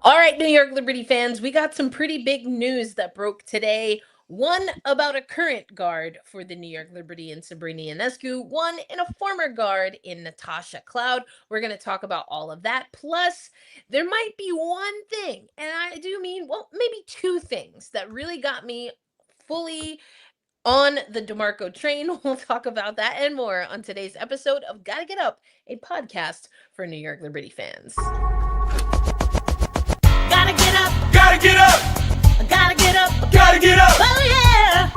All right, New York Liberty fans, we got some pretty big news that broke today. One about a current guard for the New York Liberty in Sabrina Ionescu, one in a former guard in Natasha Cloud. We're going to talk about all of that. Plus, there might be one thing, and I do mean, well, maybe two things that really got me fully on the DeMarco train. We'll talk about that and more on today's episode of Gotta Get Up, a podcast for New York Liberty fans. Gotta get up. Gotta get up. Gotta get up. Gotta get up. Oh yeah.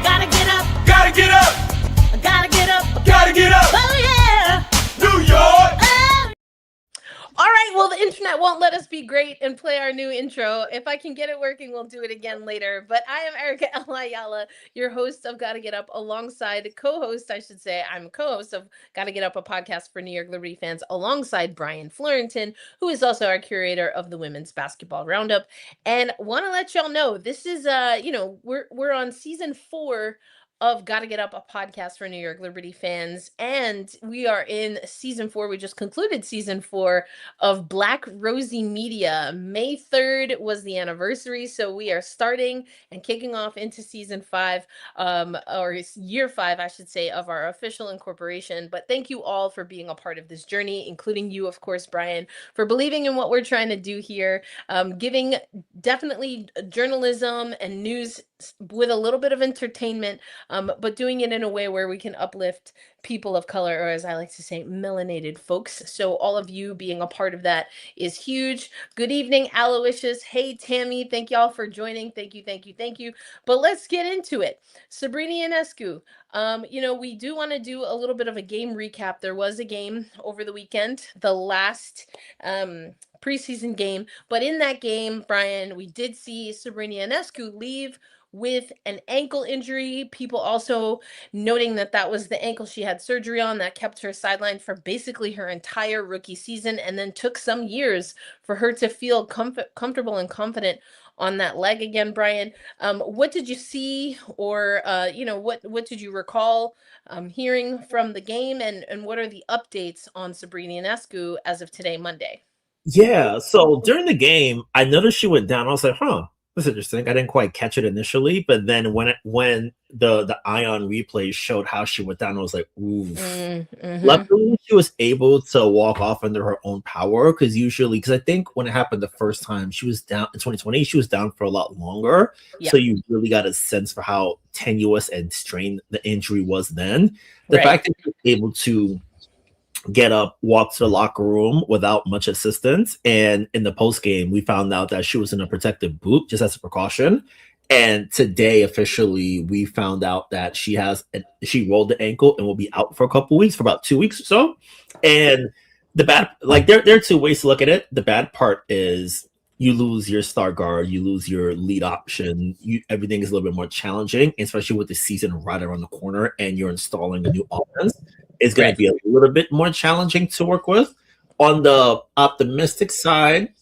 Gotta get up. Gotta get up. Gotta get up. Gotta get up. Oh yeah. New York. Oh. All right, well, the internet won't let us be great and play our new intro. If I can get it working, we'll do it again later. But I am Erica El Ayala, your host of Gotta Get Up, alongside co-host, I should say. I'm co-host of Gotta Get Up, a podcast for New York Liberty fans, alongside Brian Florentin, who is also our curator of the Women's Basketball Roundup. And want to let y'all know, this is, we're on season 4 of Gotta Get Up, a podcast for New York Liberty fans. And we are in season 4. We just concluded season 4 of Black Rosie Media. May 3rd was the anniversary. So we are starting and kicking off into season 5, or year 5, I should say, of our official incorporation. But thank you all for being a part of this journey, including you, of course, Brian, for believing in what we're trying to do here, giving definitely journalism and news with a little bit of entertainment, but doing it in a way where we can uplift people of color, or as I like to say, melanated folks. So all of you being a part of that is huge. Good evening, Aloysius. Hey, Tammy. Thank y'all for joining. Thank you, thank you, thank you. But let's get into it. Sabrina Ionescu. We do want to do a little bit of a game recap. There was a game over the weekend, the last preseason game. But in that game, Brian, we did see Sabrina Ionescu leave with an ankle injury. People also noting that that was the ankle she had surgery on that kept her sidelined for basically her entire rookie season, and then took some years for her to feel comfortable and confident on that leg again. Brian, what did you see, or what did you recall hearing from the game, and what are the updates on Sabrina Ionescu as of today, Monday? Yeah, so during the game, I noticed she went down. I was like, huh, that's interesting. I didn't quite catch it initially, but then when the Ion replay showed how she went down, I was like, ooh. Mm-hmm. Luckily, she was able to walk off under her own power, because I think when it happened the first time, she was down in 2020, she was down for a lot longer. Yeah. So you really got a sense for how tenuous and strained the injury was then. The fact that she was able to get up, walk to the locker room without much assistance, and in the post game we found out that she was in a protective boot just as a precaution. And today officially we found out that she rolled the ankle and will be out for a couple weeks, for about 2 weeks or so. And the bad, like, there are two ways to look at it. The bad part is you lose your star guard, you lose your lead option, everything is a little bit more challenging, especially with the season right around the corner and you're installing a new offense. It's going to be a little bit more challenging to work with. On the optimistic side,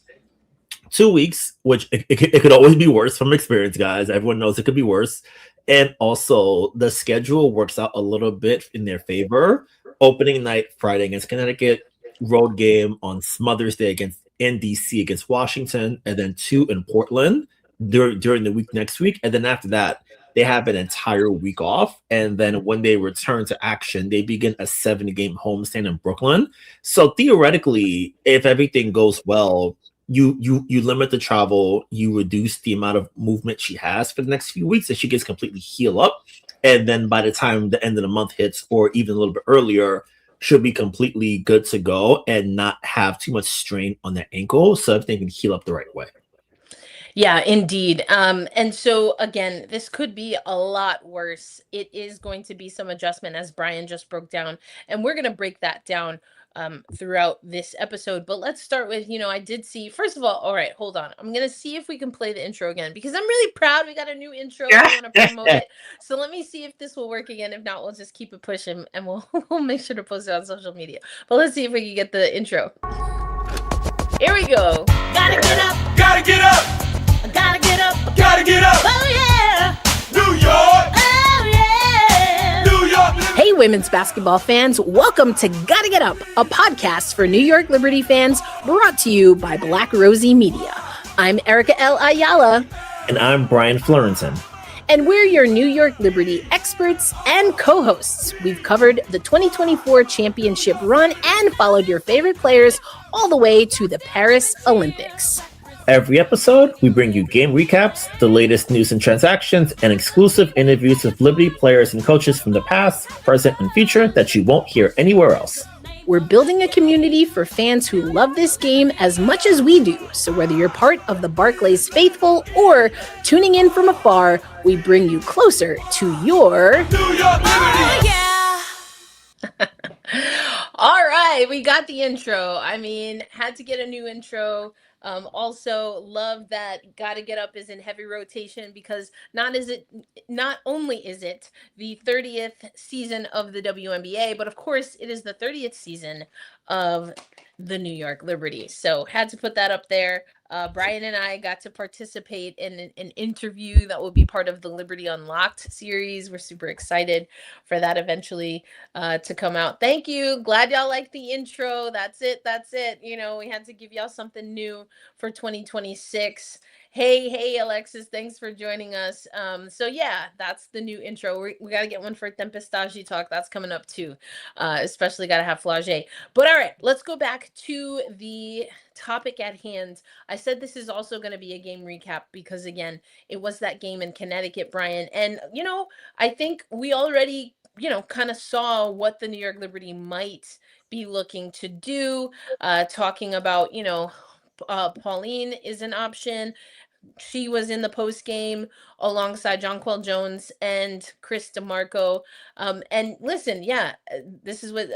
2 weeks, which it could always be worse from experience, guys. Everyone knows it could be worse. And also, the schedule works out a little bit in their favor. Opening night, Friday against Connecticut, road game on Mother's Day against NDC against Washington, and then 2 in Portland during the week next week. And then after that, they have an entire week off, and then when they return to action, they begin a 7-game homestand in Brooklyn. So theoretically, if everything goes well, you limit the travel, you reduce the amount of movement she has for the next few weeks, and she gets completely healed up. And then by the time the end of the month hits, or even a little bit earlier, she'll be completely good to go and not have too much strain on that ankle, so everything can heal up the right way. Yeah, indeed. And so again, this could be a lot worse. It is going to be some adjustment, as Brian just broke down, and we're going to break that down throughout this episode. But let's start with, I did see, first of all right, hold on. I'm going to see if we can play the intro again, because I'm really proud we got a new intro. I want to promote it. So let me see if this will work again. If not, we'll just keep it pushing, and we'll make sure to post it on social media. But let's see if we can get the intro. Here we go. Gotta get up. Gotta get up. Gotta get up. Gotta get up. Oh yeah. New York. Oh yeah. New York. Hey, women's basketball fans, welcome to Gotta Get Up, a podcast for New York Liberty fans brought to you by Black Rosie Media. I'm Erica L. Ayala. And I'm Brian Florenson. And we're your New York Liberty experts and co-hosts. We've covered the 2024 championship run and followed your favorite players all the way to the Paris Olympics. Every episode, we bring you game recaps, the latest news and transactions, and exclusive interviews with Liberty players and coaches from the past, present, and future that you won't hear anywhere else. We're building a community for fans who love this game as much as we do. So whether you're part of the Barclays faithful or tuning in from afar, we bring you closer to your New York Liberty. All right, we got the intro. I mean, had to get a new intro. Also love that Gotta Get Up is in heavy rotation because not only is it the 30th season of the WNBA, but of course it is the 30th season of the New York Liberty. So had to put that up there. Brian and I got to participate in an interview that will be part of the Liberty Unlocked series. We're super excited for that eventually to come out. Thank you. Glad y'all liked the intro. That's it. You know, we had to give y'all something new for 2026. Hey, Alexis, thanks for joining us. So yeah, that's the new intro. We got to get one for Tempestagi Talk. That's coming up too. Especially got to have Flage. But all right, let's go back to the topic at hand. I said this is also going to be a game recap because again, it was that game in Connecticut, Brian. And, you know, I think we already, kind of saw what the New York Liberty might be looking to do. Talking about, Pauline is an option. She was in the post game alongside Jonquel Jones and Chris DeMarco. And listen, this is what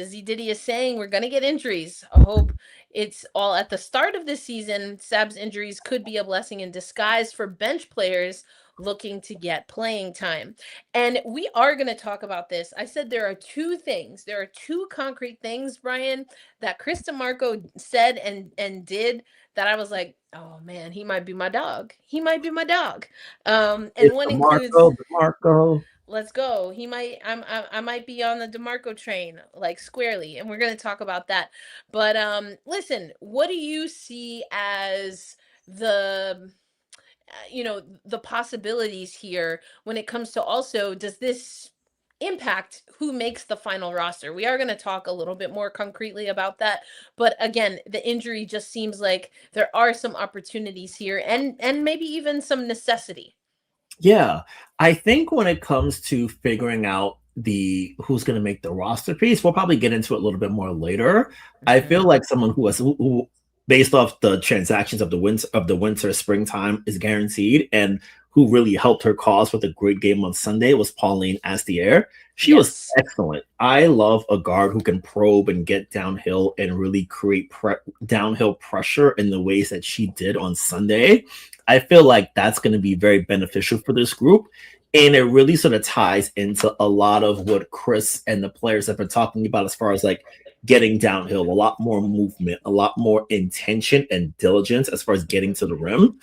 Z Diddy is saying. We're going to get injuries. I hope it's all at the start of the season. Sab's injuries could be a blessing in disguise for bench players looking to get playing time. And we are going to talk about this. I said there are two concrete things, Brian, that Chris DeMarco said and did that I was like, oh man, he might be my dog. And it's one DeMarco, includes DeMarco. Let's go. I might be on the DeMarco train, like squarely, and we're going to talk about that. But listen, what do you see as the the possibilities here when it comes to also, does this impact who makes the final roster? We are going to talk a little bit more concretely about that, but again, the injury just seems like there are some opportunities here and maybe even some necessity. Yeah, I think when it comes to figuring out who's going to make the roster piece, we'll probably get into it a little bit more later. I feel like someone who based off the transactions of the winter springtime is guaranteed, and who really helped her cause with a great game on Sunday was Pauline Astier. She was excellent. I love a guard who can probe and get downhill and really create downhill pressure in the ways that she did on Sunday. I feel like that's going to be very beneficial for this group. And it really sort of ties into a lot of what Chris and the players have been talking about as far as like getting downhill, a lot more movement, a lot more intention and diligence as far as getting to the rim.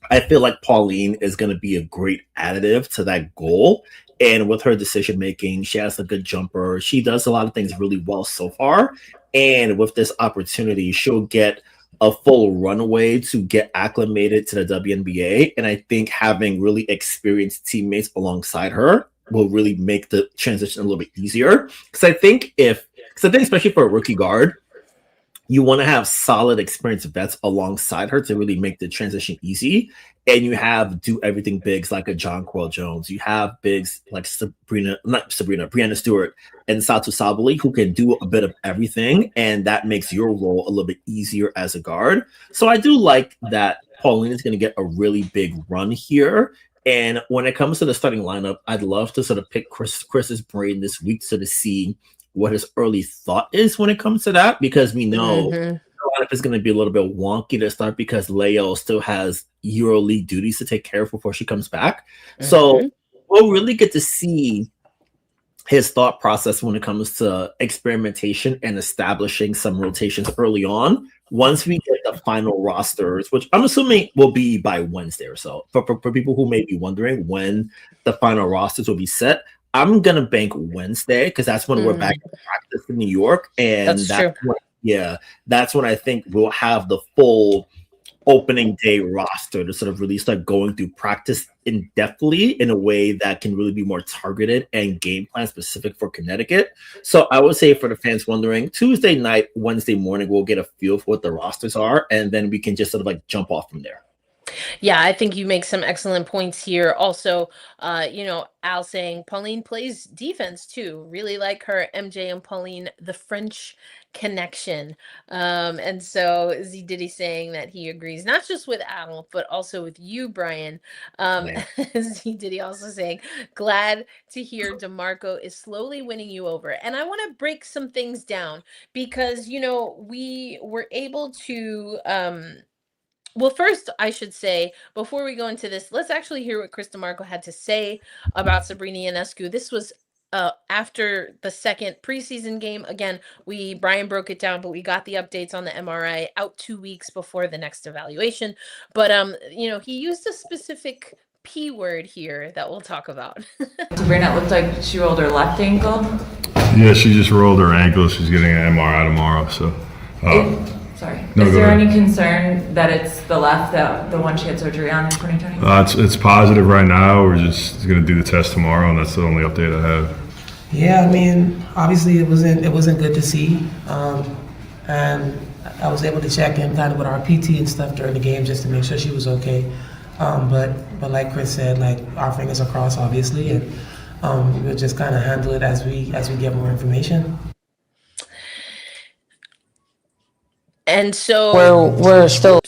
I feel like Pauline is going to be a great additive to that goal. And with her decision making, she has a good jumper. She does a lot of things really well so far. And with this opportunity, she'll get a full runway to get acclimated to the WNBA. And I think having really experienced teammates alongside her will really make the transition a little bit easier. Because I think especially for a rookie guard, you want to have solid experienced vets alongside her to really make the transition easy. And you have do everything bigs like a Jonquel Jones. You have bigs like Brianna Stewart and Satu Sabali who can do a bit of everything. And that makes your role a little bit easier as a guard. So I do like that Pauline is going to get a really big run here. And when it comes to the starting lineup, I'd love to sort of pick Chris's brain this week so to see what his early thought is when it comes to that, because we know a lot of it's going to be a little bit wonky to start because Leo still has EuroLeague duties to take care of before she comes back. So we'll really get to see his thought process when it comes to experimentation and establishing some rotations early on. Once we get the final rosters, which I'm assuming will be by Wednesday or so, for people who may be wondering when the final rosters will be set, I'm gonna bank Wednesday because that's when we're back to practice in New York, and That's true. that's when I think we'll have the full opening day roster to sort of really start going through practice in depthly in a way that can really be more targeted and game plan specific for Connecticut. So I would say for the fans wondering, Tuesday night, Wednesday morning, we'll get a feel for what the rosters are, and then we can just sort of like jump off from there. Yeah, I think you make some excellent points here. Also, Al saying Pauline plays defense too. Really like her, MJ and Pauline, the French connection. And so Z Diddy saying that he agrees not just with Al, but also with you, Brian. Yeah. Z Diddy also saying, glad to hear DeMarco is slowly winning you over. And I want to break some things down because, we were able to well, first, I should say, before we go into this, let's actually hear what Chris DeMarco had to say about Sabrina Ionescu. This was after the second preseason game. Again, Brian broke it down, but we got the updates on the MRI out 2 weeks before the next evaluation. But he used a specific P word here that we'll talk about. Sabrina, it looked like she rolled her left ankle. Yeah, she just rolled her ankle. She's getting an MRI tomorrow. So, Sorry. No, Is go there ahead. any concern that it's the left, the one she had surgery on in 2020? it's positive right now. We're just going to do the test tomorrow, and that's the only update I have. Yeah, I mean, obviously it wasn't good to see, and I was able to check in kind of with our PT and stuff during the game just to make sure she was okay. But like Chris said, like our fingers are crossed, obviously, and we'll just kind of handle it as we get more information. And so We're still.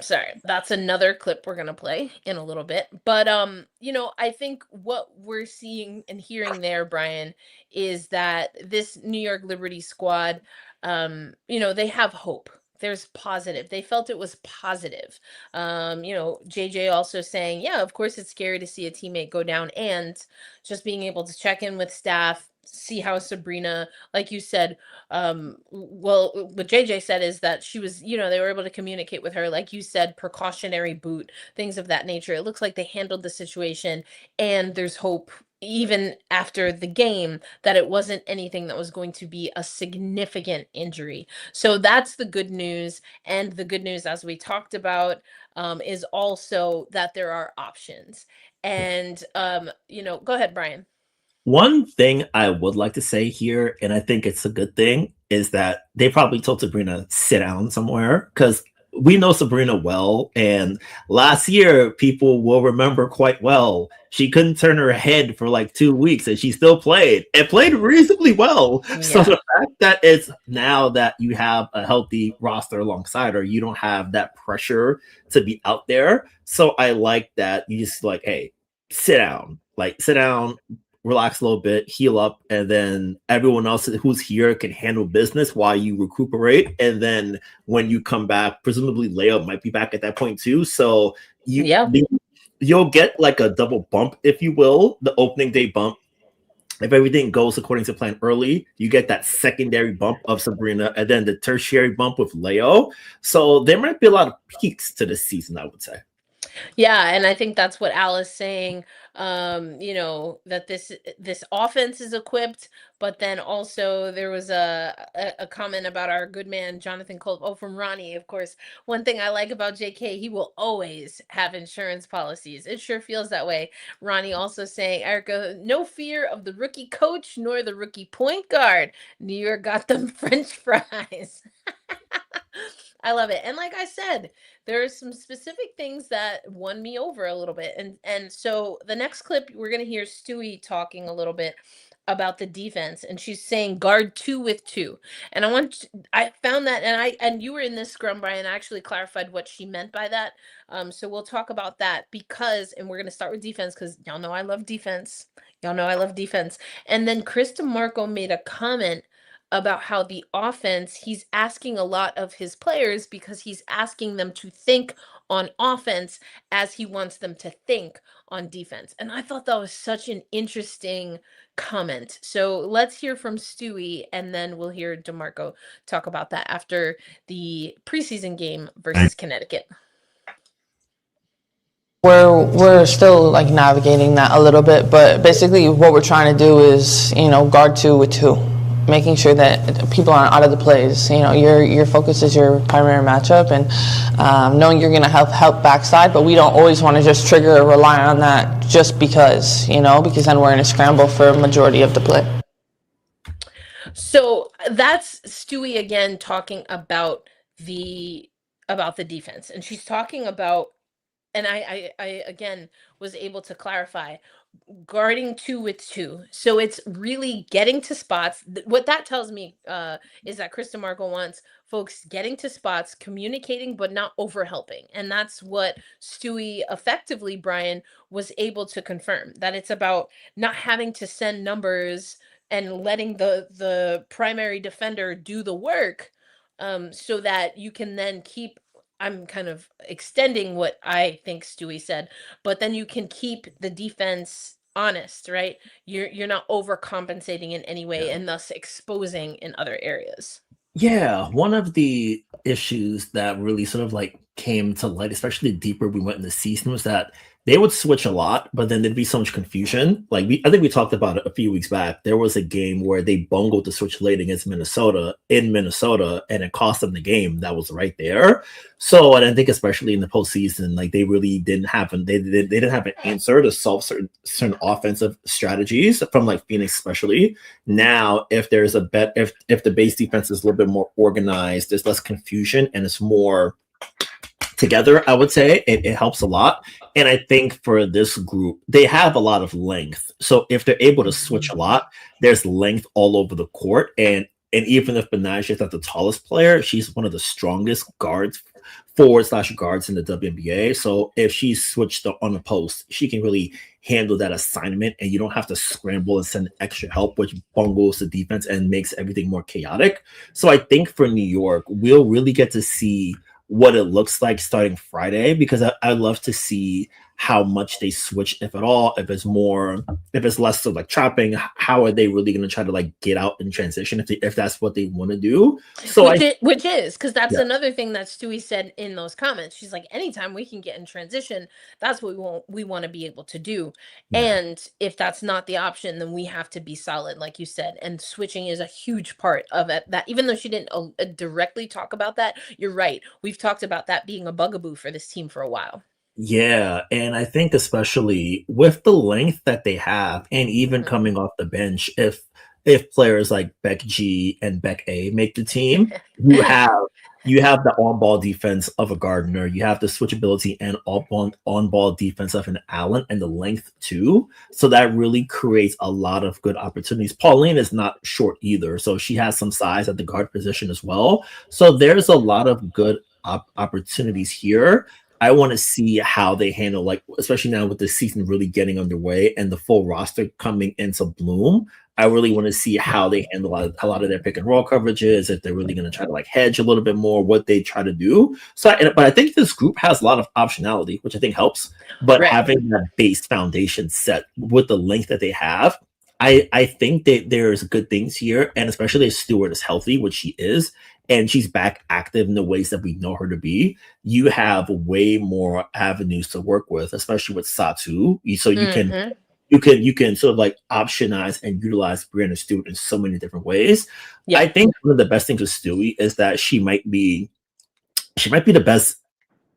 Sorry, that's another clip we're gonna play in a little bit. But I think what we're seeing and hearing there, Brian, is that this New York Liberty squad, they have hope. There's positive. They felt it was positive. JJ also saying, yeah, of course it's scary to see a teammate go down, and just being able to check in with staff, see how Sabrina, like you said, well, what JJ said is that she was, they were able to communicate with her, like you said, precautionary boot, things of that nature. It looks like they handled the situation, and there's hope even after the game that it wasn't anything that was going to be a significant injury. So that's the good news. And the good news, as we talked about, is also that there are options. And, go ahead, Brian. One thing I would like to say here, and I think it's a good thing, is that they probably told Sabrina sit down somewhere because we know Sabrina well, and last year people will remember quite well. She couldn't turn her head for like 2 weeks, and she still played and played reasonably well. Yeah. So the fact that it's now that you have a healthy roster alongside her, you don't have that pressure to be out there. So I like that you just like, hey, sit down, relax a little bit, heal up, and then everyone else who's here can handle business while you recuperate. And then when you come back, presumably Leo might be back at that point too. So you'll get like a double bump, if you will, the opening day bump. If everything goes according to plan early, you get that secondary bump of Sabrina and then the tertiary bump with Leo. So there might be a lot of peaks to this season, I would say. Yeah, and I think that's what Al is saying. That this offense is equipped, but then also there was a comment about our good man Jonathan Cole. From Ronnie, of course. One thing I like about JK, he will always have insurance policies. It sure feels that way. Ronnie also saying, Erica, no fear of the rookie coach nor the rookie point guard. New York got them French fries. I love it. And like I said, there are some specific things that won me over a little bit. And so the next clip, we're going to hear Stewie talking a little bit about the defense, and she's saying guard 2 with 2. And I found that, and you were in this scrum, Brian, I actually clarified what she meant by that. So we'll talk about that and we're going to start with defense because y'all know I love defense. And then Chris DeMarco made a comment about how the offense, he's asking a lot of his players because he's asking them to think on offense as he wants them to think on defense. And I thought that was such an interesting comment. So let's hear from Stewie, and then we'll hear DeMarco talk about that after the preseason game versus Connecticut. We're still like navigating that a little bit, but basically what we're trying to do is, guard 2 with 2, making sure that people aren't out of the plays. Your focus is your primary matchup, and knowing you're going to help backside, but we don't always want to just trigger or rely on that just because then we're in a scramble for a majority of the play. So that's Stewie again talking about the defense, and she's talking about, and I again was able to clarify, guarding 2 with 2. So it's really getting to spots. What that tells me is that Krista Marco wants folks getting to spots, communicating, but not overhelping. And that's what Stewie effectively, Brian, was able to confirm, that it's about not having to send numbers and letting the primary defender do the work, so that you can then keep, I'm kind of extending what I think Stewie said, but then you can keep the defense honest, right? You're not overcompensating in any way, and thus exposing in other areas. Yeah, one of the issues that really sort of like came to light, especially the deeper we went in the season, was that they would switch a lot, but then there'd be so much confusion. Like I think we talked about it a few weeks back. There was a game where they bungled the switch late against Minnesota in Minnesota, and it cost them the game. That was right there. So, and I think especially in the postseason, like they really didn't have they didn't have an answer to solve certain offensive strategies from like Phoenix, especially. Now, if there's a bet, if the base defense is a little bit more organized, there's less confusion and it's more together, I would say it helps a lot. And I think for this group, they have a lot of length. So if they're able to switch a lot, there's length all over the court. And even if Benaja is not the tallest player, she's one of the strongest forward/guards in the WNBA. So if she's switched on the post, she can really handle that assignment, and you don't have to scramble and send extra help, which bungles the defense and makes everything more chaotic. So I think for New York, we'll really get to see what it looks like starting Friday, because I'd love to see how much they switch, if at all, if it's less of like trapping, how are they really going to try to like get out in transition if that's what they want to do. So which is because that's another thing that Stewie said in those comments. She's like, anytime we can get in transition, that's what we want to be able to do. And if that's not the option, then we have to be solid, like you said, and switching is a huge part of it. That even though she didn't directly talk about that, you're right, we've talked about that being a bugaboo for this team for a while. Yeah, and I think especially with the length that they have, and even coming off the bench, if players like Beck G and Beck A make the team, you have the on-ball defense of a Gardner, you have the switchability and on-ball defense of an Allen, and the length too. So that really creates a lot of good opportunities. Pauline is not short either, so she has some size at the guard position as well. So there's a lot of good opportunities here. I want to see how they handle, like, especially now with the season really getting underway and the full roster coming into bloom. I really want to see how they handle a lot of their pick and roll coverages, if they're really going to try to like hedge a little bit more, what they try to do. But I think this group has a lot of optionality, which I think helps. But having that base foundation set with the length that they have, I think that there's good things here, and especially if Stewart is healthy, which she is, and she's back active in the ways that we know her to be, you have way more avenues to work with, especially with Satu. So you can sort of like optionize and utilize Brianna Stewart in so many different ways. Yeah. I think one of the best things with Stewie is that she might be the best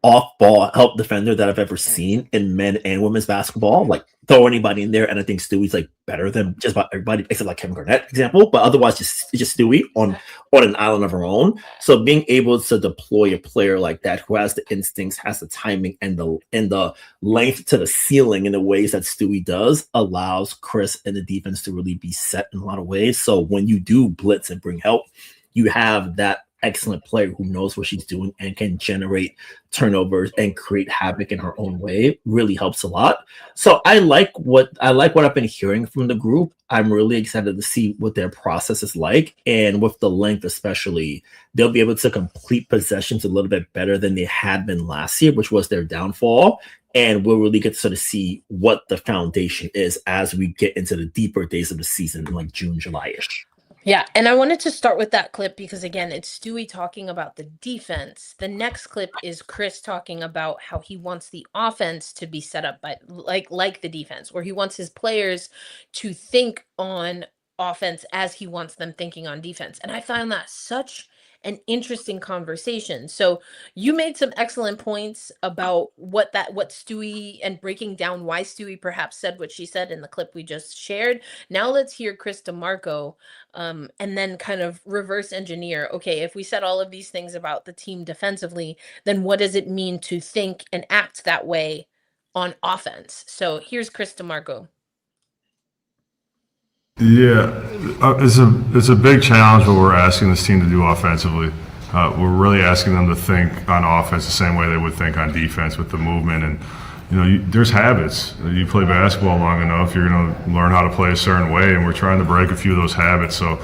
off-ball help defender that I've ever seen in men and women's basketball. Like, throw anybody in there, and I think Stewie's like better than just about everybody except like Kevin Garnett, example. But otherwise, just Stewie on an island of her own. So being able to deploy a player like that who has the instincts, has the timing, and the length to the ceiling in the ways that Stewie does allows Chris and the defense to really be set in a lot of ways. So when you do blitz and bring help, you have that excellent player who knows what she's doing and can generate turnovers and create havoc in her own way. Really helps a lot. So I like what I've been hearing from the group. I'm really excited to see what their process is like, and with the length especially, they'll be able to complete possessions a little bit better than they had been last year, which was their downfall. And we'll really get to sort of see what the foundation is as we get into the deeper days of the season, like June, July-ish. Yeah, and I wanted to start with that clip because again, it's Stewie talking about the defense. The next clip is Chris talking about how he wants the offense to be set up by like the defense, where he wants his players to think on offense as he wants them thinking on defense. And I found that such an interesting conversation. So you made some excellent points about what Stewie and breaking down why Stewie perhaps said what she said in the clip we just shared. Now let's hear Chris DeMarco and then kind of reverse engineer. Okay, if we said all of these things about the team defensively, then what does it mean to think and act that way on offense? So here's Chris DeMarco. Yeah, it's a big challenge what we're asking this team to do offensively. We're really asking them to think on offense the same way they would think on defense with the movement. And there's habits. You play basketball long enough, you're going to learn how to play a certain way, and we're trying to break a few of those habits. So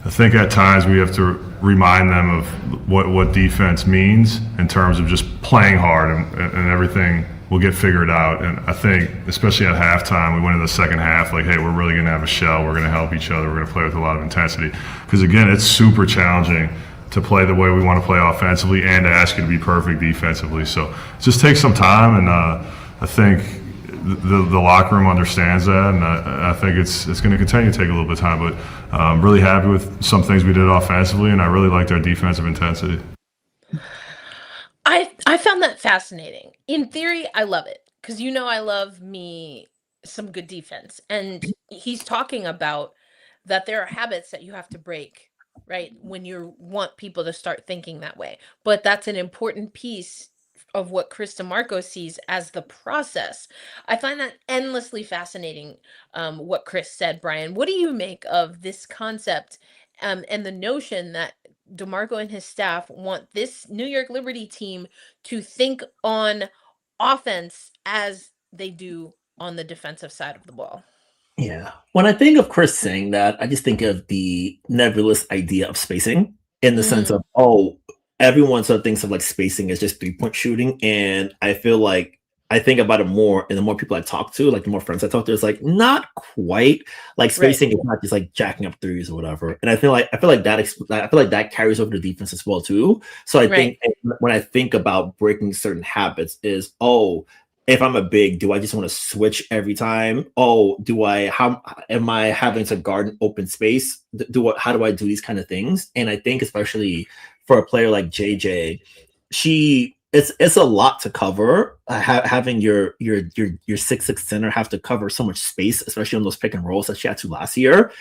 I think at times we have to remind them of what defense means in terms of just playing hard, and everything will get figured out. And I think, especially at halftime, we went in the second half like, hey, we're really going to have a shell. We're going to help each other. We're going to play with a lot of intensity. Because, again, it's super challenging to play the way we want to play offensively and to ask you to be perfect defensively. So it just takes some time, and I think the locker room understands that, and I think it's going to continue to take a little bit of time. But I'm really happy with some things we did offensively, and I really liked our defensive intensity. I found that fascinating. In theory, I love it because I love me some good defense. And he's talking about that there are habits that you have to break, right? When you want people to start thinking that way. But that's an important piece of what Chris DeMarco sees as the process. I find that endlessly fascinating, what Chris said. Brian, what do you make of this concept and the notion that DeMarco and his staff want this New York Liberty team to think on offense as they do on the defensive side of the ball? Yeah. When I think of Chris saying that, I just think of the nebulous idea of spacing in the sense of, everyone sort of thinks of like spacing as just 3-point shooting. And I feel like I think about it more, and the more people I talk to, like the more friends I talk to, it's like not quite like spacing is not just like jacking up threes or whatever. And I feel like that carries over to defense as well too. So I think when I think about breaking certain habits is, if I'm a big, do I just want to switch every time? How am I having to guard an open space? How do I do these kind of things? And I think especially for a player like JJ, it's a lot to cover. Having your 6'6" center have to cover so much space, especially on those pick and rolls that she had to last year.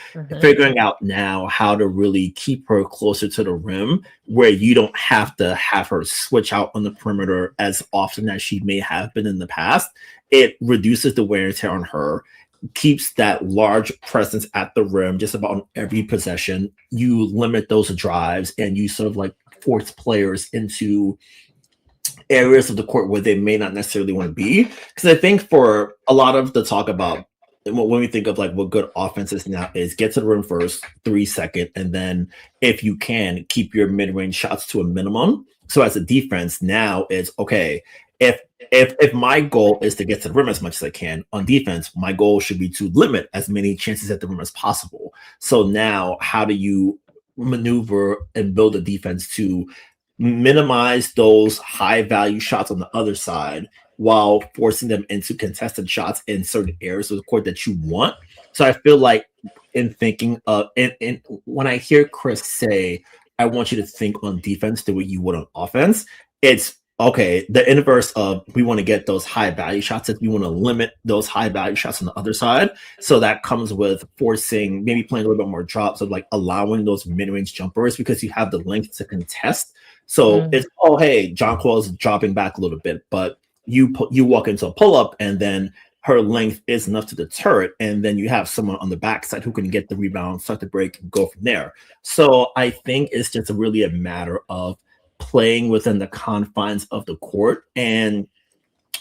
Figuring out now how to really keep her closer to the rim, where you don't have to have her switch out on the perimeter as often as she may have been in the past. It reduces the wear and tear on her, keeps that large presence at the rim just about on every possession. You limit those drives, and you sort of like force players into areas of the court where they may not necessarily want to be. Because I think for a lot of the talk about when we think of like what good offense is now is get to the rim first, 3 second, and then if you can keep your mid-range shots to a minimum. So as a defense now it's okay, if my goal is to get to the rim as much as I can on defense, my goal should be to limit as many chances at the rim as possible. So now how do you maneuver and build a defense to minimize those high value shots on the other side while forcing them into contested shots in certain areas of the court that you want? So I feel like in thinking of, and when I hear Chris say, I want you to think on defense the way you would on offense, it's okay, the inverse of we want to get those high value shots, if we want to limit those high value shots on the other side. So that comes with forcing, maybe playing a little bit more drops, of like allowing those mid-range jumpers because you have the length to contest. So it's, hey, John Cole's dropping back a little bit, but you walk into a pull-up and then her length is enough to deter it, and then you have someone on the backside who can get the rebound, start the break, and go from there. So I think it's just really a matter of playing within the confines of the court, and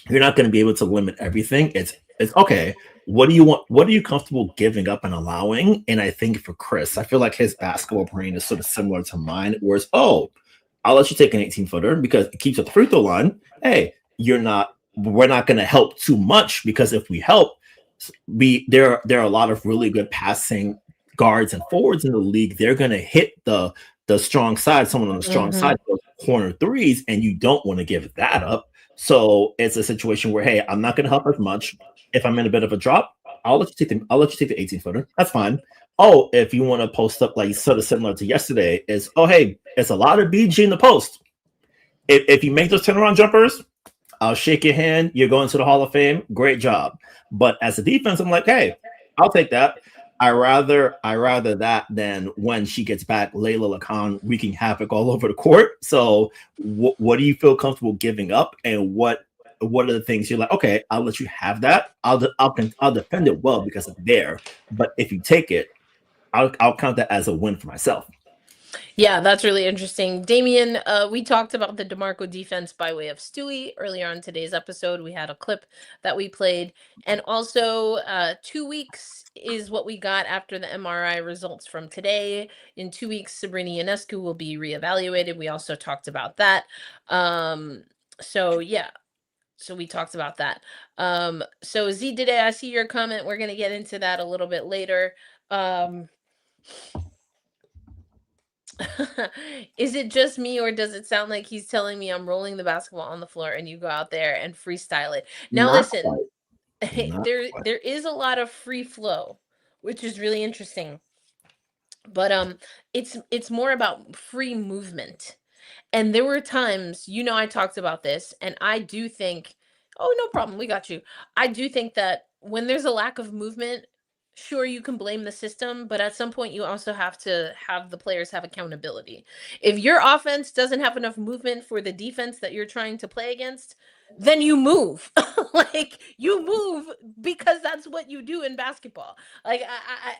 you're not going to be able to limit everything. It's okay, what do you want? What are you comfortable giving up and allowing? And I think for Chris, I feel like his basketball brain is sort of similar to mine, where it's, I'll let you take an 18-footer because it keeps at the free throw line. Hey, we're not going to help too much, because if we help, there are a lot of really good passing guards and forwards in the league, they're going to hit the strong side, someone on the strong side, those corner threes, and you don't want to give that up. So it's a situation where, hey, I'm not going to help as much. If I'm in a bit of a drop, I'll let you take the 18-footer. That's fine. Oh, if you want to post up like sort of similar to yesterday, is hey, it's a lot of BG in the post. If you make those turnaround jumpers, I'll shake your hand. You're going to the Hall of Fame. Great job. But as a defense, I'm like, hey, I'll take that. I rather that than when she gets back, Layla Lacan wreaking havoc all over the court. So, what do you feel comfortable giving up, and what are the things you're like? Okay, I'll let you have that. I'll defend it well because it's there. But if you take it, I'll count that as a win for myself. Yeah, that's really interesting. Damien, we talked about the DeMarco defense by way of Stewie earlier on today's episode. We had a clip that we played. And also 2 weeks is what we got after the MRI results from today. In 2 weeks, Sabrina Ionescu will be reevaluated. We also talked about that. So we talked about that. So Z, today I see your comment. We're going to get into that a little bit later. Is it just me, or does it sound like he's telling me I'm rolling the basketball on the floor and you go out there and freestyle it? Now listen, there is a lot of free flow, which is really interesting. But it's more about free movement. And there were times, I talked about this, and I do think, oh, no problem, we got you. I do think that when there's a lack of movement, sure, you can blame the system, but at some point you also have to have the players have accountability. If your offense doesn't have enough movement for the defense that you're trying to play against, then you move. Like, you move because that's what you do in basketball. Like,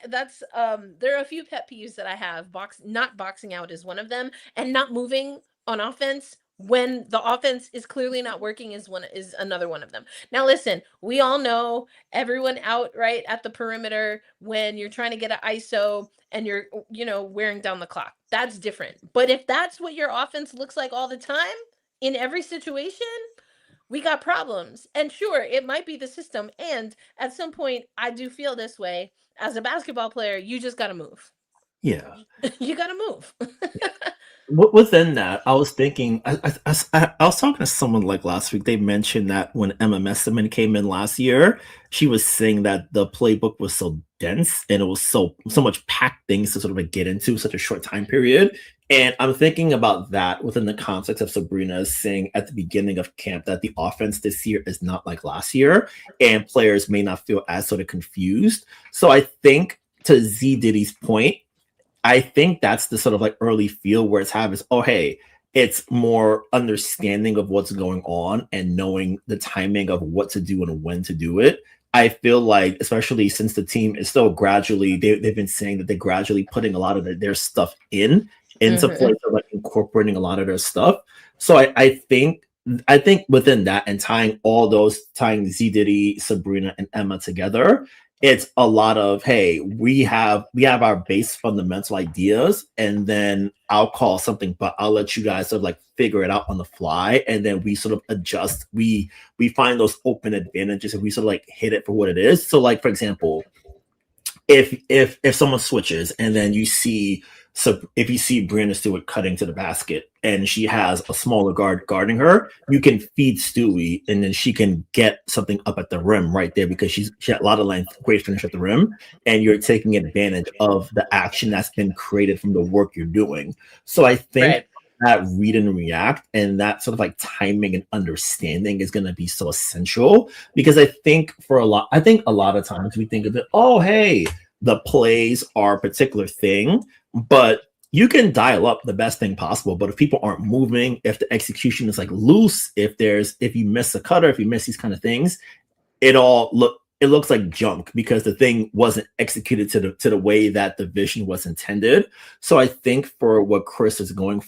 that's there are a few pet peeves that I have. Not boxing out is one of them, and not moving on offense when the offense is clearly not working is another one of them. Now listen, we all know everyone out right at the perimeter when you're trying to get an ISO and you're wearing down the clock. That's different. But if that's what your offense looks like all the time in every situation, we got problems. And sure, it might be the system, and at some point I do feel this way. As a basketball player, you just got to move. Yeah. You got to move. Within that, I was thinking, I was talking to someone like last week. They mentioned that when Emma Messiman came in last year, she was saying that the playbook was so dense and it was so much packed things to sort of like get into such a short time period. And I'm thinking about that within the context of Sabrina saying at the beginning of camp that the offense this year is not like last year, and players may not feel as sort of confused. So I think, to Z Diddy's point, I think that's the sort of like early feel where it's having is, oh, hey, it's more understanding of what's going on and knowing the timing of what to do and when to do it. I feel like, especially since the team is still gradually, they've been saying that they're gradually putting a lot of their stuff into place, of like incorporating a lot of their stuff. So I think within that, and tying Z Diddy, Sabrina, and Emma together, it's a lot of, hey, we have our base fundamental ideas, and then I'll call something, but I'll let you guys sort of like figure it out on the fly, and then we sort of adjust. We find those open advantages, and we sort of like hit it for what it is. So, like, for example, if someone switches, and then if you see Brianna Stewart cutting to the basket and she has a smaller guard guarding her, you can feed Stewie, and then she can get something up at the rim right there because she had a lot of length, great finish at the rim, and you're taking advantage of the action that's been created from the work you're doing. So I think that read and react and that sort of like timing and understanding is going to be so essential, because I think a lot of times we think of it, oh, hey, the plays are a particular thing, but you can dial up the best thing possible. But if people aren't moving, if the execution is like loose, if you miss a cutter, if you miss these kind of things, it looks like junk because the thing wasn't executed to the way that the vision was intended. So I think what Chris is going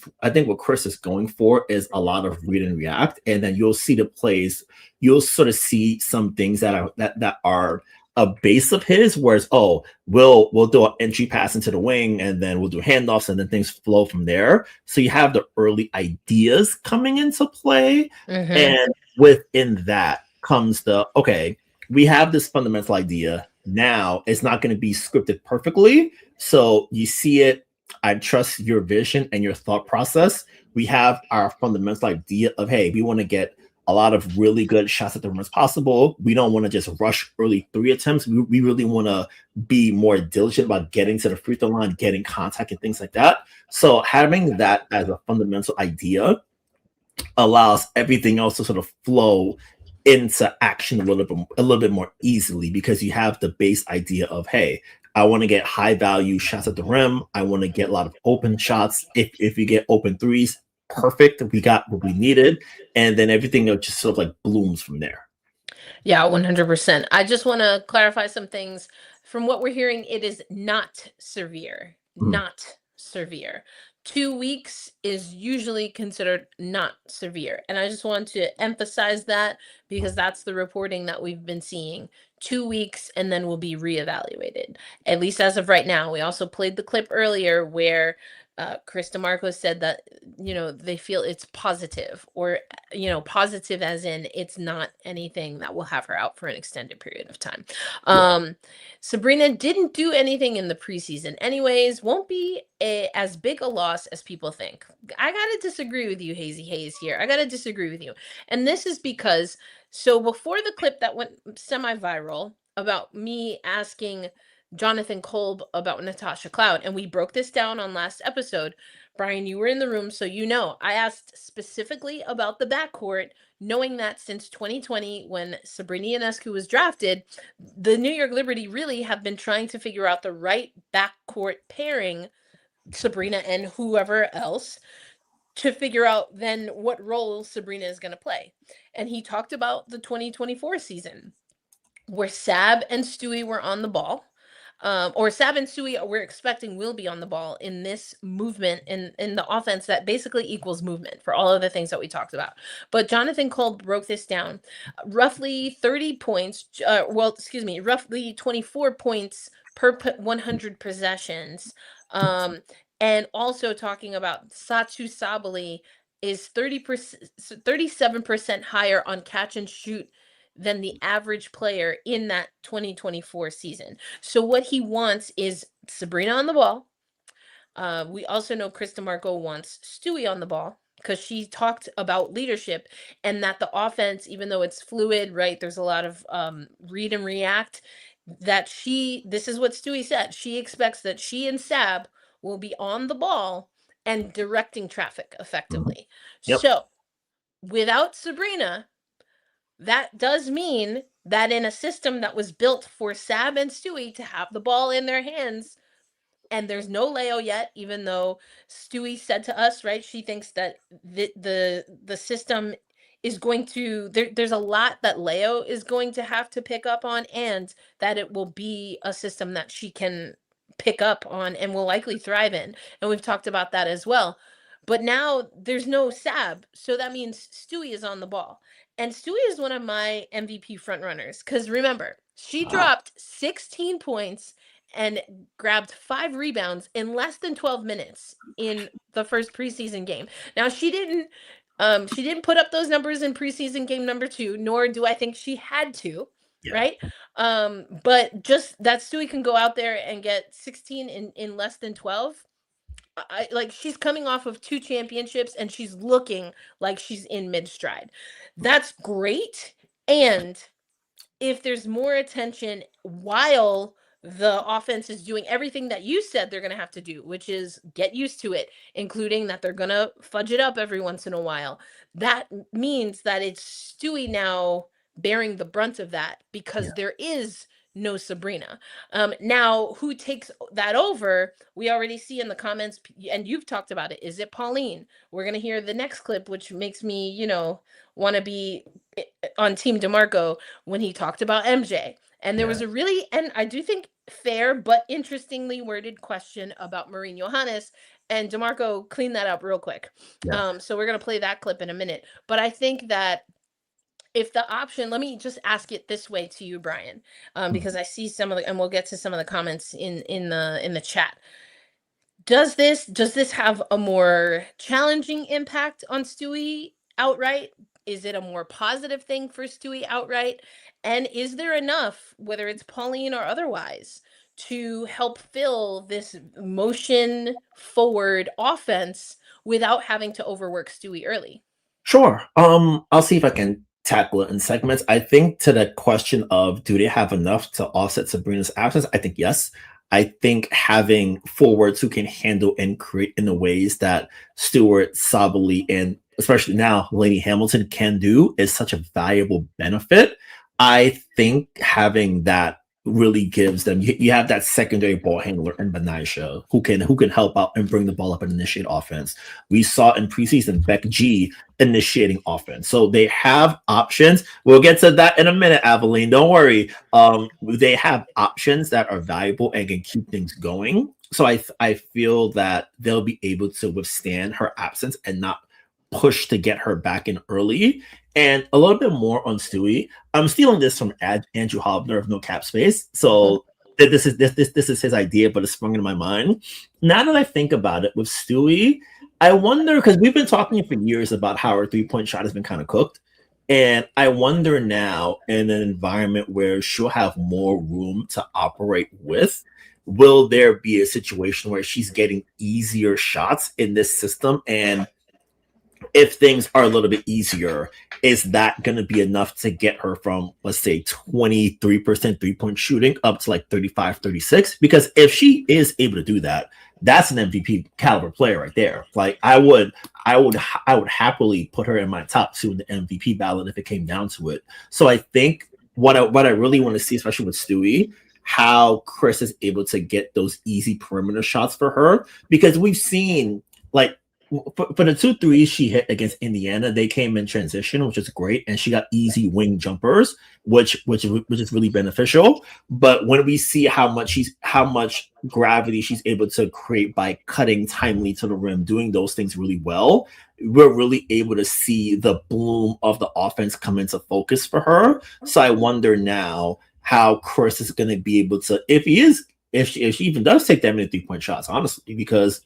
for is a lot of read and react, and then you'll see the plays. You'll sort of see some things that are a base of his, whereas we'll do an entry pass into the wing, and then we'll do handoffs, and then things flow from there. So you have the early ideas coming into play, and within that comes we have this fundamental idea. Now it's not going to be scripted perfectly, So you see it. I trust your vision and your thought process. We have our fundamental idea of, hey, we want to get a lot of really good shots at the rim as possible. We don't want to just rush early 3 attempts. We really want to be more diligent about getting to the free throw line, getting contact, and things like that. So having that as a fundamental idea allows everything else to sort of flow into action a little bit more easily, because you have the base idea of, hey, I want to get high value shots at the rim. I want to get a lot of open shots. If we get open threes, perfect. We got what we needed, and then everything else just sort of like blooms from there. Yeah, 100%. I just want to clarify some things. From what we're hearing, it is not severe. Not severe. 2 weeks is usually considered not severe. And I just want to emphasize that, because that's the reporting that we've been seeing. 2 weeks and then will be reevaluated, at least as of right now. We also played the clip earlier where Chris DeMarco said that, they feel it's positive, or, positive as in it's not anything that will have her out for an extended period of time. Sabrina didn't do anything in the preseason anyways, won't be as big a loss as people think. I gotta disagree with you, Hazy Hayes, here. I gotta disagree with you. And this is because, so before the clip that went semi-viral about me asking Jonathan Kolb about Natasha Cloud, and we broke this down on last episode. Brian, you were in the room, so I asked specifically about the backcourt, knowing that since 2020, when Sabrina Ionescu was drafted, the New York Liberty really have been trying to figure out the right backcourt pairing, Sabrina and whoever else, to figure out then what role Sabrina is going to play. And he talked about the 2024 season, where Sab and Stewie were on the ball. Or Sab and Stewie, we're expecting, will be on the ball in this movement in the offense that basically equals movement for all of the things that we talked about. But Jonathan Kolb broke this down. Roughly 30 points, roughly 24 points per 100 possessions. And also talking about Satu Sabali is 37% higher on catch and shoot than the average player in that 2024 season. So what he wants is Sabrina on the ball. We also know Chris DeMarco wants Stewie on the ball, because she talked about leadership, and that the offense, even though it's fluid, right, there's a lot of read and react, that this is what Stewie said, she expects that she and Sab will be on the ball and directing traffic effectively. Yep. So without Sabrina, that does mean that in a system that was built for Sab and Stewie to have the ball in their hands, and there's no Leo yet, even though Stewie said to us, right, she thinks that the system is going to, there's a lot that Leo is going to have to pick up on, and that it will be a system that she can pick up on and will likely thrive in. And we've talked about that as well. But now there's no Sab, so that means Stewie is on the ball. And Stewie is one of my MVP frontrunners, because remember, she dropped 16 points and grabbed 5 rebounds in less than 12 minutes in the first preseason game. Now, she didn't put up those numbers in preseason game number 2, nor do I think she had to, right? But just that Stewie can go out there and get 16 in less than 12. She's coming off of 2 championships, and she's looking like she's in mid-stride. That's great. And if there's more attention while the offense is doing everything that you said they're going to have to do, which is get used to it, including that they're going to fudge it up every once in a while, that means that it's Stewie now bearing the brunt of that, because there is no Sabrina. Now, who takes that over? We already see in the comments, and you've talked about it. Is it Pauline? We're going to hear the next clip, which makes me, want to be on Team DeMarco, when he talked about MJ. And there was a really, and I do think, fair but interestingly worded question about Maureen Johannes, and DeMarco cleaned that up real quick. So we're going to play that clip in a minute. But I think that if the option, let me just ask it this way to you, Brian, because I see some of the, and we'll get to some of the comments in the chat. Does this have a more challenging impact on Stewie outright? Is it a more positive thing for Stewie outright? And is there enough, whether it's Pauline or otherwise, to help fill this motion forward offense without having to overwork Stewie early? Sure. I'll see if I can tackle it in segments. I think to the question of do they have enough to offset Sabrina's absence? I think yes. I think having forwards who can handle and create in the ways that Stewart, Sabali, and especially now Lady Hamilton can do is such a valuable benefit. I think having that really gives them you have that secondary ball handler in Benaisha who can help out and bring the ball up and initiate offense. We saw in preseason Beck G initiating offense. So they have options. We'll get to that in a minute, Aveline. Don't worry. They have options that are valuable and can keep things going. So I feel that they'll be able to withstand her absence and not push to get her back in early. And a little bit more on Stewie. I'm stealing this from Andrew Hobner of No Cap Space. So this is his idea, but it sprung into my mind. Now that I think about it, with Stewie, I wonder, because we've been talking for years about how her 3-point shot has been kind of cooked. And I wonder now, in an environment where she'll have more room to operate with, will there be a situation where she's getting easier shots in this system? And if things are a little bit easier, is that going to be enough to get her from, let's say, 23% 3-point shooting up to like 35, 36? Because if she is able to do that, that's an MVP caliber player right there. Like I would happily put her in my top 2 in the MVP ballot if it came down to it. So I think what I really want to see, especially with Stewie, how Chris is able to get those easy perimeter shots for her, because we've seen like for the 2 threes she hit against Indiana, they came in transition, which is great, and she got easy wing jumpers, which is really beneficial. But when we see how much gravity she's able to create by cutting timely to the rim, doing those things really well, we're really able to see the bloom of the offense come into focus for her. So I wonder now how Chris is going to be able to, if she even does take that many 3-point shots, honestly, because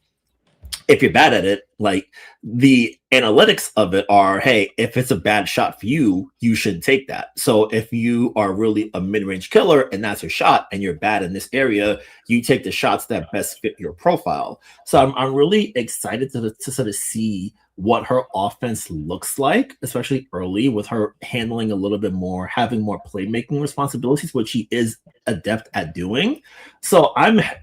if you're bad at it, like the analytics of it are, hey, if it's a bad shot for you, you shouldn't take that. So if you are really a mid-range killer and that's your shot and you're bad in this area, you take the shots that best fit your profile. So I'm really excited to sort of see what her offense looks like, especially early, with her handling a little bit more, having more playmaking responsibilities, which she is adept at doing. So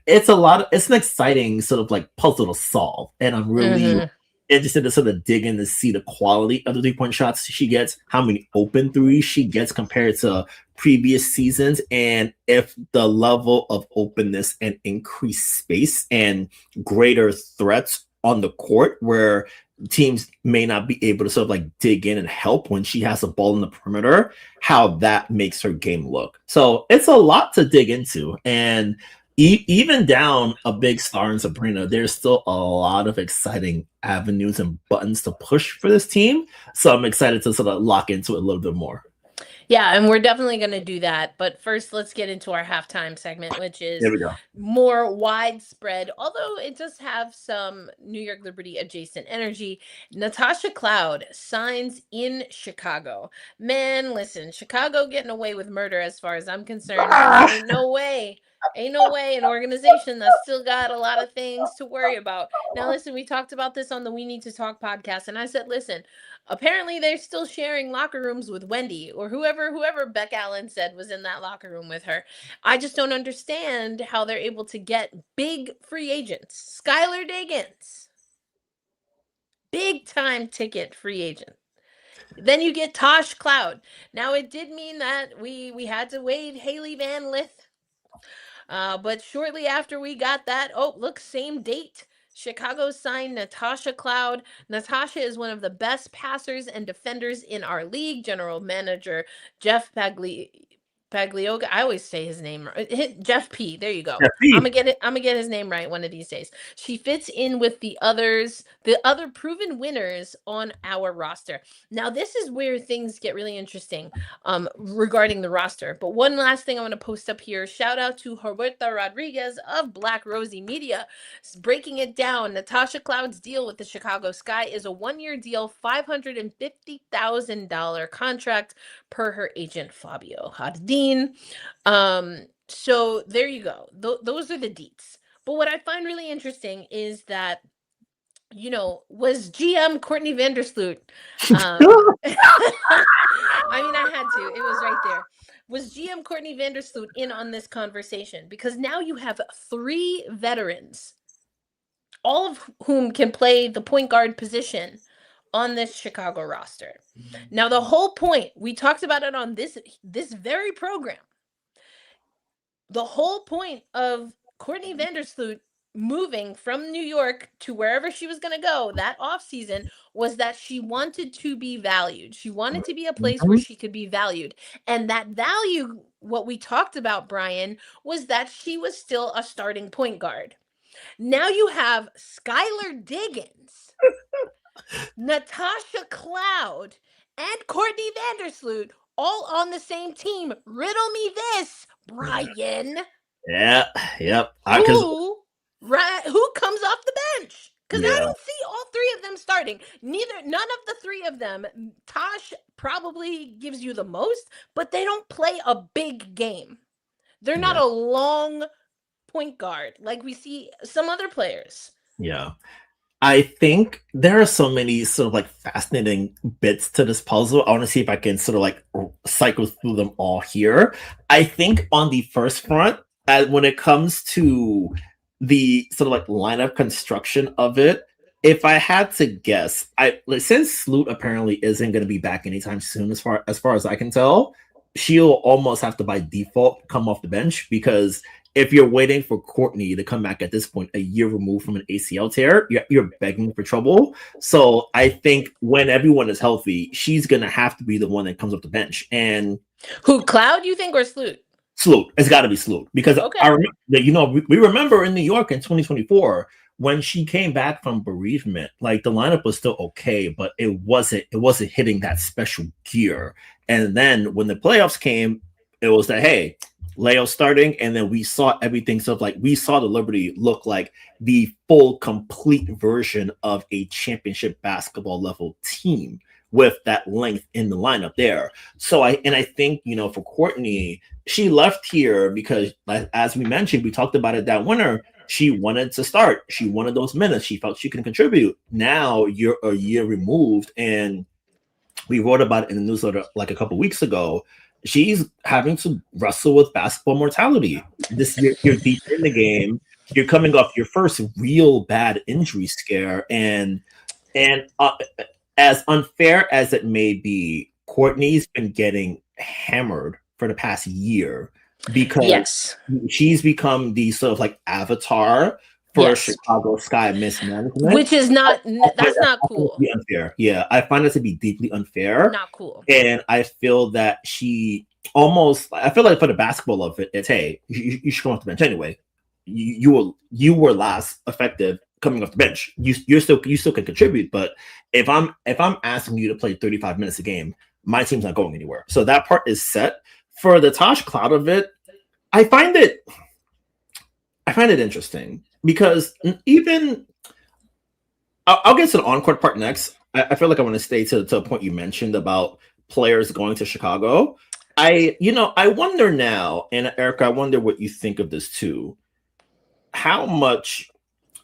it's an exciting sort of like puzzle to solve. And I'm really interested to sort of dig in to see the quality of the 3-point shots she gets, how many open threes she gets compared to previous seasons, and if the level of openness and increased space and greater threats on the court where teams may not be able to sort of like dig in and help when she has a ball in the perimeter, how that makes her game look. So it's a lot to dig into. And even down a big star in Sabrina, there's still a lot of exciting avenues and buttons to push for this team. So I'm excited to sort of lock into it a little bit more. Yeah, and we're definitely going to do that. But first, let's get into our halftime segment, which is more widespread, although it does have some New York Liberty adjacent energy. Natasha Cloud signs in Chicago. Man, listen, Chicago getting away with murder as far as I'm concerned. Ain't no way an organization that's still got a lot of things to worry about. Now, listen, we talked about this on the We Need to Talk podcast, and I said, listen, apparently they're still sharing locker rooms with Wendy or whoever Beck Allen said was in that locker room with her. I just don't understand how they're able to get big free agents. Skylar Diggins, big time ticket free agent. Then you get Tosh Cloud. Now it did mean that we had to wait Haley Van Lith. But shortly after we got that, same date. Chicago signed Natasha Cloud. Natasha is one of the best passers and defenders in our league. General manager Jeff Pagliocca. I always say his name right. Jeff P. There you go. I'm gonna get his name right one of these days. She fits in with the other proven winners on our roster. Now this is where things get really interesting regarding the roster. But one last thing I want to post up here. Shout out to Roberta Rodriguez of Black Rosie Media, breaking it down. Natasha Cloud's deal with the Chicago Sky is a 1-year deal, $550,000 contract per her agent Fabio Hardin. So there you go. Those are the deets. But what I find really interesting is that, was GM Courtney Vandersloot. I mean, I had to. It was right there. Was GM Courtney Vandersloot in on this conversation? Because now you have 3 veterans, all of whom can play the point guard position on this Chicago roster. Now, the whole point, we talked about it on this very program. The whole point of Courtney Vandersloot moving from New York to wherever she was going to go that offseason was that she wanted to be valued. She wanted to be a place where she could be valued. And that value, what we talked about, Brian, was that she was still a starting point guard. Now you have Skylar Diggins, Natasha Cloud, and Courtney Vandersloot all on the same team. Riddle me this, Brian. Yeah, yep. Who comes off the bench? Because I don't see all 3 of them starting. None of the 3 of them. Tosh probably gives you the most, but they don't play a big game. They're not a long point guard like we see some other players. Yeah. I think there are so many sort of like fascinating bits to this puzzle. I want to see if I can sort of like cycle through them all here. I think on the first front, when it comes to the sort of like lineup construction of it, if I had to guess, since Sloot apparently isn't going to be back anytime soon, as far as I can tell, she'll almost have to by default come off the bench, because if you're waiting for Courtney to come back at this point, a year removed from an ACL tear, you're begging for trouble. So I think when everyone is healthy, she's going to have to be the one that comes off the bench. And who, Cloud, you think, or Sloot? Sloot. It's got to be Sloot, because I remember, we remember in New York in 2024 when she came back from bereavement, like the lineup was still okay, but it wasn't hitting that special gear. And then when the playoffs came, it was that, hey, Leo starting, and then we saw everything. So like we saw the Liberty look like the full, complete version of a championship basketball level team with that length in the lineup there. So I think, for Courtney, she left here because, as we mentioned, we talked about it that winter, she wanted to start. She wanted those minutes. She felt she can contribute. Now you're a year removed, and we wrote about it in the newsletter like a couple weeks ago. She's having to wrestle with basketball mortality. This year, you're deep in the game. You're coming off your first real bad injury scare, and as unfair as it may be, Courtney's been getting hammered for the past year because she's become the sort of like avatar for Chicago Sky mismanagement, which is that's not cool. Unfair. Yeah, I find it to be deeply unfair. Not cool. And I feel that I feel like for the basketball of it, it's, hey, you should come off the bench anyway. You were last effective coming off the bench. You still can contribute, but if I'm asking you to play 35 minutes a game, my team's not going anywhere. So that part is set. For the Tosh Cloud of it, I find it interesting, because even I'll get to the on-court part next. I feel like I want to stay to a point you mentioned about players going to Chicago. I wonder now, and Erica, I wonder what you think of this too. How much,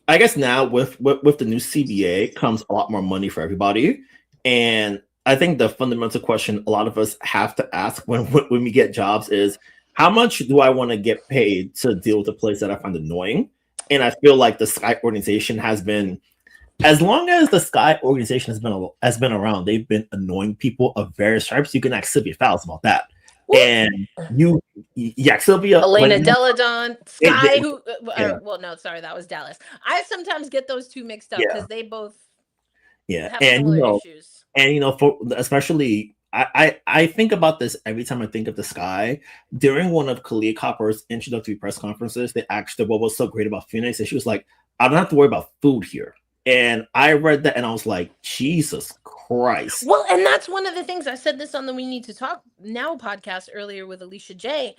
I guess now with the new CBA comes a lot more money for everybody. And I think the fundamental question a lot of us have to ask when we get jobs is, how much do I want to get paid to deal with a place that I find annoying? And I feel like the Sky organization has been, as long as the Sky organization has been around, they've been annoying people of various types. You can ask Sylvia Fowles about that. And Sylvia, Elena Deladon, Sky, well, no, sorry, that was Dallas. I sometimes get those two mixed up because they both have similar issues. And for especially, I think about this every time I think of the Sky. During one of Kalia Copper's introductory press conferences, they asked her what was so great about Phoenix, and she was like, "I don't have to worry about food here." And I read that and I was like, Jesus Christ. Well, and that's one of the things I said this on the We Need to Talk Now podcast earlier with Alicia J.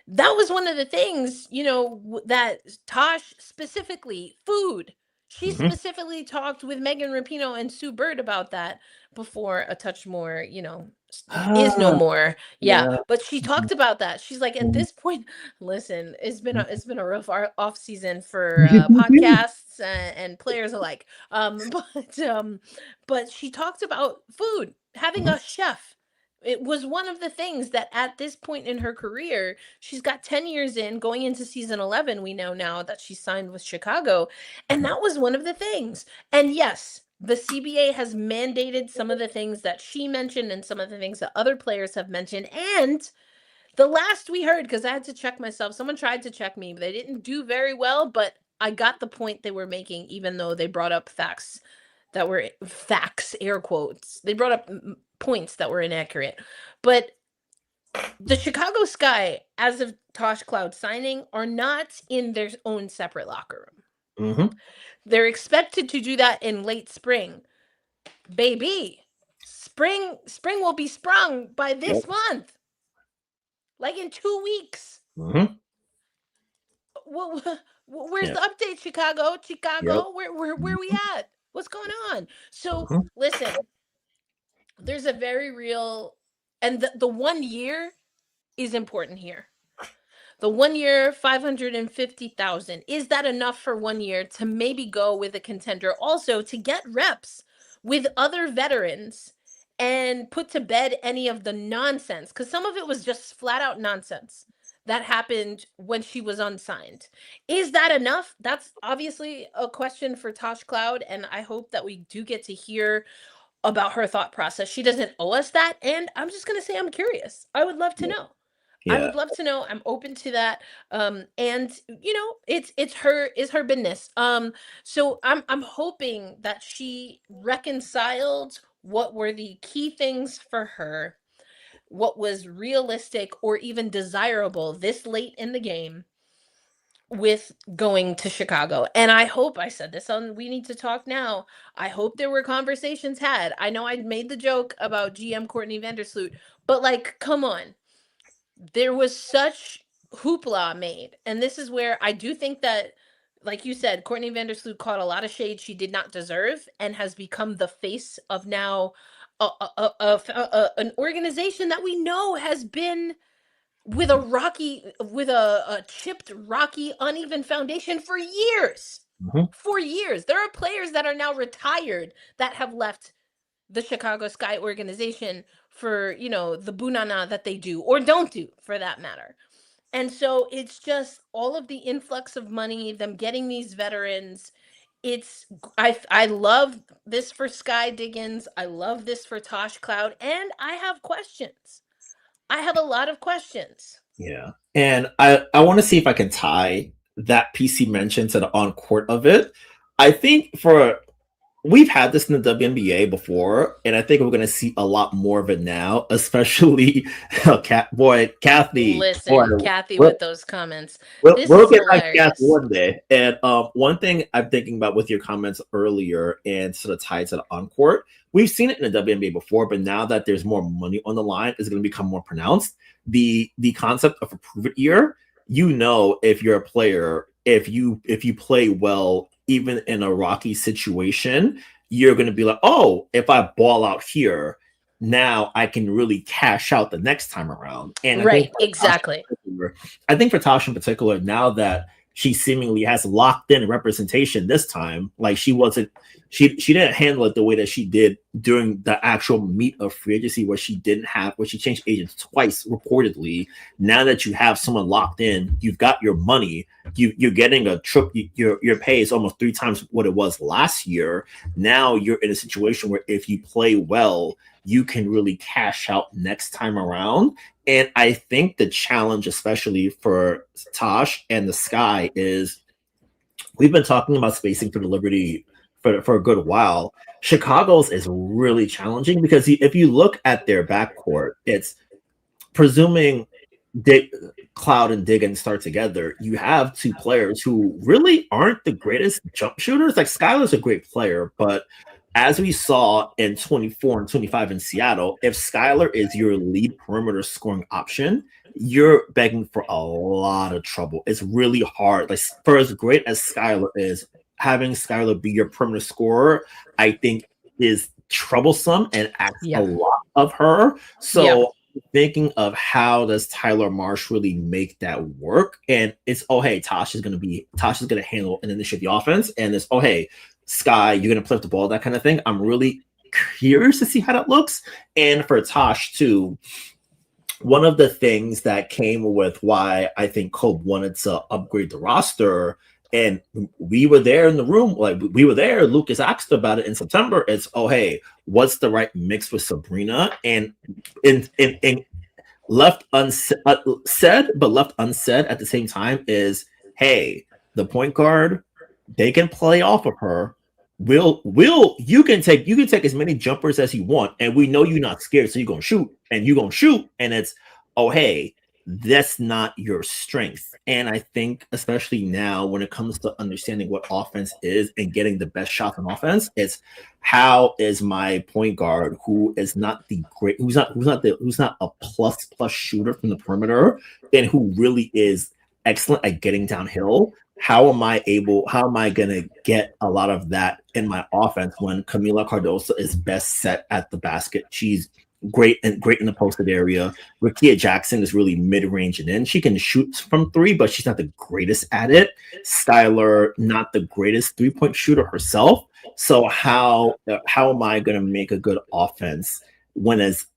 That was one of the things, that Tosh specifically, food. She specifically talked with Megan Rapinoe and Sue Bird about that before A Touch More, is no more. Yeah, Yeah. but she talked about that. She's like, at this point, listen, it's been a rough off season for podcasts and players alike. But she talked about food, having a chef. It was one of the things that at this point in her career, she's got 10 years in, going into season 11. We know now that she signed with Chicago. And that was one of the things. And yes, the CBA has mandated some of the things that she mentioned and some of the things that other players have mentioned. And the last we heard, because I had to check myself, someone tried to check me, but they didn't do very well. But I got the point they were making, even though they brought up facts that were facts, air quotes. They brought up points that were inaccurate. But the Chicago Sky, as of Tosh Cloud signing, are not in their own separate locker room. They're expected to do that in late spring. Baby, spring will be sprung by this month. Like in 2 weeks. Where's the update, Chicago? Where we at? What's going on? So listen, there's a very real, and the 1 year is important here. The 1 year, 550,000. Is that enough for 1 year to maybe go with a contender? Also, to get reps with other veterans and put to bed any of the nonsense, because some of it was just flat out nonsense that happened when she was unsigned. Is that enough? That's obviously a question for Tosh Cloud, and I hope that we do get to hear about her thought process. She doesn't owe us that, and I'm just going to say I'm curious. I would love to know. I would love to know. I'm open to that. And it's her business. So I'm hoping that she reconciled what were the key things for her, what was realistic or even desirable this late in the game with going to Chicago. And I hope I said this on We Need to Talk Now. I hope there were conversations had. I know I made the joke about GM Courtney Vandersloot, but like, come on. There was such hoopla made. And this is where I do think that, like you said, Courtney Vandersloot caught a lot of shade she did not deserve and has become the face of now an organization that we know has been with a chipped, rocky, uneven foundation for years. For years. There are players that are now retired that have left the Chicago Sky organization for, the bunana that they do or don't do, for that matter. And so it's just all of the influx of money, them getting these veterans. I love this for Sky Diggins. I love this for Tosh Cloud. And I have questions. I have a lot of questions. Yeah. And I want to see if I can tie that PC mention to the on court of it. I think we've had this in the WNBA before, and I think we're going to see a lot more of it now, especially Kathy. Listen, Kathy, with those comments. We'll get back to Kathy one day. And one thing I'm thinking about with your comments earlier and sort of tied to the on-court, we've seen it in the WNBA before, but now that there's more money on the line, it's going to become more pronounced. The concept of a prove-it year, if you're a player, if you play well, even in a rocky situation, you're going to be like, oh, if I ball out here, now I can really cash out the next time around. And exactly. I think for Tasha in particular, now that she seemingly has locked in representation this time, like she didn't handle it the way that she did during the actual meat of free agency, where she changed agents twice reportedly. Now that you have someone locked in, you've got your money, you're getting a trip, your pay is almost 3 times what it was last year. Now you're in a situation where if you play well, you can really cash out next time around. And I think the challenge, especially for Tosh and the Sky, is we've been talking about spacing for the Liberty for a good while. Chicago's is really challenging because if you look at their backcourt, it's presuming Cloud and Diggins start together. You have 2 players who really aren't the greatest jump shooters. Like Skylar's a great player, but as we saw in 24 and 25 in Seattle, if Skylar is your lead perimeter scoring option, you're begging for a lot of trouble. It's really hard. Like, for as great as Skylar is having Skylar be your perimeter scorer, I think is troublesome and asks a lot of her. So thinking of how does Tyler Marsh really make that work? And it's, oh hey, Tasha's gonna handle and initiate the offense, and it's, oh hey, Sky, you're gonna play up the ball, that kind of thing. I'm really curious to see how that looks. And for Tosh too, one of the things that came with why I think Kobe wanted to upgrade the roster, and we were there in the room, like we were there, Lucas asked about it in September. It's, oh hey, what's the right mix with Sabrina? And in left unsaid, but left unsaid at the same time is, hey, the point guard, they can play off of her. You can take as many jumpers as you want, and we know you're not scared, so you're gonna shoot, and it's, oh hey, that's not your strength. And I think especially now when it comes to understanding what offense is and getting the best shots on offense, it's how is my point guard, who is not the great, who's not a plus shooter from the perimeter, and who really is excellent at getting downhill. How am I going to get a lot of that in my offense when Camila Cardoso is best set at the basket? She's great in the posted area. Rakia Jackson is really mid-range and in. She can shoot from three, but she's not the greatest at it. Skylar, not the greatest three-point shooter herself. So how am I going to make a good offense when it's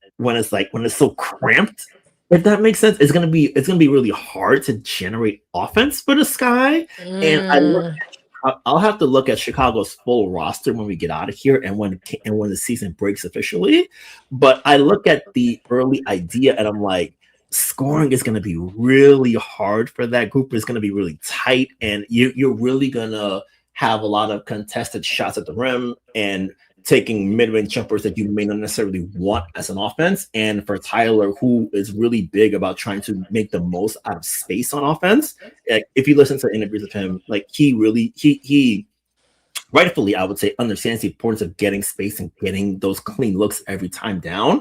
so cramped? If that makes sense, it's gonna be really hard to generate offense for the Sky. And I'll have to look at Chicago's full roster when we get out of here and when the season breaks officially. But I look at the early idea and I'm like, scoring is gonna be really hard for that group. It's gonna be really tight, and you're really gonna have a lot of contested shots at the rim and taking mid-range jumpers that you may not necessarily want as an offense. And for Tyler, who is really big about trying to make the most out of space on offense, if you listen to interviews with him, like he rightfully, I would say, understands the importance of getting space and getting those clean looks every time down.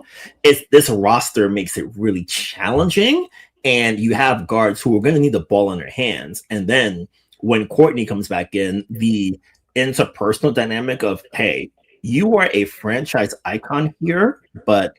This roster makes it really challenging, and you have guards who are going to need the ball in their hands. And then when Courtney comes back in, the interpersonal dynamic of, hey, you are a franchise icon here, but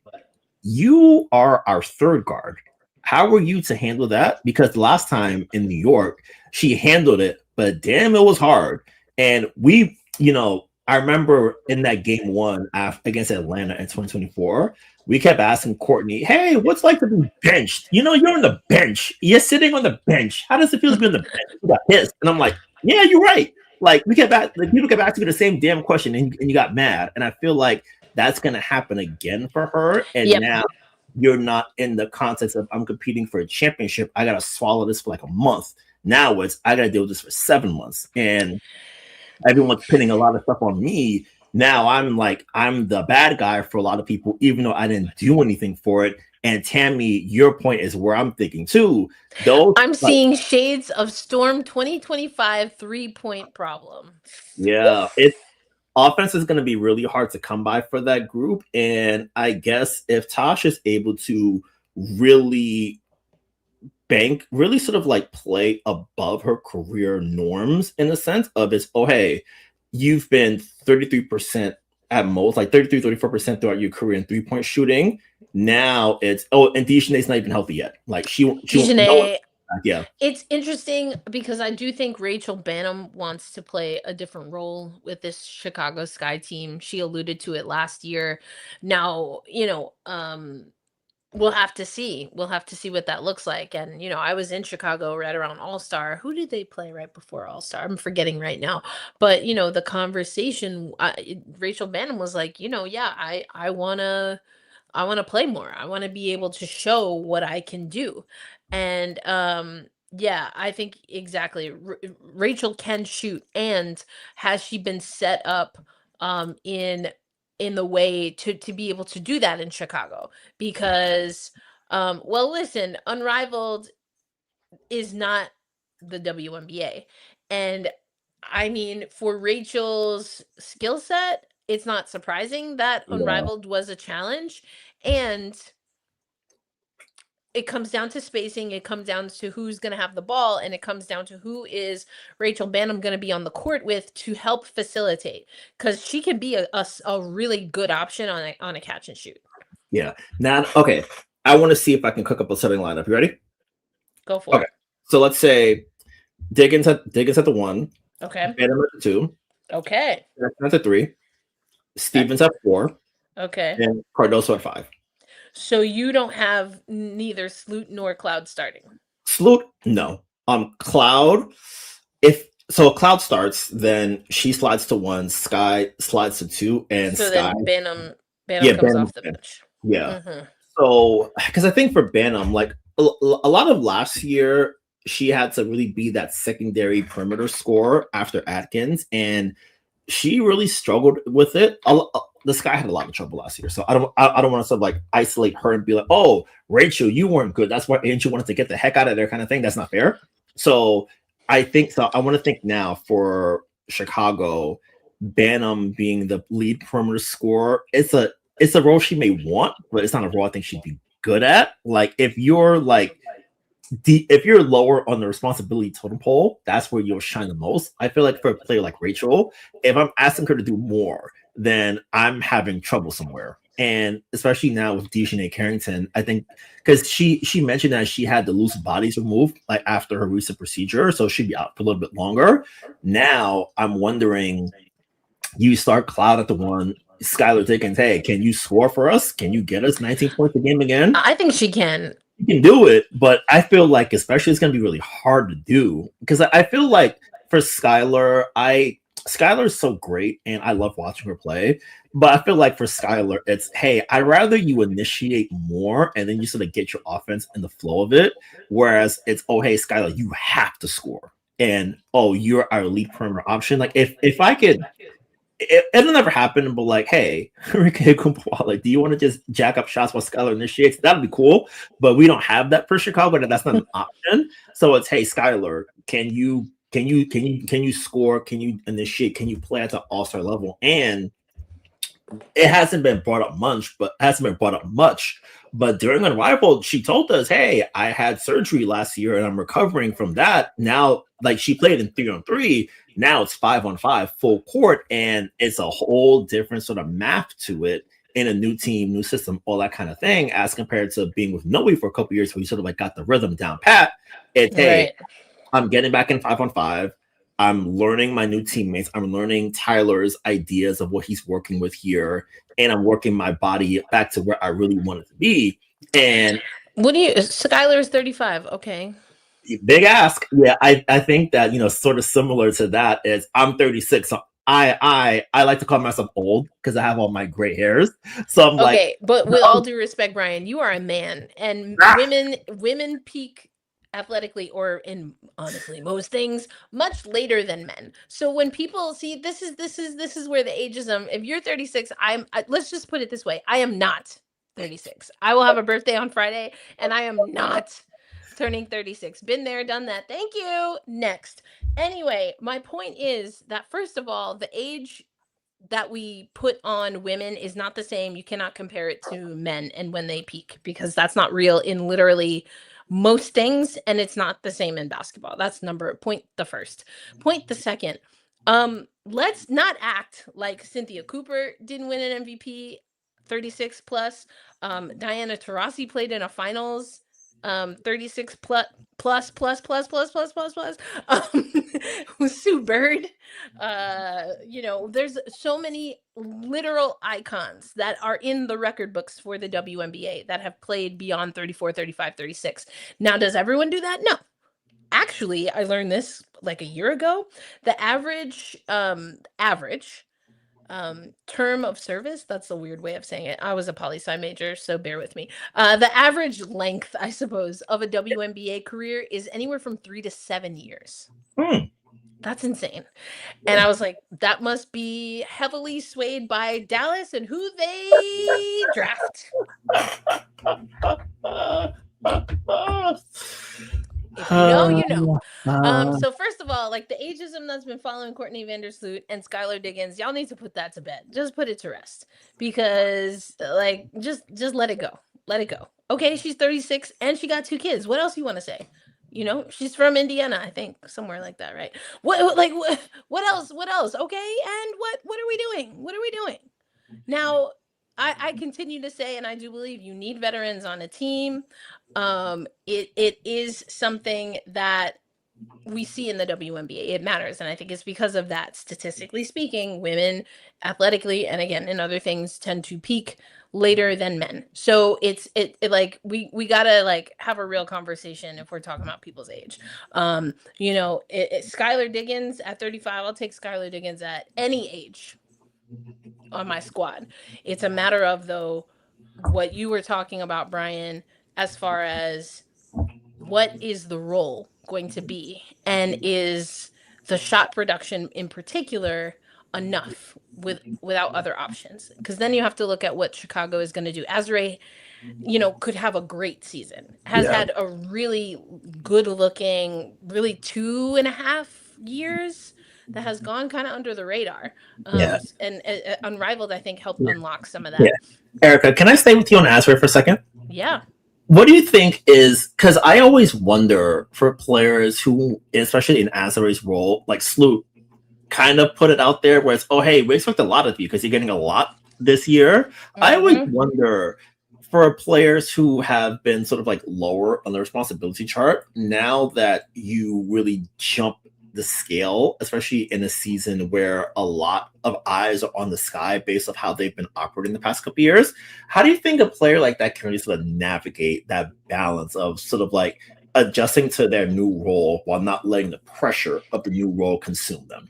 you are our third guard. How were you to handle that? Because last time in New York, she handled it, but damn, it was hard. And I remember in that game one against Atlanta in 2024, we kept asking Courtney, hey, what's like to be benched? You're on the bench. You're sitting on the bench. How does it feel to be on the bench? You got pissed. And I'm like, yeah, you're right. Like people kept asking you the same damn question, and you got mad. And I feel like that's gonna happen again for her. And now you're not in the context of, I'm competing for a championship. I gotta swallow this for like a month. Now it's, I gotta deal with this for 7 months, and everyone's pinning a lot of stuff on me. Now I'm the bad guy for a lot of people, even though I didn't do anything for it. And Tammy, your point is where I'm thinking too. I'm seeing shades of Storm 2025 3-point problem. Yeah, offense is going to be really hard to come by for that group. And I guess if Tosh is able to really sort of like play above her career norms, in the sense of it's, oh, hey, you've been 33% at most, like 34% throughout your career in 3-point shooting. Now it's, and Dejanay's not even healthy yet. Like Dejanay, yeah. It's interesting because I do think Rachel Banham wants to play a different role with this Chicago Sky team. She alluded to it last year. Now, we'll have to see. We'll have to see what that looks like. And, I was in Chicago right around All-Star. Who did they play right before All-Star? I'm forgetting right now. But, the conversation, Rachel Banham was like, I want to play more. I want to be able to show what I can do. And I think exactly. Rachel can shoot, and has she been set up in the way to be able to do that in Chicago? Because listen, Unrivaled is not the WNBA, and I mean, for Rachel's skill set, it's not surprising that Unrivaled was a challenge. And it comes down to spacing. It comes down to who's going to have the ball, and it comes down to who is Rachel Banham going to be on the court with to help facilitate, because she can be a really good option on a catch and shoot. Yeah. Now, okay. I want to see if I can cook up a starting lineup. You ready? Go for it. So let's say Diggins at the 1. Okay. Banham at the 2. Okay. Jackson at the 3. Stevens at 4. Okay. And Cardoso at 5. So you don't have neither Sloot nor Cloud starting. Sloot, no. Cloud, Cloud starts, then she slides to 1, Sky slides to 2, and so Sky. Then Banham comes off the bench. Yeah. So, because I think for Banham, like a lot of last year, she had to really be that secondary perimeter scorer after Atkins, and she really struggled with it. The Sky had a lot of trouble last year, so I don't want to sort of like isolate her and be like, oh, Rachel, you weren't good. That's why Angel wanted to get the heck out of there, kind of thing. That's not fair. So I want to think now for Chicago, Banham being the lead perimeter scorer. It's a role she may want, but it's not a role I think she'd be good at. Like if you're lower on the responsibility totem pole, that's where you'll shine the most. I feel like for a player like Rachel, if I'm asking her to do more, then I'm having trouble somewhere. And especially now with Dejanay Carrington, I think because she mentioned that she had the loose bodies removed like after her recent procedure, so she'd be out for a little bit longer. Now I'm wondering, you start Cloud at the 1, Skylar Diggins, hey, can you score for us? Can you get us 19 points a game again? I think she can. You can do it, but I feel like especially it's going to be really hard to do, because I feel like for Skylar, Skylar's so great and I love watching her play, but I feel like for Skylar, it's, hey, I'd rather you initiate more and then you sort of get your offense in the flow of it, whereas it's, oh, hey, Skylar, you have to score, and oh, you're our lead perimeter option. Like if I could, it'll never happen, but like, hey, like, do you want to just jack up shots while Skylar initiates? That'd be cool, but we don't have that for Chicago, and that's not an option. So it's, hey, Skylar, can you score? Can you initiate? Can you play at the all-star level? And it hasn't been brought up much, but during Arrival, she told us, hey, I had surgery last year and I'm recovering from that. Now, like, she played in 3-on-3. Now it's 5-on-5 full court, and it's a whole different sort of math to it in a new team, new system, all that kind of thing, as compared to being with Noe for a couple years where you sort of like got the rhythm down pat. It's, hey, I'm getting back in 5-on-5. I'm learning my new teammates. I'm learning Tyler's ideas of what he's working with here, and I'm working my body back to where I really want it to be. And Skylar's 35, okay. Big ask. Yeah, I think that, sort of similar to that is I'm 36. So I like to call myself old because I have all my gray hairs. So I'm like, okay, but with all due respect, Brian, you are a man, and women peak athletically, or in honestly most things, much later than men. So when people see this is where the ageism. If you're 36, let's just put it this way: I am not 36. I will have a birthday on Friday, and I am not turning 36. Been there, done that. Thank you. Next. Anyway, my point is that, first of all, the age that we put on women is not the same. You cannot compare it to men and when they peak, because that's not real in literally most things, and it's not the same in basketball. That's point the first. Point the second. Let's not act like Cynthia Cooper didn't win an MVP 36 plus. Diana Taurasi played in a finals 36 plus. Sue Bird. There's so many literal icons that are in the record books for the WNBA that have played beyond 34, 35, 36. Now, does everyone do that? No. Actually, I learned this like a year ago. The average term of service, that's a weird way of saying it. I was a poli-sci major, so bear with me. The average length, I suppose, of a WNBA career is anywhere from 3 to 7 years. That's insane. And I was like, that must be heavily swayed by Dallas and who they draft. If you know, you know. So first of all, like, the ageism that's been following Courtney Vandersloot and Skylar Diggins, y'all need to put that to bed. Just put it to rest, because like just let it go. Let it go. Okay, she's 36 and she got 2 kids. What else you want to say? You know, she's from Indiana, I think, somewhere like that, right? What else? What else? Okay, and what are we doing? What are we doing? Now, I continue to say, and I do believe you need veterans on a team. It is something that we see in the WNBA. It matters, and I think it's because of that. Statistically speaking, women athletically and again in other things tend to peak later than men. So it like we gotta like have a real conversation if we're talking about people's age. You know, Skylar Diggins at 35, I'll take Skylar Diggins at any age on my squad. It's a matter of though what you were talking about, Brian, as far as what is the role going to be, and is the shot production in particular enough without other options? Because then you have to look at what Chicago is going to do. Azure, you know, could have a great season, has had a really good looking, really 2.5 years that has gone kind of under the radar. And Unrivaled, I think, helped unlock some of that. Erica, can I stay with you on Azure for a second? Yeah. What do you think is, because I always wonder for players who, especially in Azure's role, like Sloot, kind of put it out there where it's, oh, hey, we expect a lot of you because you're getting a lot this year. I always wonder for players who have been sort of like lower on the responsibility chart, now that you really jump the scale, especially in a season where a lot of eyes are on the sky based on how they've been operating the past couple of years. How do you think a player like that can really sort of navigate that balance of sort of like adjusting to their new role while not letting the pressure of the new role consume them?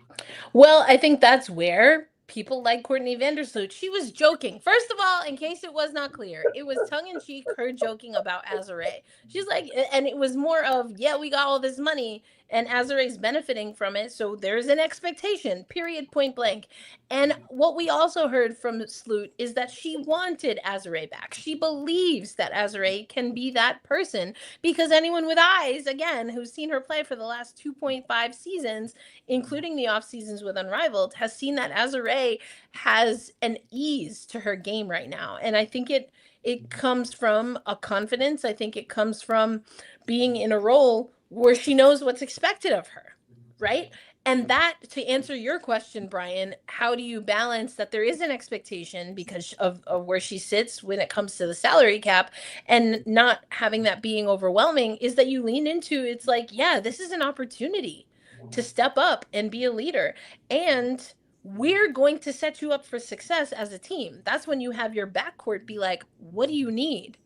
Well, I think that's where people like Courtney Vandersloot, she was joking. First of all, in case it was not clear, it was tongue-in-cheek, her joking about Azure. She's like, and it was more of, yeah, we got all this money and Azure's benefiting from it, so there's an expectation, period, point blank. And what we also heard from Sloot is that she wanted Azure back. She believes that Azure can be that person because anyone with eyes, again, who's seen her play for the last 2.5 seasons, including the off seasons with Unrivaled, has seen that Azure has an ease to her game right now. And I think it comes from a confidence. I think it comes from being in a role where she knows what's expected of her, right? And that, to answer your question, Brian, how do you balance that there is an expectation because of where she sits when it comes to the salary cap and not having that being overwhelming, is that you lean into, it's like, yeah, this is an opportunity to step up and be a leader. And we're going to set you up for success as a team. That's when you have your backcourt be like, what do you need?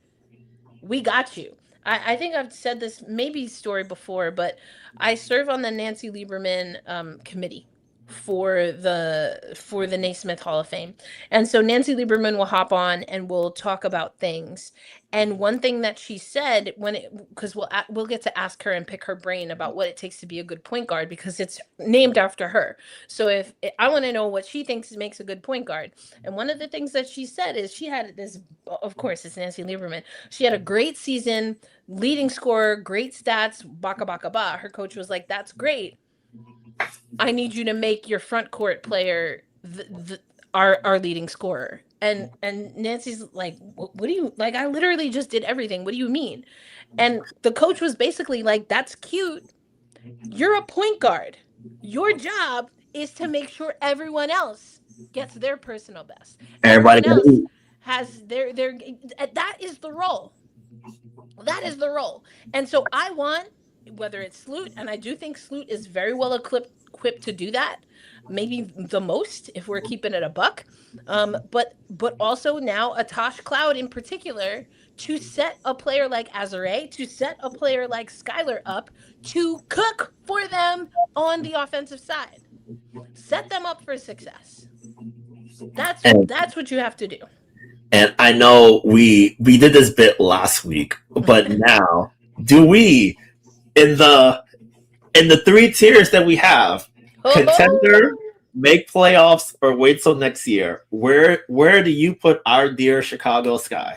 We got you. I think I've said this maybe story before, but I serve on the Nancy Lieberman committee for the Naismith Hall of Fame. And so Nancy Lieberman will hop on and we'll talk about things. And one thing that she said because we'll get to ask her and pick her brain about what it takes to be a good point guard because it's named after her. So if I want to know what she thinks makes a good point guard. And one of the things that she said is she had this, of course, it's Nancy Lieberman. She had a great season, leading scorer, great stats, baka baka ba. Her coach was like, that's great. I need you to make your front court player our leading scorer. And Nancy's like, what do you, like, I literally just did everything. What do you mean? And the coach was basically like, that's cute. You're a point guard. Your job is to make sure everyone else gets their personal best. Everyone else has their that is the role. That is the role. And so I want, whether it's Sloot, and I do think Sloot is very well equipped to do that, maybe the most if we're keeping it a buck, but also now a Tosh Cloud in particular, to set a player like Azure, to set a player like Skylar up to cook for them on the offensive side, set them up for success. That's what you have to do. And I know we did this bit last week, but now do we in the 3 tiers that we have, contender, make playoffs, or wait till next year, where do you put our dear Chicago Sky?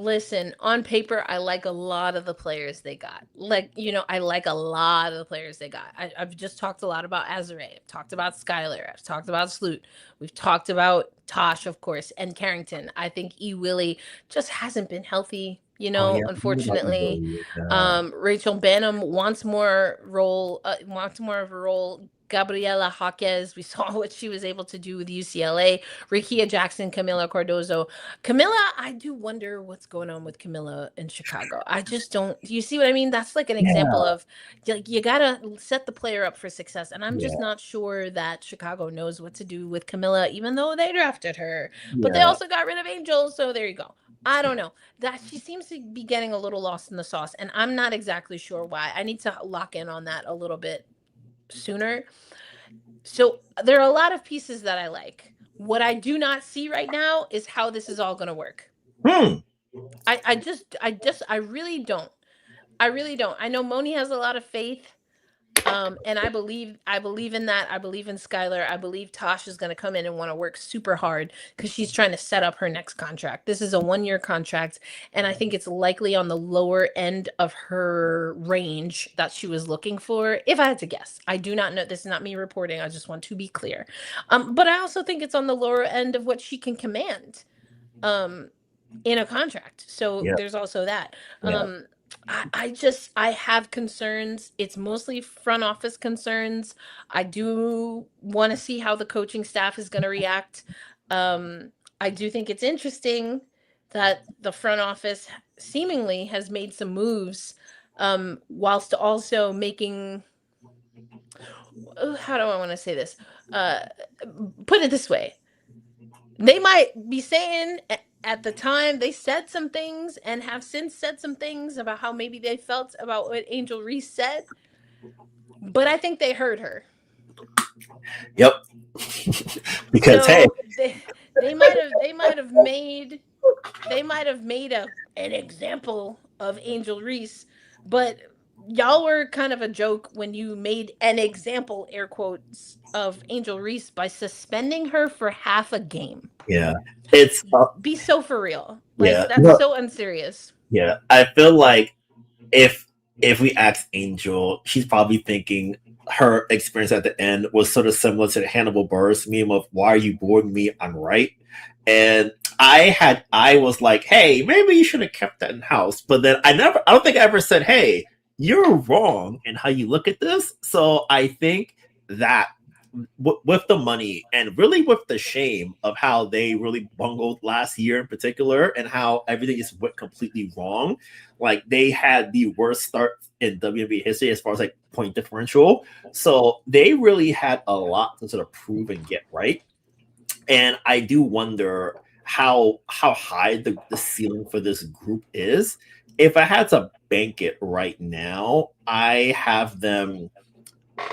Listen, on paper, I like a lot of the players they got. Like, I like a lot of the players they got. I've just talked a lot about Azare. I've talked about Skylar. I've talked about Sloot. We've talked about Tosh, of course, and Carrington. I think E. Willie just hasn't been healthy, Oh yeah, unfortunately. Rachel Banham wants more of a role. Gabriela Jaquez, we saw what she was able to do with UCLA. Rikia Jackson, Camila Cardozo. Camilla, I do wonder what's going on with Camilla in Chicago. I just don't. Do you see what I mean? That's like an example of like you gotta set the player up for success, and I'm just not sure that Chicago knows what to do with Camilla, even though they drafted her. But they also got rid of Angel, so there you go. I don't know. That she seems to be getting a little lost in the sauce, and I'm not exactly sure why. I need to lock in on that a little bit sooner. So there are a lot of pieces that I like. What I do not see right now is how this is all going to work. I really don't. I really don't. I know Moni has a lot of faith. And I believe in that. I believe in Skylar. I believe Tosh is going to come in and want to work super hard because she's trying to set up her next contract. This is a 1-year contract, and I think it's likely on the lower end of her range that she was looking for. If I had to guess, I do not know. This is not me reporting. I just want to be clear. But I also think it's on the lower end of what she can command, in a contract. So there's also that. I have concerns. It's mostly front office concerns. I do want to see how the coaching staff is going to react. I do think it's interesting that the front office seemingly has made some moves, whilst also making, how do I want to say this? Put it this way. They might be saying at the time they said some things and have since said some things about how maybe they felt about what Angel Reese said, but I think they heard her. Yep. Because so hey, they might have made an example of Angel Reese, but y'all were kind of a joke when you made an example, air quotes, of Angel Reese by suspending her for half a game. Yeah, it's be so for real. Like that's so unserious. Yeah, I feel like if we ask Angel, she's probably thinking her experience at the end was sort of similar to the Hannibal Buress meme of "Why are you boring me? I'm right." And I was like, "Hey, maybe you should have kept that in house." But then I don't think I ever said, "Hey, you're wrong in how you look at this." So I think that with the money and really with the shame of how they really bungled last year in particular and how everything just went completely wrong, like they had the worst start in WNBA history as far as like point differential. So they really had a lot to sort of prove and get right. And I do wonder how high the ceiling for this group is. If I had to bank it right now, I have them.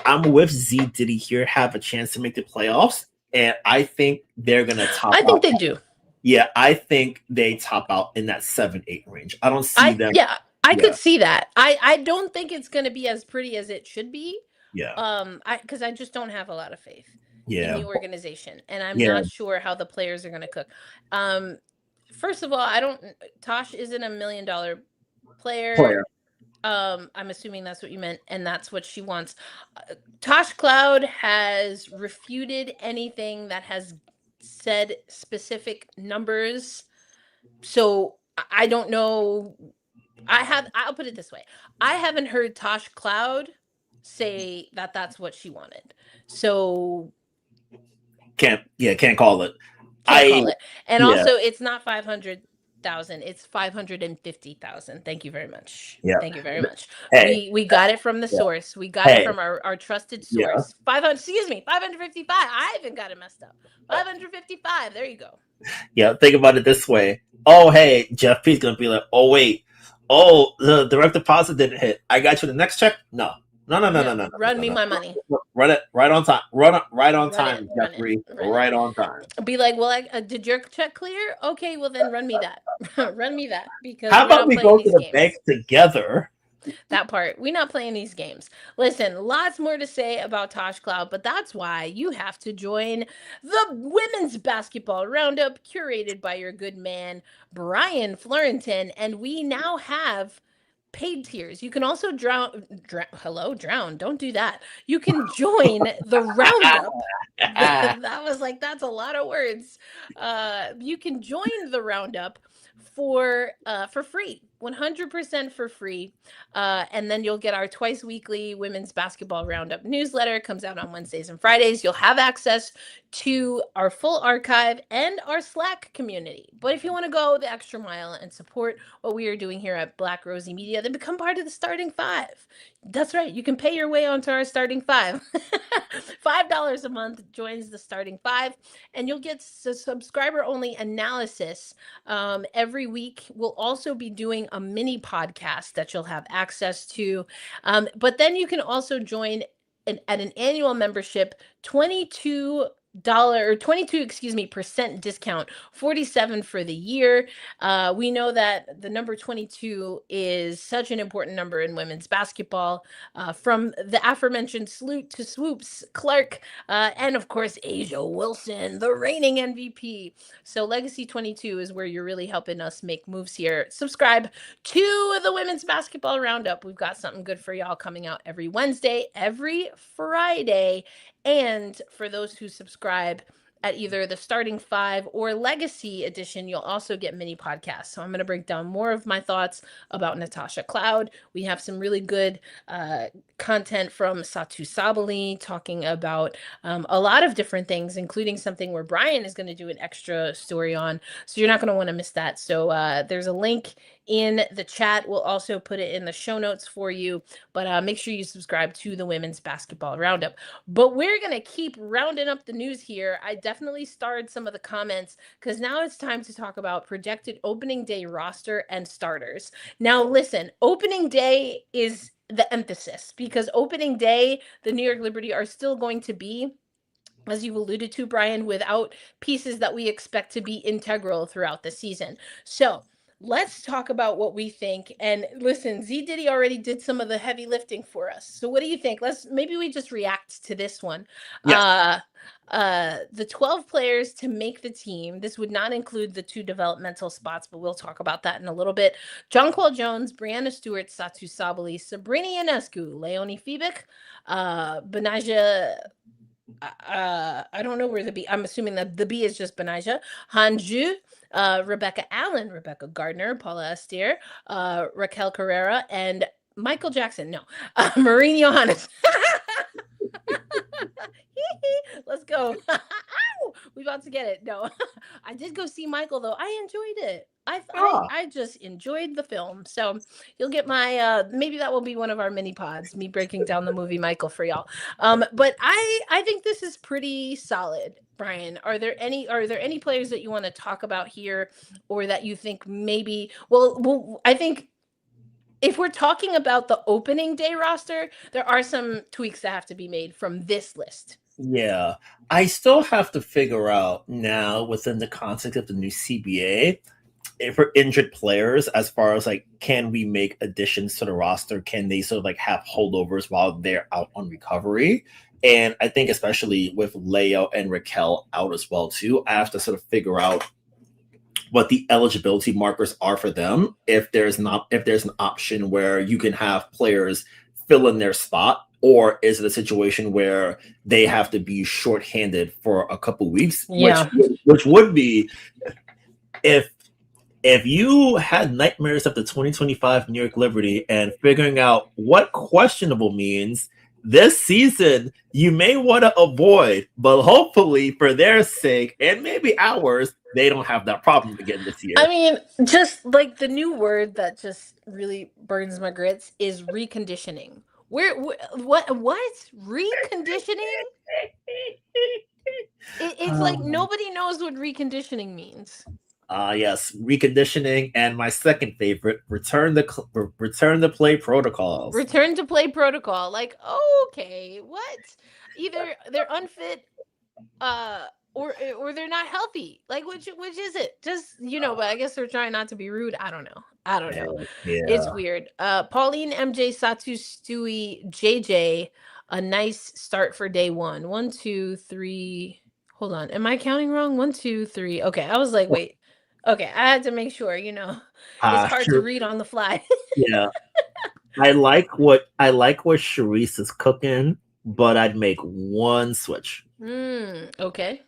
I'm with Z Diddy here, have a chance to make the playoffs, and I think they're gonna top. I think they do. Yeah, I think they top out in that 7-8 range. I don't see them. Yeah, I could see that. I don't think it's gonna be as pretty as it should be. Yeah. Because I just don't have a lot of faith in the organization, and I'm not sure how the players are gonna cook. First of all, Tosh isn't $1 million player. I'm assuming that's what you meant, and that's what she wants. Tosh Cloud has refuted anything that has said specific numbers, so I don't know. I'll put it this way: I haven't heard Tosh Cloud say that that's what she wanted. So can't call it. And also, it's not 500,000. It's 550,000. Thank you very much. Yeah. Thank you very much. Hey. We got it from the source. We got it from our trusted source. 555. I even got it messed up. 555. There you go. Yeah, think about it this way. Oh, hey, Jeff P's gonna be like, oh wait, the direct deposit didn't hit. I got you the next check. No. Run me my money. Run it right on time. Right on time, Jeffrey. Right on time. Be like, well, did your check clear? Okay, well then run me that. Run me that. Because how about we go to the bank together that part. We're not playing these games. Listen, lots more to say about Tosh Cloud, but that's why you have to join the Women's Basketball Roundup curated by your good man, Brian Florentin. And we now have paid tiers. You can also drown. Don't do that. You can join the roundup. That was like, that's a lot of words. You can join the roundup for free, 100% for free. And then you'll get our twice weekly women's basketball roundup newsletter. It comes out on Wednesdays and Fridays. You'll have access to our full archive and our Slack community. But if you want to go the extra mile and support what we are doing here at Black Rosie Media, then become part of the starting five. That's right. You can pay your way onto our starting five. $5 a month joins the starting five, and you'll get subscriber only analysis every week. We'll also be doing a mini podcast that you'll have access to. But then you can also join at an annual membership, $22 percent discount, 47 for the year. We know that the number 22 is such an important number in women's basketball, from the aforementioned Salute to Swoops, Clark, and of course Asia Wilson, the reigning MVP. So Legacy 22 is where you're really helping us make moves here. Subscribe to the Women's Basketball Roundup. We've got something good for y'all coming out every Wednesday, every Friday. And for those who subscribe at either the starting five or legacy edition, you'll also get mini podcasts. So I'm going to break down more of my thoughts about Natasha Cloud. We have some really good content from Satu Sabali talking about a lot of different things, including something where Brian is going to do an extra story on. So you're not going to want to miss that. So there's a link in the chat. We'll also put it in the show notes for you, but make sure you subscribe to the Women's Basketball Roundup. But we're going to keep rounding up the news here. I definitely starred some of the comments because now it's time to talk about projected opening day roster and starters. Now, listen, opening day is the emphasis because opening day, the New York Liberty are still going to be, as you alluded to, Brian, without pieces that we expect to be integral throughout the season. So let's talk about what we think. And listen, Z Diddy already did some of the heavy lifting for us. So what do you think? Maybe we just react to this one. Yes. The 12 players to make the team. This would not include the 2 developmental spots, but we'll talk about that in a little bit. Jonquel Jones, Brianna Stewart, Satu Sabali, Sabrina Ionescu, Leonie Fibic, Benaja. I don't know where the B. I'm assuming that the B is just Benaja. Hanju, Rebecca Allen, Rebecca Gardner, Paula Astier, Raquel Carrera, and Michael Jackson. No, Maureen Johannes. Let's go. We about to get it. No, I did go see Michael though. I enjoyed it. I just enjoyed the film. So you'll get my maybe that will be one of our mini pods, me breaking down the movie Michael for y'all. But I think this is pretty solid. Brian, are there any players that you want to talk about here, or that you think maybe? Well, I think if we're talking about the opening day roster, there are some tweaks that have to be made from this list. Yeah, I still have to figure out now within the context of the new CBA, if for injured players, as far as like, can we make additions to the roster? Can they sort of like have holdovers while they're out on recovery? And I think especially with Leo and Raquel out as well too, I have to sort of figure out what the eligibility markers are for them. If there's an option where you can have players fill in their spot, or is it a situation where they have to be shorthanded for a couple weeks? Yeah. Which would be if you had nightmares of the 2025 New York Liberty and figuring out what questionable means this season, you may want to avoid, but hopefully for their sake and maybe ours, they don't have that problem again this year. I mean, just like the new word that just really burns my grits is reconditioning. What reconditioning? It's like nobody knows what reconditioning means. Yes, reconditioning, and my second favorite, return to play protocols. Return to play protocol. Like, okay, what? Either they're unfit or they're not healthy. Like which is it? Just but I guess they're trying not to be rude. I don't know. Yeah. It's weird. Pauline, MJ, Satu, Stewie, JJ, a nice start for day one. 1, 2, 3. Hold on. Am I counting wrong? 1, 2, 3. Okay. I was like, wait. Okay, I had to make sure, it's hard to Sure. read on the fly. Yeah. I like what Sharice is cooking, but I'd make one switch. Okay.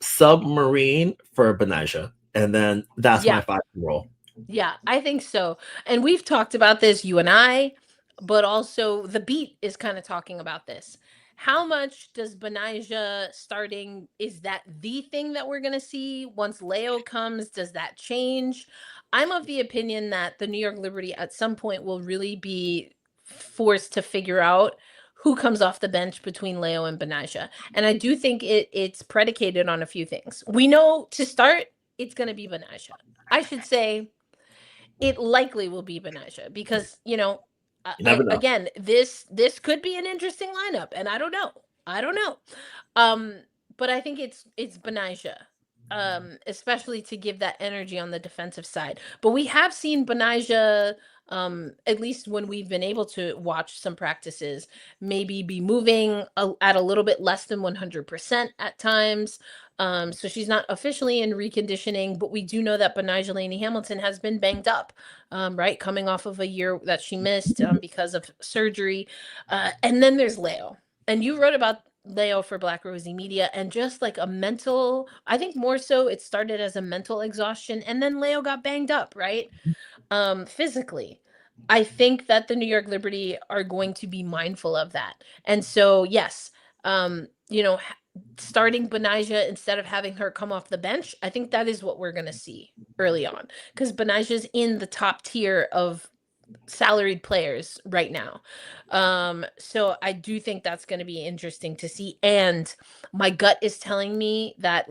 Submarine for Benaja, and then that's my 5 roll. Yeah, I think so. And we've talked about this, you and I, but also the beat is kind of talking about this. How much does Benaja starting, is that the thing that we're going to see once Leo comes? Does that change? I'm of the opinion that the New York Liberty at some point will really be forced to figure out who comes off the bench between Leo and Benaja. And I do think it's predicated on a few things. We know to start, it's going to be Benaja. I should say it likely will be Benaja because, again, this could be an interesting lineup, and I don't know. But I think it's Benaja, especially to give that energy on the defensive side. But we have seen Benaja, at least when we've been able to watch some practices, maybe be moving at a little bit less than 100% at times. So she's not officially in reconditioning, but we do know that Benaja Laney Hamilton has been banged up, right? Coming off of a year that she missed because of surgery. And then there's Leo. And you wrote about Leo for Black Rosie Media, and just like a mental, I think more so it started as a mental exhaustion, and then Leo got banged up, right? Physically. I think that the New York Liberty are going to be mindful of that. And so, yes, starting Benaja instead of having her come off the bench, I think that is what we're going to see early on, because Benaja's in the top tier of salaried players right now. So I do think that's going to be interesting to see. And my gut is telling me that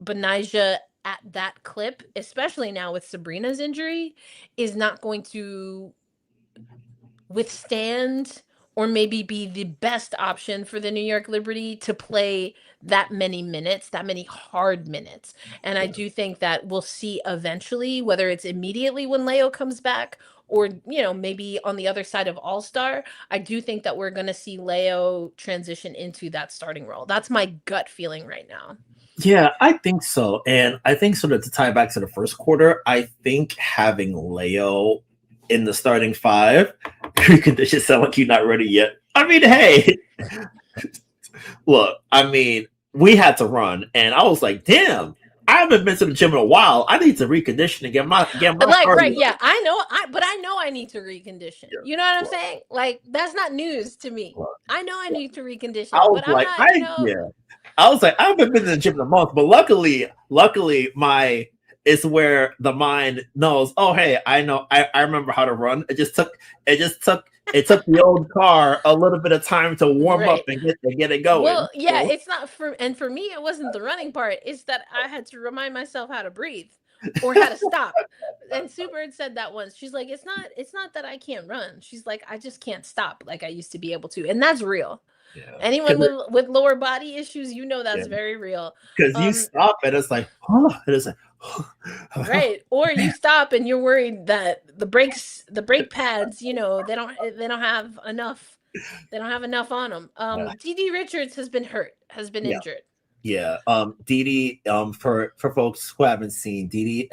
Benaja at that clip, especially now with Sabrina's injury, is not going to withstand or maybe be the best option for the New York Liberty to play that many minutes, that many hard minutes. And I do think that we'll see eventually, whether it's immediately when Leo comes back or, maybe on the other side of All-Star, I do think that we're going to see Leo transition into that starting role. That's my gut feeling right now. Yeah, I think so. And I think sort of to tie back to the first quarter, I think having Leo in the starting 5, recondition sound like you're not ready yet. I mean, hey, look, we had to run, and I was like, damn, I haven't been to the gym in a while. I need to recondition and get my right, yeah, I know, but I know I need to recondition. Yeah. You know what I'm saying? Like, that's not news to me. I know I need to recondition, but I'm not, yeah. I was like, I haven't been to the gym in a month, but luckily, it's where the mind knows, oh, hey, I know, I remember how to run. It took the old car a little bit of time to warm up and get it going. Well, yeah, it's not for me, it wasn't the running part. It's that I had to remind myself how to breathe or how to stop. And Sue Bird said that once. She's like, it's not that I can't run. She's like, I just can't stop like I used to be able to. And that's real. Yeah. Anyone with lower body issues, that's very real. Because you stop and it's like, right. Or you stop and you're worried that the brake pads, they don't have enough. They don't have enough on them. DD Richards has been injured. Yeah. Dee, for folks who haven't seen, Dee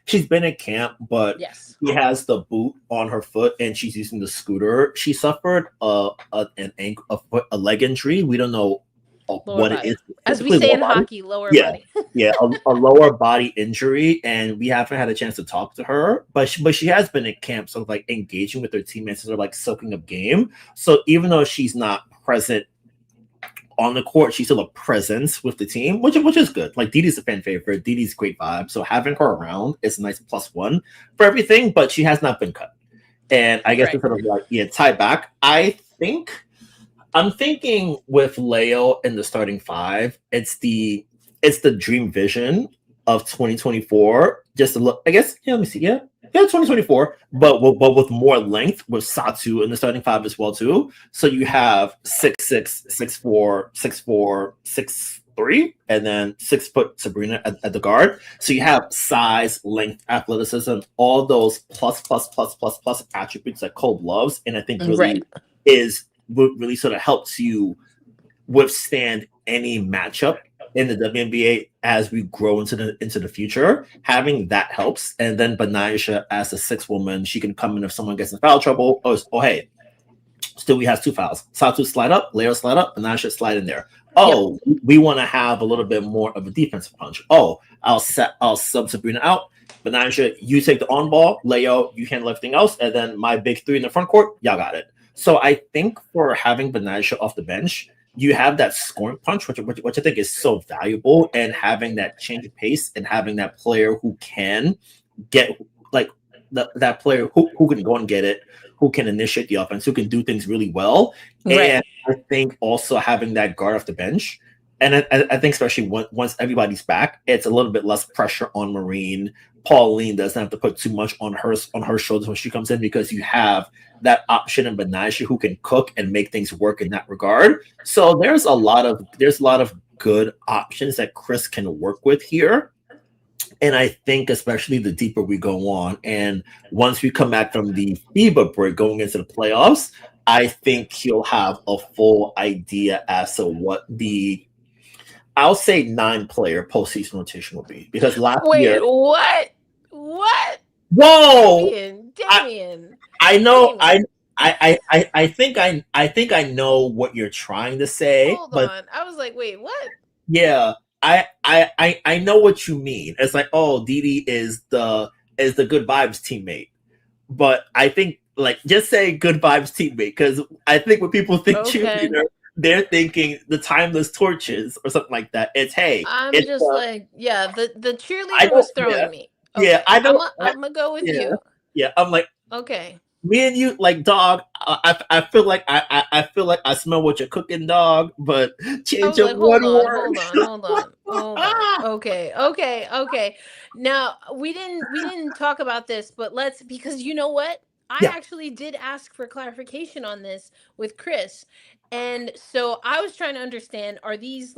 she's been in camp, but she has the boot on her foot and she's using the scooter. She suffered a leg injury. We don't know what it is. As we say in hockey, lower body. Yeah, a lower body injury, and we haven't had a chance to talk to her. But she has been in camp, so like engaging with her teammates and like soaking up game. So even though she's not present on the court, she's still a presence with the team, which is good. Like Didi's a fan favorite. Didi's great vibe. So having her around is a nice +1 for everything, but she has not been cut. And I guess to sort of like tie back, I'm thinking with Leo in the starting 5, it's the dream vision of 2024. Just to look, I guess, let me see. Yeah, 2024, but with more length, with Satu in the starting 5 as well too. So you have 6'6", 6'4", 6'4", 6'3", and then 6 foot Sabrina at the guard. So you have size, length, athleticism, all those plus attributes that Cole loves, and I think really really sort of helps you withstand any matchup in the WNBA as we grow into the future. Having that helps, and then Benaisha as a 6 woman, she can come in if someone gets in foul trouble. Oh hey, still we have 2 fouls. Satu slide up, Leo slide up, Benaisha slide in there. Oh, we want to have a little bit more of a defensive punch. Oh, I'll sub Sabrina out. Benaisha, you take the on ball. Leo, you handle everything else, and then my big 3 in the front court, y'all got it. So I think for having Benaisha off the bench, you have that scoring punch, which I think is so valuable, and having that change of pace and having that player who can get like that player who can go and get it, who can initiate the offense, who can do things really well. Right. And I think also having that guard off the bench. And I think especially once everybody's back, it's a little bit less pressure on Marine. Pauline doesn't have to put too much on her shoulders when she comes in, because you have that option in Benaisha who can cook and make things work in that regard. So there's a lot of good options that Chris can work with here. And I think especially the deeper we go on, and once we come back from the FIBA break going into the playoffs, I think he'll have a full idea as to what I'll say 9-player postseason rotation will be. Because last year, what? Whoa! Damian. I know. I think I know what you're trying to say. Hold but on. I was like, wait, what? Yeah, I know what you mean. It's like, oh, Didi is the good vibes teammate. But I think, like, just say good vibes teammate, because I think when people think cheerleader, they're thinking the timeless torches or something like that. It's hey. I'm it's, just the cheerleader was throwing me. Okay. Yeah, I know. I'm gonna go with you. Yeah, I'm like, okay. Me and you, like, dog. I feel like I feel like I smell what you're cooking, dog. But change your one word. Hold on. Okay. Now we didn't talk about this, but because you know what? I actually did ask for clarification on this with Chris. And so I was trying to understand, are these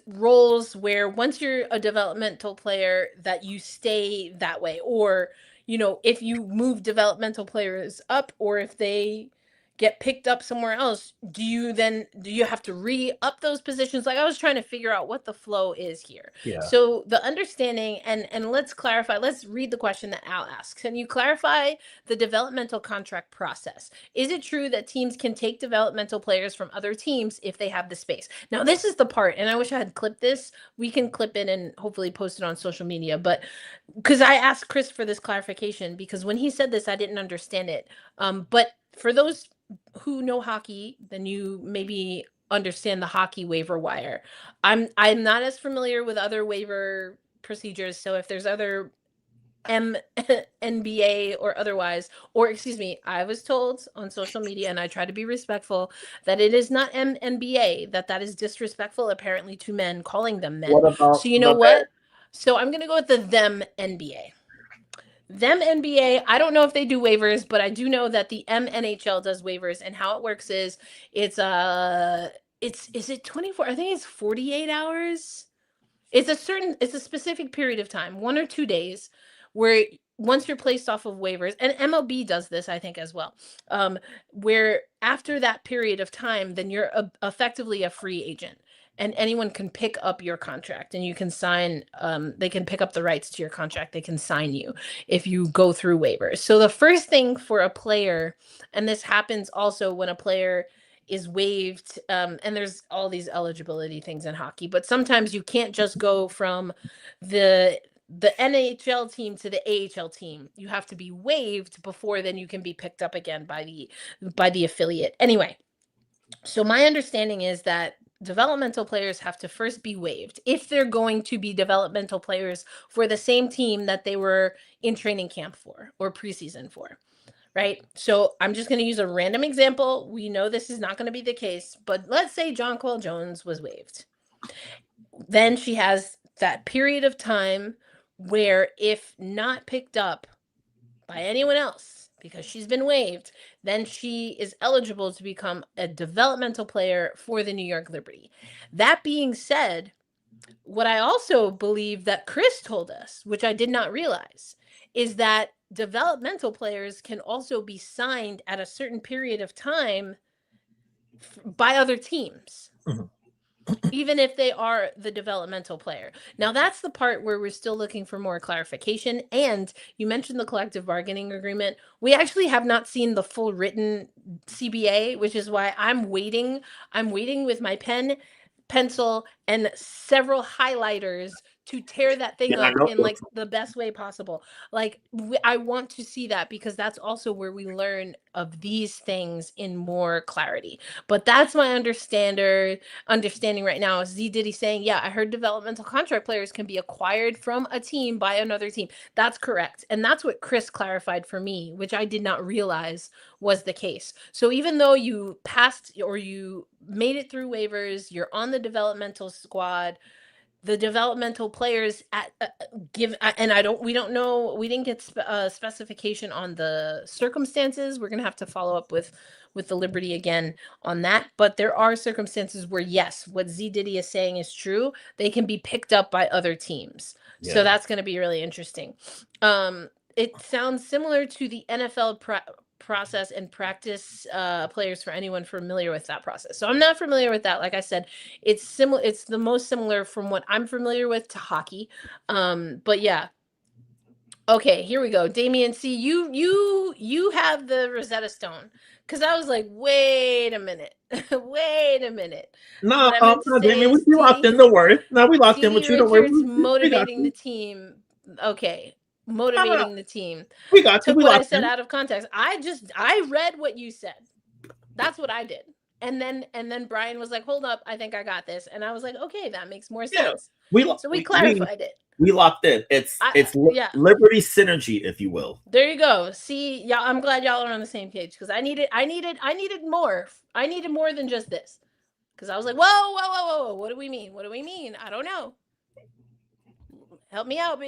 roles where once you're a developmental player that you stay that way, or if you move developmental players up, or if they get picked up somewhere else, do you have to re-up those positions? Like, I was trying to figure out what the flow is here. Yeah. So the understanding, and let's clarify, let's read the question that Al asks. Can you clarify the developmental contract process? Is it true that teams can take developmental players from other teams if they have the space? Now, this is the part, and I wish I had clipped this. We can clip it and hopefully post it on social media, but because I asked Chris for this clarification, because when he said this, I didn't understand it. But for those who know hockey, then you maybe understand the hockey waiver wire. I'm not as familiar with other waiver procedures, so if there's other NBA or otherwise, or excuse me, I was told on social media, and I try to be respectful, that it is not NBA, that is disrespectful apparently to men, calling them men. So you know what? So I'm gonna go with the them NBA. Them NBA, I don't know if they do waivers, but I do know that the NHL does waivers, and how it works is is it 24? I think it's 48 hours. It's a specific period of time, 1 or 2 days, where once you're placed off of waivers, and MLB does this, I think, as well, where after that period of time, then you're effectively a free agent. And anyone can pick up your contract, and you can sign, they can pick up the rights to your contract. They can sign you if you go through waivers. So the first thing for a player, and this happens also when a player is waived, and there's all these eligibility things in hockey, but sometimes you can't just go from the NHL team to the AHL team. You have to be waived before then you can be picked up again by the affiliate. Anyway, so my understanding is that developmental players have to first be waived if they're going to be developmental players for the same team that they were in training camp for or preseason for, right? So I'm just going to use a random example. We know this is not going to be the case, but let's say Jonquel Jones was waived. Then she has that period of time where, if not picked up by anyone else, because she's been waived, then she is eligible to become a developmental player for the New York Liberty. That being said, what I also believe that Chris told us, which I did not realize, is that developmental players can also be signed at a certain period of time by other teams. Even if they are the developmental player. Now, that's the part where we're still looking for more clarification. And you mentioned the collective bargaining agreement. We actually have not seen the full written CBA, which is why I'm waiting. I'm waiting with my pen, pencil, and several highlighters to tear that thing up in like the best way possible. Like I want to see that, because that's also where we learn of these things in more clarity. But that's my understanding right now is Z Diddy saying, yeah, I heard developmental contract players can be acquired from a team by another team. That's correct. And that's what Chris clarified for me, which I did not realize was the case. So even though you passed or you made it through waivers, you're on the developmental squad, the developmental players we don't know, we didn't get specification on the circumstances. We're gonna have to follow up with the Liberty again on that, but there are circumstances where, yes, what Z Diddy is saying is true. They can be picked up by other teams. So that's going to be really interesting. It sounds similar to the NFL process and practice players, for anyone familiar with that process. So I'm not familiar with that. Like I said, it's similar. It's the most similar from what I'm familiar with to hockey. But yeah. Okay, here we go. Damien C, you have the Rosetta Stone. Because I was like, wait a minute. Wait a minute. No, Damien, we locked in the word. No, we locked in with you. Richards motivating the team. Okay. Motivating the team. We got Took what I said out of context. I read what you said. That's what I did. And then Brian was like, hold up, I think I got this. And I was like, okay, that makes more sense. So we clarified it. We locked in. It's Liberty synergy, if you will. There you go. See, y'all, I'm glad y'all are on the same page, because I needed more. I needed more than just this. Because I was like, whoa. What do we mean? What do we mean? I don't know. Help me out,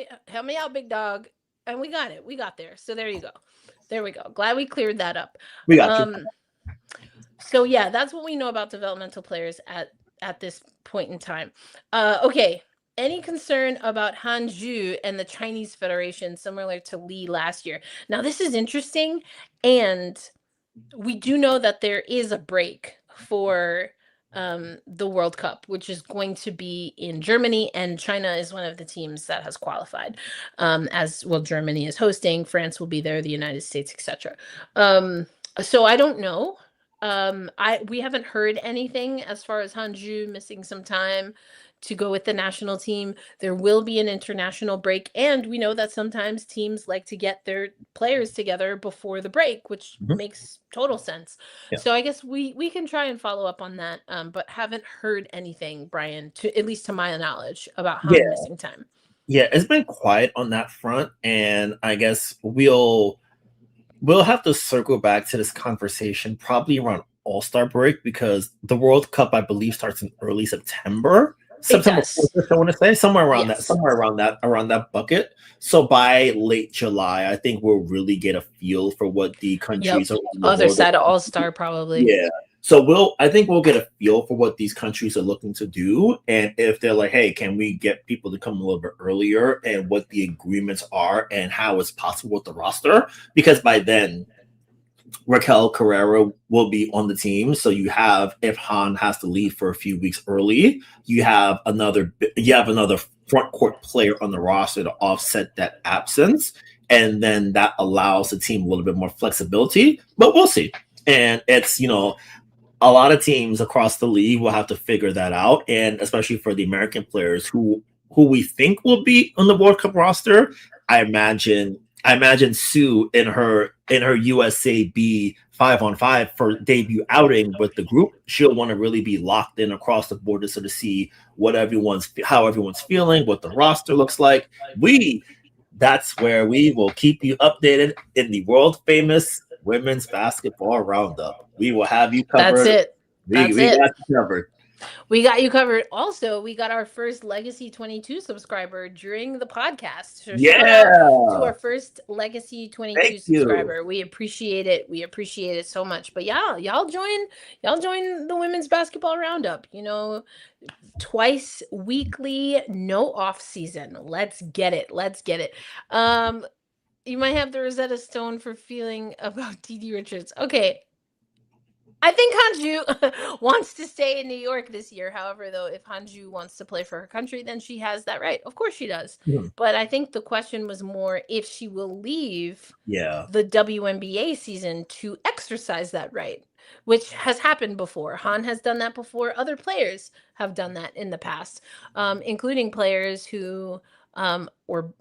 big dog. And we got it. We got there. So there you go. There we go. Glad we cleared that up. We got you. So yeah, that's what we know about developmental players at this point in time. Okay. Any concern about Hangzhou and the Chinese Federation, similar to Lee last year? Now, this is interesting, and we do know that there is a break for the World Cup, which is going to be in Germany, and China is one of the teams that has qualified. As well, Germany is hosting, France will be there, the United States, etc. So I don't know. We haven't heard anything as far as Hangzhou missing some time to go with the national team. There will be an international break, and we know that sometimes teams like to get their players together before the break, which makes total sense. Yeah. So I guess we can try and follow up on that, but haven't heard anything, Brian, at least to my knowledge, about how missing time. Yeah, it's been quiet on that front, and I guess we'll have to circle back to this conversation probably around All-Star break, because the World Cup, I believe, starts in early September 4th, I want to say, somewhere around that bucket. So by late July, I think we'll really get a feel for what the countries are. Other side of All-Star, probably. Yeah. So I think we'll get a feel for what these countries are looking to do, and if they're like, hey, can we get people to come a little bit earlier, and what the agreements are, and how it's possible with the roster, because by then Raquel Carrera will be on the team. So you have, if Han has to leave for a few weeks early, you have another front court player on the roster to offset that absence, and then that allows the team a little bit more flexibility. But we'll see. And it's, a lot of teams across the league will have to figure that out, and especially for the American players who we think will be on the World Cup roster. I imagine Sue in her USA B 5-on-5 for debut outing with the group, she'll want to really be locked in across the board to sort of see how everyone's feeling, what the roster looks like. That's where we will keep you updated in the world famous women's basketball roundup. We will have you covered. That's it. We got you covered. We got you covered. Also, we got our first Legacy 22 subscriber during the podcast. So shout out to our first Legacy 22 Thank you. subscriber. We appreciate it. We appreciate it so much. But yeah, y'all join the women's basketball roundup. You know, twice weekly, no off season. Let's get it. Let's get it. You might have the Rosetta Stone for feeling about DD Richards. Okay. I think Hanju wants to stay in New York this year. However, though, if Hanju wants to play for her country, then she has that right. Of course she does. Mhm. But I think the question was more if she will leave Yeah. the WNBA season to exercise that right, which has happened before. Han has done that before. Other players have done that in the past, including players who were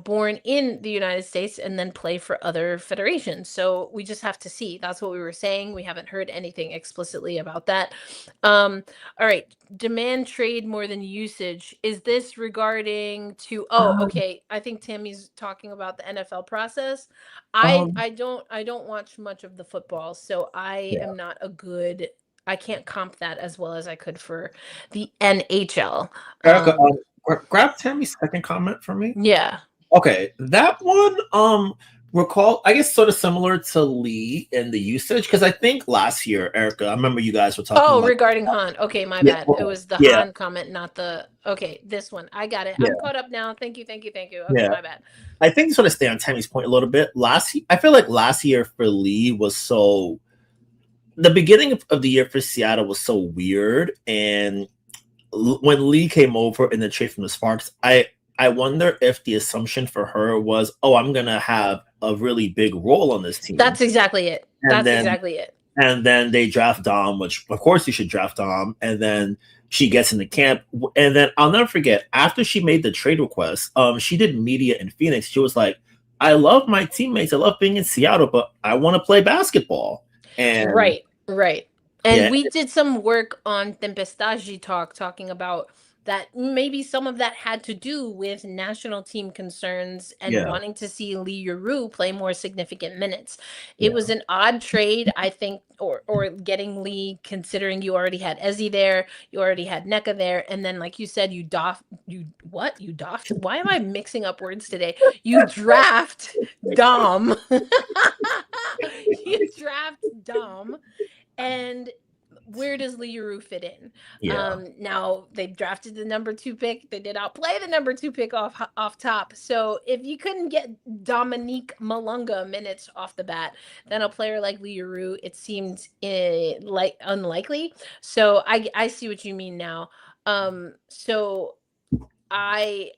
born in the United States and then play for other federations. So we just have to see. That's what we were saying. We haven't heard anything explicitly about that. All right. Demand trade more than usage. Is this regarding to okay. I think Tammy's talking about the NFL process. I don't watch much of the football, so I am not I can't comp that as well as I could for the NHL. Erica, grab Tammy's second comment for me. Yeah. Okay, that one recall, I guess, sort of similar to Lee in the usage, because I think last year, Erica, I remember you guys were talking regarding Han. Okay, my bad. It was the Han comment, not the this one. I got it. I'm caught up now. Thank you. Okay, my bad. I think to sort of stay on Tammy's point a little bit. I feel like last year for Lee was so the beginning of the year for Seattle was so weird, and when Lee came over in the trade from the Sparks, I wonder if the assumption for her was, I'm going to have a really big role on this team. That's exactly it. And then they draft Dom, which of course you should draft Dom. And then she gets into camp. And then I'll never forget, after she made the trade request, she did media in Phoenix. She was like, I love my teammates. I love being in Seattle, but I want to play basketball. And right. And we did some work on Tempestagi talking about that maybe some of that had to do with national team concerns and wanting to see Lee Yuru play more significant minutes. It was an odd trade, I think, or getting Lee, considering you already had Ezzy there, you already had NECA there, and then like you said, you doffed. Why am I mixing up words today? You draft Dom. You draft Dom. And where does Lee Yuru fit in? Now they drafted the number 2 pick. They did outplay the number 2 pick off top. So if you couldn't get Dominique Malunga minutes off the bat, then a player like Lee Yuru, it seemed unlikely. So I see what you mean now. So I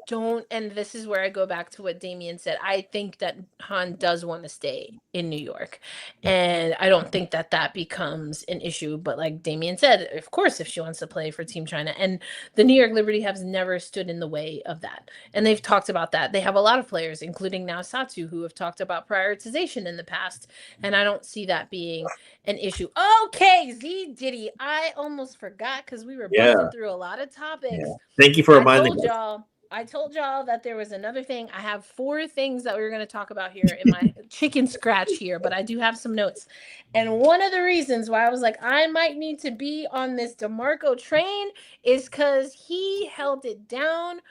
don't, and this is where I go back to what Damien said. I think that Han does want to stay in New York, and I don't think that becomes an issue. But like Damien said, of course, if she wants to play for Team China, and the New York Liberty has never stood in the way of that, and they've talked about that. They have a lot of players, including now Satsu, who have talked about prioritization in the past, and I don't see that being an issue. Okay, Z Diddy, I almost forgot because we were busting through a lot of topics. Thank you for reminding me. I told y'all that there was another thing. I have 4 things that we were going to talk about here in my chicken scratch here, but I do have some notes. And one of the reasons why I was like, I might need to be on this DeMarco train is because he held it down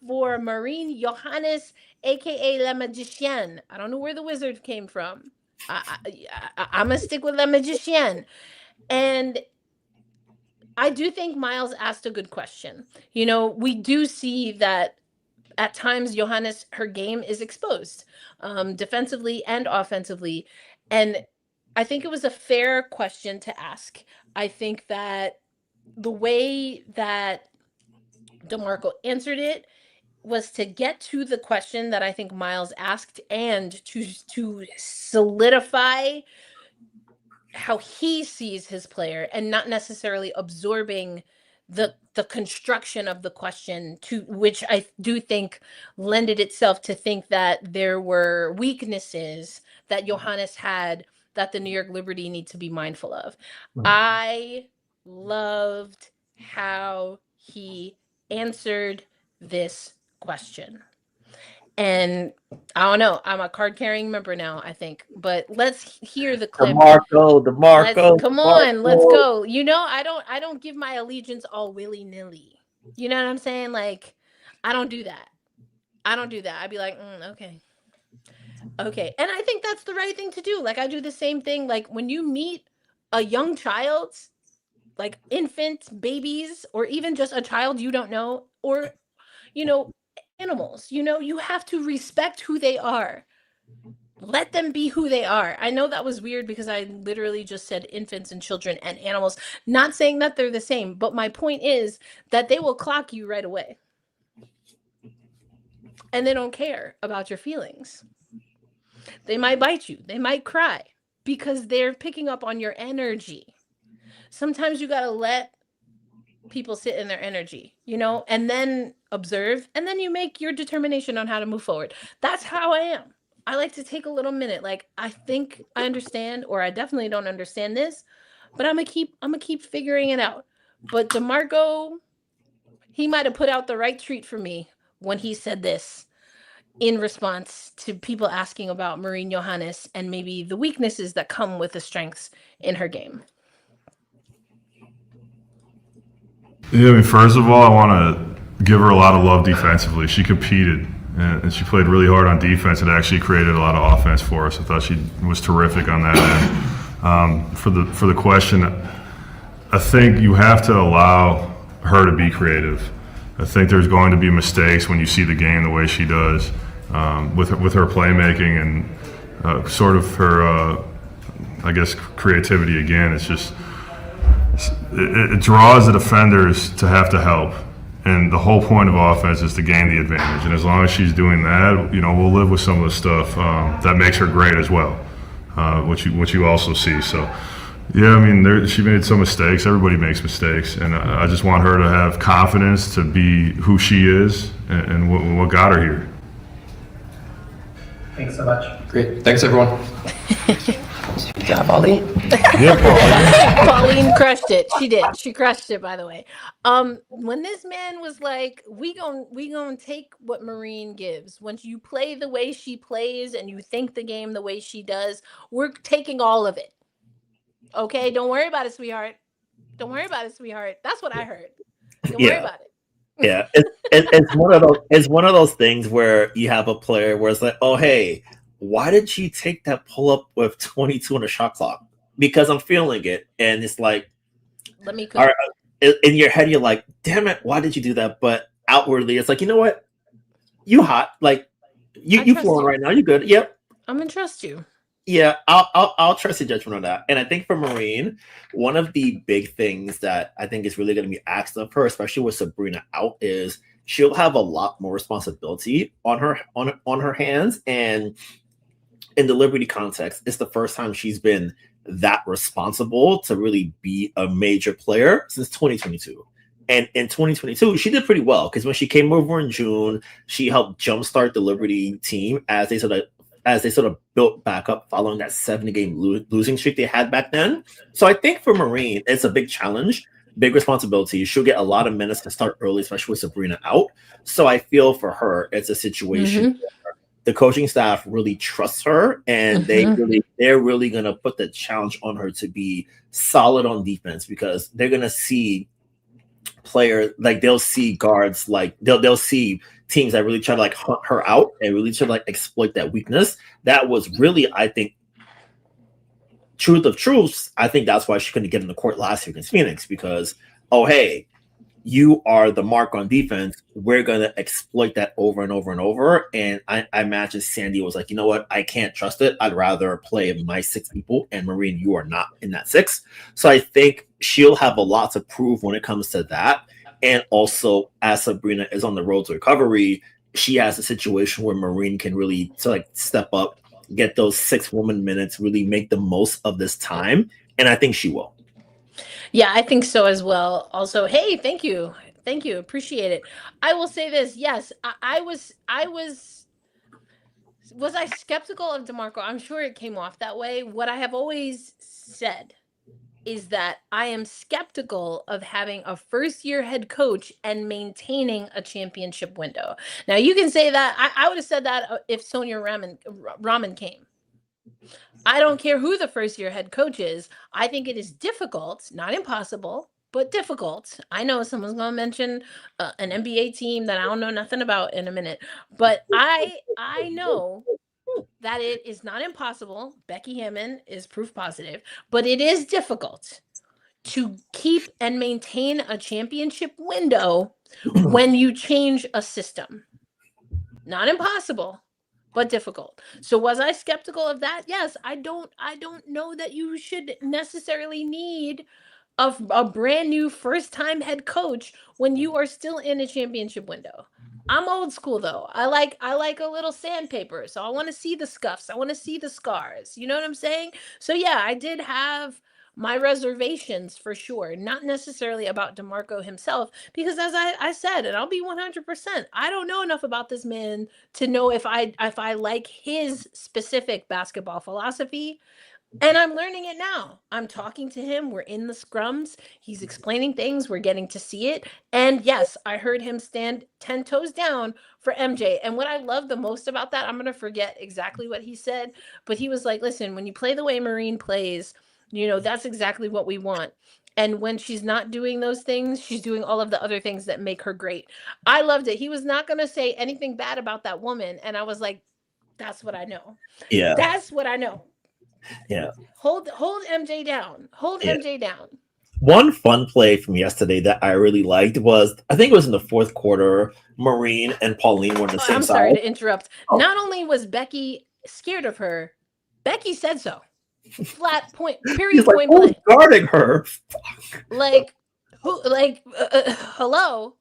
for Marine Johannes, a.k.a. Le Magician. I don't know where the wizard came from. I'm going to stick with Le Magician. And I do think Miles asked a good question. We do see that at times Johannes, her game is exposed defensively and offensively. And I think it was a fair question to ask. I think that the way that DeMarco answered it was to get to the question that I think Miles asked and to solidify how he sees his player and not necessarily absorbing the construction of the question, to which I do think lended itself to think that there were weaknesses that Johannes had that the New York Liberty need to be mindful of. I loved how he answered this question. And I don't know. I'm a card carrying member now, I think. But let's hear the clip. DeMarco. Come on, let's go. You know, I don't give my allegiance all willy-nilly. You know what I'm saying? Like, I don't do that. I'd be like, okay. Okay. And I think that's the right thing to do. Like, I do the same thing. Like, when you meet a young child, like infants, babies, or even just a child you don't know, or, you know, animals, you know, you have to respect who they are. Let them be who they are. I know that was weird because I literally just said infants and children and animals, not saying that they're the same, but my point is that they will clock you right away. And they don't care about your feelings. They might bite you. They might cry because they're picking up on your energy. Sometimes you got to let people sit in their energy, you know, and then observe, and then you make your determination on how to move forward. That's how I am. I like to take a little minute. Like, I think I understand, or I definitely don't understand this, but I'm gonna keep figuring it out. But DeMarco, he might have put out the right treat for me when he said this in response to people asking about Marine Johannes and maybe the weaknesses that come with the strengths in her game. Yeah, I mean, first of all, I want to give her a lot of love defensively. She competed and she played really hard on defense and actually created a lot of offense for us. I thought she was terrific on that end. For the question, I think you have to allow her to be creative. I think there's going to be mistakes when you see the game the way she does, with her playmaking and sort of her, I guess, creativity again. It's just, it draws the defenders to have to help. And the whole point of offense is to gain the advantage. And as long as she's doing that, you know, we'll live with some of the stuff that makes her great as well, which you also see. So, yeah, I mean, she made some mistakes. Everybody makes mistakes. And I just want her to have confidence to be who she is and what got her here. Thanks so much. Great. Thanks, everyone. Good job, Pauline. Pauline crushed it. She did. She crushed it, by the way. When this man was like, we gon' take what Marine gives. Once you play the way she plays and you think the game the way she does, we're taking all of it. Okay? Don't worry about it, sweetheart. Don't worry about it, sweetheart. That's what I heard. Don't worry about it. Yeah. It's one of those things where you have a player where it's like, oh, hey, why did you take that pull up with 22 on the shot clock? Because I'm feeling it. And it's like, let me cook. All right, in your head, you're like, damn it, why did you do that? But outwardly, it's like, you know what? You hot. Like, you flowing right now. You good. Yep. I'm going to trust you. Yeah, I'll trust your judgment on that. And I think for Marine, one of the big things that I think is really going to be asked of her, especially with Sabrina out, is she'll have a lot more responsibility on her hands. And in the Liberty context, it's the first time she's been that responsible to really be a major player since 2022. And in 2022, she did pretty well because when she came over in June, she helped jumpstart the Liberty team as they sort of built back up following that 70-game losing streak they had back then. So I think for Marine, it's a big challenge, big responsibility. She'll get a lot of minutes to start early, especially with Sabrina out. So I feel for her, it's a situation where the coaching staff really trusts her, and they're really going to put the challenge on her to be solid on defense, because they're going to see players, like they'll see guards, like they'll see teams that really try to like hunt her out and really try to like exploit that weakness. That was really, I think, truth of truths. I think that's why she couldn't get in the court last year against Phoenix, because, oh, hey, you are the mark on defense. We're going to exploit that over and over and over. And I imagine Sandy was like, you know what? I can't trust it. I'd rather play my 6 people, and Marine, you are not in that 6. So I think she'll have a lot to prove when it comes to that. And also, as Sabrina is on the road to recovery, she has a situation where Marine can really step up, get those 6 woman minutes, really make the most of this time. And I think she will. Yeah, I think so as well. Also, hey, thank you. Appreciate it. I will say this. Yes, I was skeptical of DeMarco? I'm sure it came off that way. What I have always said is that I am skeptical of having a first-year head coach and maintaining a championship window. Now, you can say that. I would have said that if Sonia Raman came. I don't care who the first-year head coach is. I think it is difficult, not impossible, but difficult. I know someone's going to mention an NBA team that I don't know nothing about in a minute, but I know that it is not impossible. Becky Hammond is proof positive, but it is difficult to keep and maintain a championship window when you change a system. Not impossible, but difficult. So was I skeptical of that? Yes, I don't know that you should necessarily need a brand new first time head coach when you are still in a championship window. I'm old school though. I like a little sandpaper. So I want to see the scuffs. I want to see the scars. You know what I'm saying? So yeah, I did have my reservations for sure. Not necessarily about DeMarco himself, because as I said, and I'll be 100%, I don't know enough about this man to know if I like his specific basketball philosophy. And I'm learning it now. I'm talking to him. We're in the scrums. He's explaining things. We're getting to see it. And yes, I heard him stand 10 toes down for MJ. And what I love the most about that, I'm going to forget exactly what he said, but he was like, listen, when you play the way Marine plays, that's exactly what we want. And when she's not doing those things, she's doing all of the other things that make her great. I loved it. He was not going to say anything bad about that woman. And I was like, that's what I know. Yeah. That's what I know. Yeah. Hold MJ down. Hold MJ down. One fun play from yesterday that I really liked was, I think it was in the fourth quarter, Marine and Pauline were on the same I'm side. sorry to interrupt. Not only was Becky scared of her, Becky said so. Flat point. Period. Like, point blank. Guarding her. Like who? Like hello.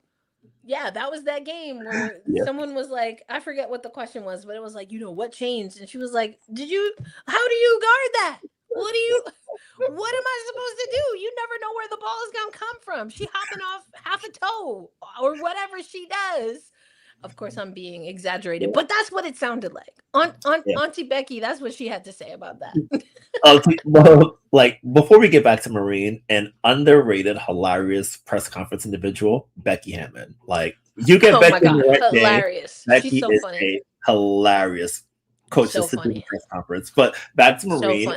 Yeah, that was that game where someone was like, I forget what the question was, but it was like, what changed? And she was like, how do you guard that? What am I supposed to do? You never know where the ball is going to come from. She hopping off half a toe or whatever she does. Of course, I'm being exaggerated, but that's what it sounded like. Auntie Becky, that's what she had to say about that. Like, before we get back to Marine, an underrated, hilarious press conference individual, Becky Hammond. Like, you get Becky in the right hilarious. Becky She's so is funny. A hilarious coach to sit in the press conference. But back to Marine.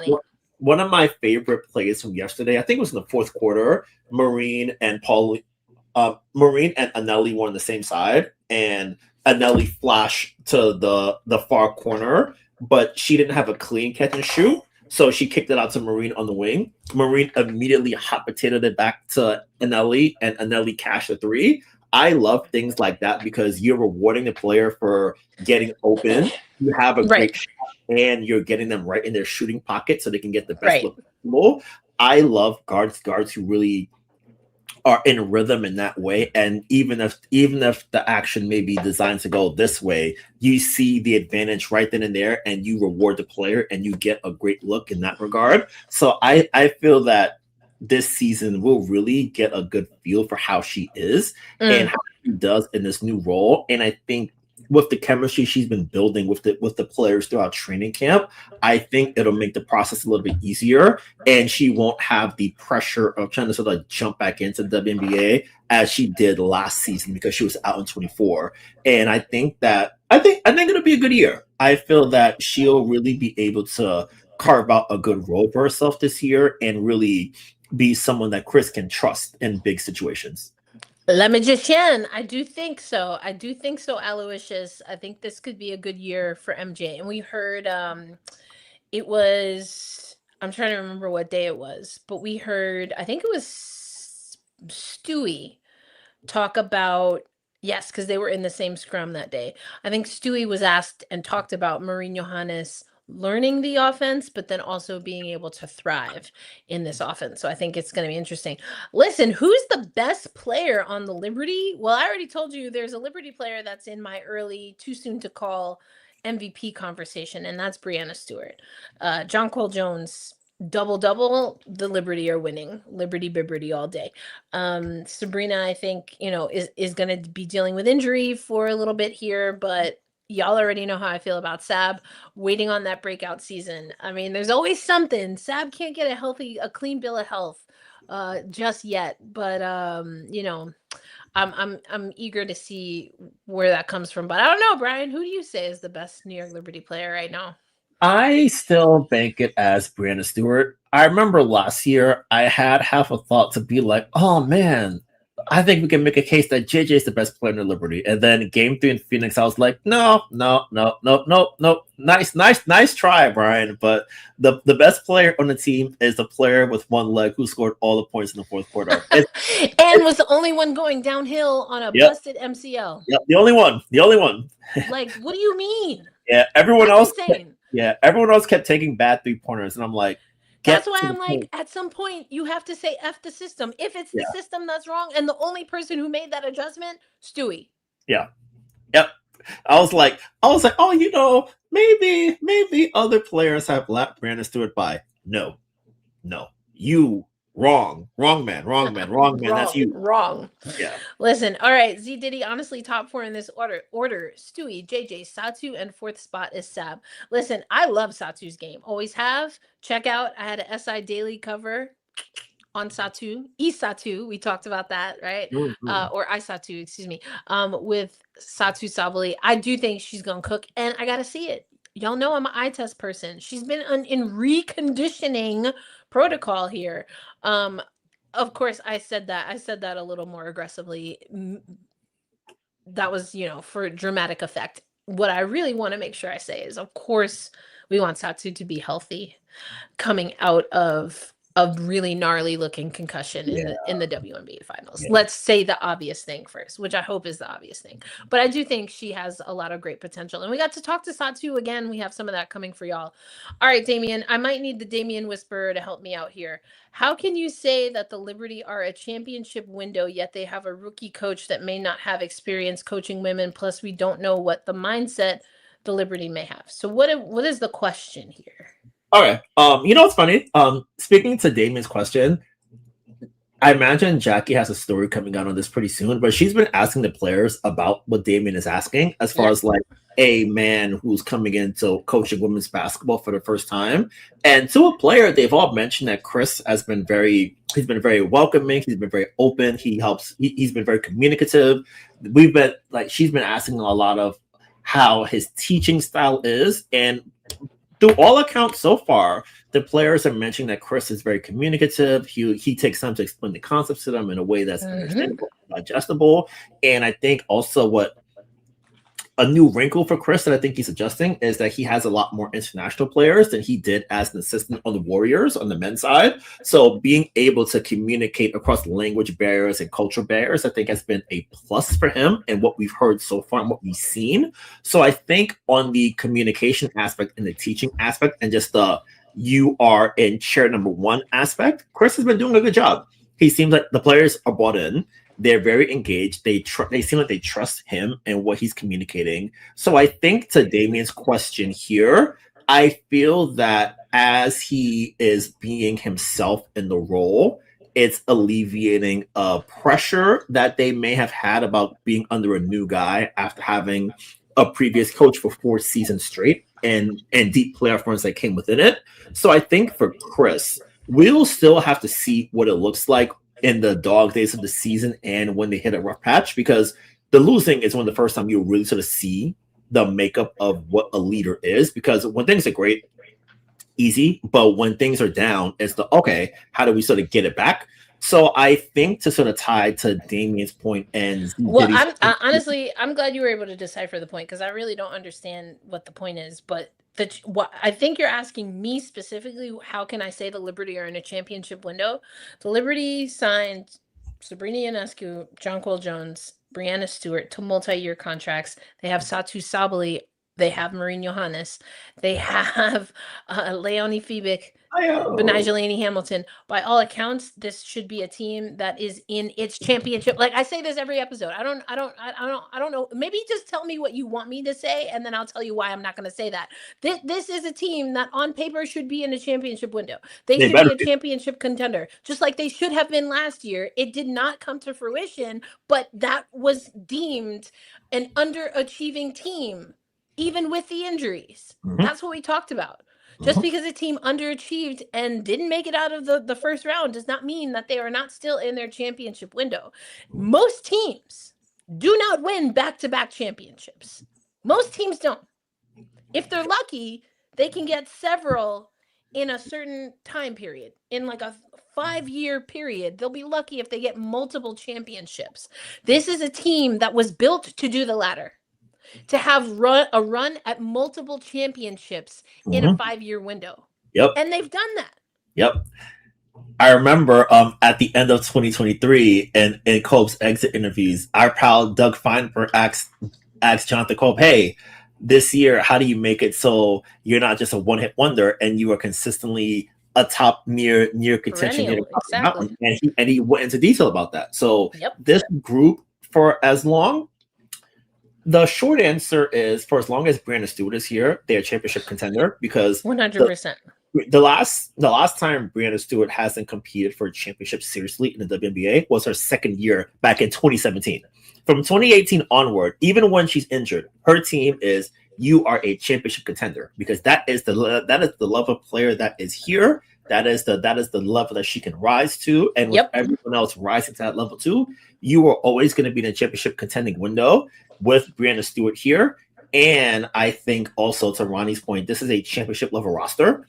One of my favorite plays from yesterday, I think it was in the fourth quarter, Marine and Anelli were on the same side, and Anelli flashed to the far corner, but she didn't have a clean catch and shoot, so she kicked it out to Marine on the wing. Marine immediately hot potatoed it back to Anelli, and Anelli cashed a three. I love things like that because you're rewarding the player for getting open. You have a great shot, and you're getting them right in their shooting pocket so they can get the best look possible. I love guards who really are in rhythm in that way, and even if the action may be designed to go this way, you see the advantage right then and there, and you reward the player, and you get a great look in that regard. So I feel that this season we'll really get a good feel for how she is and how she does in this new role. And I think with the chemistry she's been building with the players throughout training camp, I think it'll make the process a little bit easier, and she won't have the pressure of trying to sort of jump back into the WNBA as she did last season because she was out in 24. And I think it'll be a good year. I feel that she'll really be able to carve out a good role for herself this year and really be someone that Chris can trust in big situations. La Magician, I do think so, Aloysius. I think this could be a good year for MJ. And we heard it was, I'm trying to remember what day it was, but we heard, I think it was Stewie talk about, yes, because they were in the same scrum that day. I think Stewie was asked and talked about Marine Johannes learning the offense, but then also being able to thrive in this offense. So I think it's going to be interesting. Listen, who's the best player on the Liberty? Well, I already told you there's a Liberty player that's in my early, too soon to call MVP conversation, and that's Brianna Stewart. John Cole Jones, double, the Liberty are winning. Liberty Bibberty all day. Sabrina, I think, is going to be dealing with injury for a little bit here, but Y'all already know how I feel about Sab. Waiting on that breakout season. I mean, there's always something. Sab can't get a clean bill of health just yet. But I'm eager to see where that comes from. But I don't know, Brian. Who do you say is the best New York Liberty player right now? I still bank it as Brianna Stewart. I remember last year I had half a thought to be like, oh man, I think we can make a case that JJ is the best player in the Liberty. And then game 3 in Phoenix, I was like, no. Nice try, Brian. But the best player on the team is the player with one leg who scored all the points in the fourth quarter. And was the only one going downhill on a busted MCL. Yep, the only one. Like, what do you mean? Yeah, everyone That's else. insane. Yeah, everyone else kept taking bad 3-pointers, and I'm like, that's why I'm like, at some point, you have to say F the system. If it's the system that's wrong, and the only person who made that adjustment, Stewie. Yeah. Yep. I was like, oh, maybe other players have let Brandon Stewart by. No. You wrong, man. That's you. Wrong. Yeah. Listen, all right. Z Diddy, honestly, top 4 in this order. Stewie, JJ, Satu, and 4th spot is Sab. Listen, I love Satu's game. Always have. Check out. I had a SI Daily cover on Satu. Satu. We talked about that, right? Mm-hmm. Or Satu, excuse me. With Satu Sabali. I do think she's gonna cook, and I gotta see it. Y'all know I'm an eye test person. She's been in reconditioning protocol here. Of course, I said that a little more aggressively. That was, for dramatic effect. What I really want to make sure I say is, of course, we want Satu to be healthy coming out of a really gnarly looking concussion in the WNBA finals. Let's say the obvious thing first, which I hope is the obvious thing. But I do think she has a lot of great potential. And we got to talk to Satu again. We have some of that coming for y'all. All right, Damien, I might need the Damien Whisperer to help me out here. How can you say that the Liberty are a championship window, yet they have a rookie coach that may not have experience coaching women? Plus, we don't know what the mindset the Liberty may have. So what is the question here? Okay. What's funny? Speaking to Damien's question, I imagine Jackie has a story coming out on this pretty soon, but she's been asking the players about what Damien is asking as far as like a man who's coming into coaching women's basketball for the first time. And to a player, they've all mentioned that Chris he's been very welcoming, he's been very open, he's been very communicative. She's been asking a lot of how his teaching style is, and through all accounts so far, the players are mentioning that Chris is very communicative. He takes time to explain the concepts to them in a way that's understandable, digestible. And I think also what a new wrinkle for Chris that I think he's adjusting is that he has a lot more international players than he did as an assistant on the Warriors on the men's side. So being able to communicate across language barriers and cultural barriers, I think has been a plus for him and what we've heard so far and what we've seen. So I think on the communication aspect and the teaching aspect and just the you are in chair number 1 aspect, Chris has been doing a good job. He seems like the players are bought in. They're very engaged. They seem like they trust him and what he's communicating. So I think to Damien's question here, I feel that as he is being himself in the role, it's alleviating pressure that they may have had about being under a new guy after having a previous coach for 4 seasons straight and deep playoff runs that came within it. So I think for Chris, we'll still have to see what it looks like in the dog days of the season and when they hit a rough patch, because the losing is one of the first time you really sort of see the makeup of what a leader is, because when things are great, easy, but when things are down, it's how do we sort of get it back? So I think to sort of tie to Damien's point and honestly, I'm glad you were able to decipher the point, because I really don't understand what the point is, but what I think you're asking me specifically, how can I say the Liberty are in a championship window? The Liberty signed Sabrina Ionescu, Jonquil Jones, Brianna Stewart to multi-year contracts. They have Satu Sabali. They have Maureen Johannes. They have Leonie Fiebig, Benigel Hamilton. By all accounts, this should be a team that is in its championship. Like I say this every episode. I don't know. Maybe just tell me what you want me to say, and then I'll tell you why I'm not going to say that. This is a team that on paper should be in a championship window. They should be a championship contender, just like they should have been last year. It did not come to fruition, but that was deemed an underachieving team even with the injuries. Mhm. That's what we talked about. Just because a team underachieved and didn't make it out of the first round does not mean that they are not still in their championship window. Most teams do not win back-to-back championships. Most teams don't. If they're lucky, they can get several in a certain time period. In like a 5-year period, they'll be lucky if they get multiple championships. This is a team that was built to do the latter, to have a run at multiple championships in a 5-year window. Yep. And they've done that. Yep. I remember at the end of 2023 and in Cope's exit interviews, our pal Doug Feinberg asked Jonathan Cope, hey, this year, how do you make it so you're not just a one-hit wonder and you are consistently a top near contention? Exactly. And he went into detail about that. So Yep. This group, for as long, the short answer is for as long as Brianna Stewart is here, they're a championship contender because 100%. The last time Brianna Stewart hasn't competed for a championship seriously in the WNBA was her second year back in 2017. From 2018 onward, even when she's injured, her team is you are a championship contender because that is the level of player that is here. That is the level that she can rise to, and with everyone else rising to that level too, you are always going to be in a championship contending window with Brianna Stewart here. And I think also to Ronnie's point, this is a championship level roster.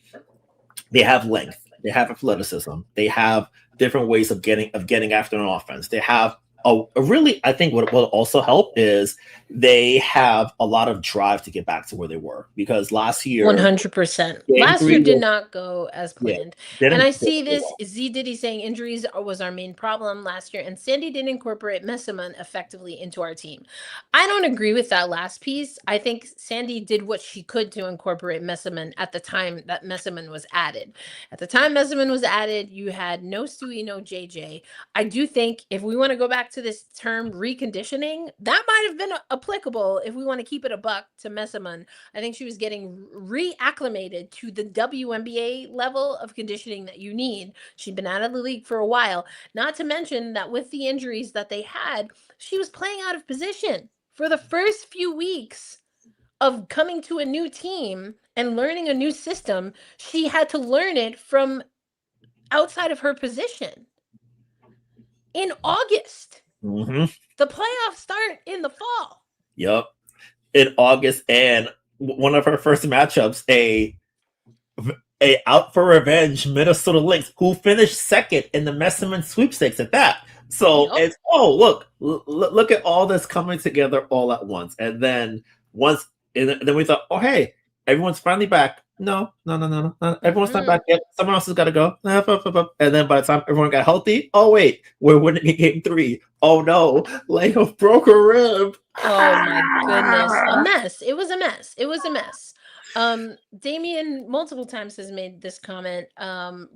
They have length, they have athleticism, they have different ways of getting after an offense. They have a really, I think what will also help is they have a lot of drive to get back to where they were because last year 100%. Last year did not go as planned. And I see this Z Diddy saying injuries was our main problem last year, and Sandy didn't incorporate Messiman effectively into our team. I don't agree with that last piece. I think Sandy did what she could to incorporate Messiman at the time that Messiman was added. At the time Messiman was added, you had no Stewie, no JJ. I do think if we want to go back to this term reconditioning, that might have been applicable if we want to keep it a buck to Messiman. I think she was getting reacclimated to the WNBA level of conditioning that you need. She'd been out of the league for a while. Not to mention that with the injuries that they had, she was playing out of position for the first few weeks of coming to a new team and learning a new system. She had to learn it from outside of her position. In August, the playoffs start in the fall. Yep, in August, and one of her first matchups, a out for revenge Minnesota Lynx, who finished second in the Messiman sweepstakes at that. So it's look at all this coming together all at once, and then then we thought, oh hey, everyone's finally back. No. Everyone's not back yet. Someone else has got to go. And then by the time everyone got healthy, oh wait, we're winning in game 3. Oh no, Leo broke a rib. Oh my goodness, a mess. It was a mess. Damien multiple times has made this comment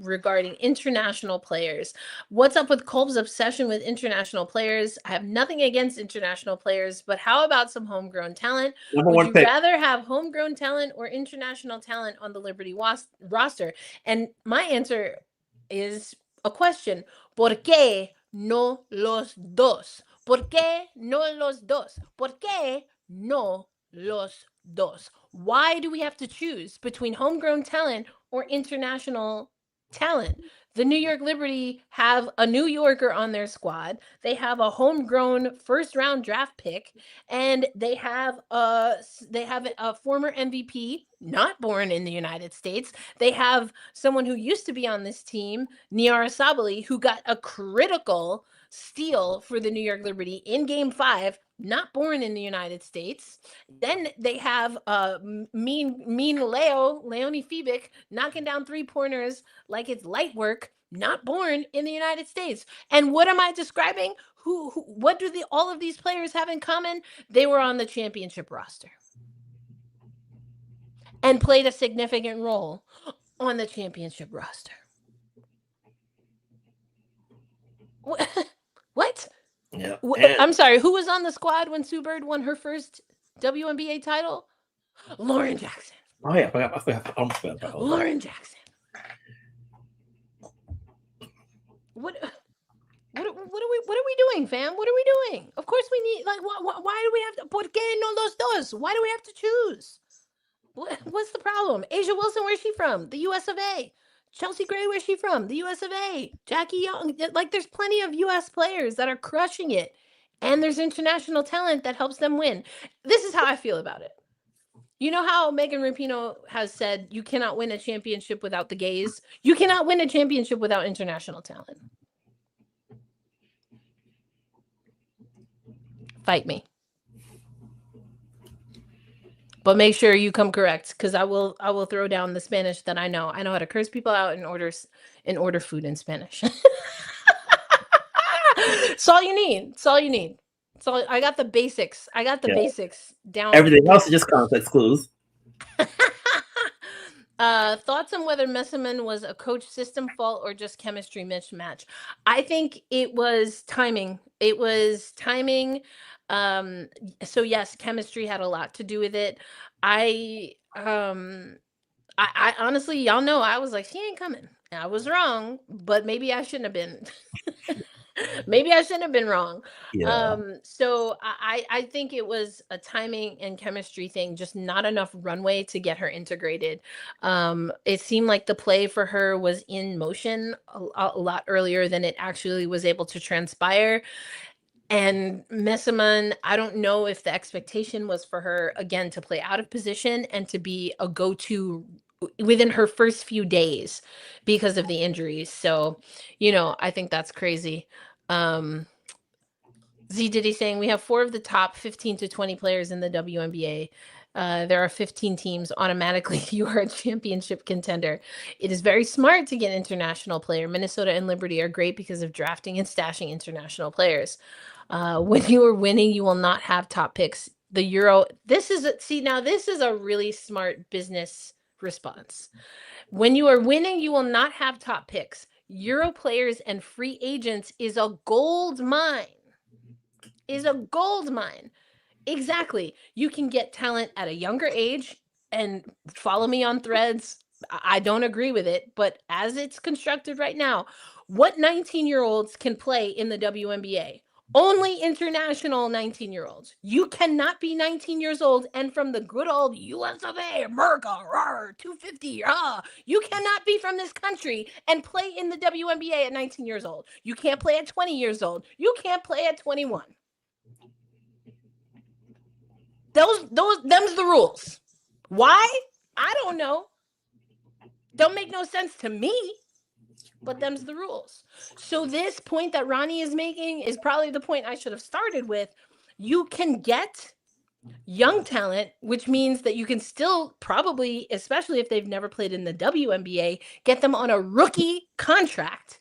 regarding international players. What's up with Kolb's obsession with international players? I have nothing against international players, but how about some homegrown talent? Would you rather have homegrown talent or international talent on the Liberty roster? And my answer is a question. ¿Por qué no los dos? ¿Por qué no los dos? ¿Por qué no los dos? Why do we have to choose between homegrown talent or international talent? The New York Liberty have a New Yorker on their squad. They have a homegrown first-round draft pick, and they have a former MVP, not born in the United States. They have someone who used to be on this team, Niara Sabali, who got a critical steal for the New York Liberty in Game 5, not born in the United States. Then they have mean Leonie Fibic knocking down 3-pointers like it's light work, not born in the United States. And what am I describing? What do all of these players have in common? They were on the championship roster and played a significant role on the championship roster. What? Yeah. I'm sorry, who was on the squad when Sue Bird won her first WNBA title? Lauren Jackson. Oh yeah, I forgot. Lauren Jackson. What What are we doing, fam? What are we doing? Of course we need, like, why do we have to, ¿por qué no los dos? Why do we have to choose? What's the problem? Asia Wilson, where's she from? The US of A. Chelsea Gray, where's she from? The US of A. Jackie Young. Like, there's plenty of US players that are crushing it. And there's international talent that helps them win. This is how I feel about it. You know how Megan Rapinoe has said, you cannot win a championship without the gays? You cannot win a championship without international talent. Fight me. But make sure you come correct, because I will throw down the Spanish that I know. I know how to curse people out and order food in Spanish. It's all you need. It's all you need. So I got the basics. I got the basics down. Everything else is just context clues. Thoughts on whether Messerman was a coach system fault or just chemistry mismatch? I think it was timing. It was timing. So yes, chemistry had a lot to do with it. I honestly, y'all know, I was like, she ain't coming. I was wrong, but maybe I shouldn't have been. Maybe I shouldn't have been wrong. Yeah. So I think it was a timing and chemistry thing, just not enough runway to get her integrated. It seemed like the play for her was in motion a lot earlier than it actually was able to transpire. And Messerman, I don't know if the expectation was for her, again, to play out of position and to be a go-to within her first few days because of the injuries. So, I think that's crazy. Z Diddy saying we have 4 of the top 15 to 20 players in the WNBA. There are 15 teams. Automatically, you are a championship contender. It is very smart to get international player. Minnesota and Liberty are great because of drafting and stashing international players. When you are winning, you will not have top picks. The Euro. This is a really smart business response. When you are winning, you will not have top picks. Euro players and free agents is a gold mine. Exactly. You can get talent at a younger age, and follow me on Threads. I don't agree with it, but as it's constructed right now, what 19-year-olds can play in the WNBA? Only international 19-year-olds. You cannot be 19 years old and from the good old US of A, America, 250. You cannot be from this country and play in the WNBA at 19 years old. You can't play at 20 years old. You can't play at 21. Them's the rules. Why? I don't know. Don't make no sense to me. But them's the rules. So this point that Ronnie is making is probably the point I should have started with. You can get young talent, which means that you can still probably, especially if they've never played in the WNBA, get them on a rookie contract.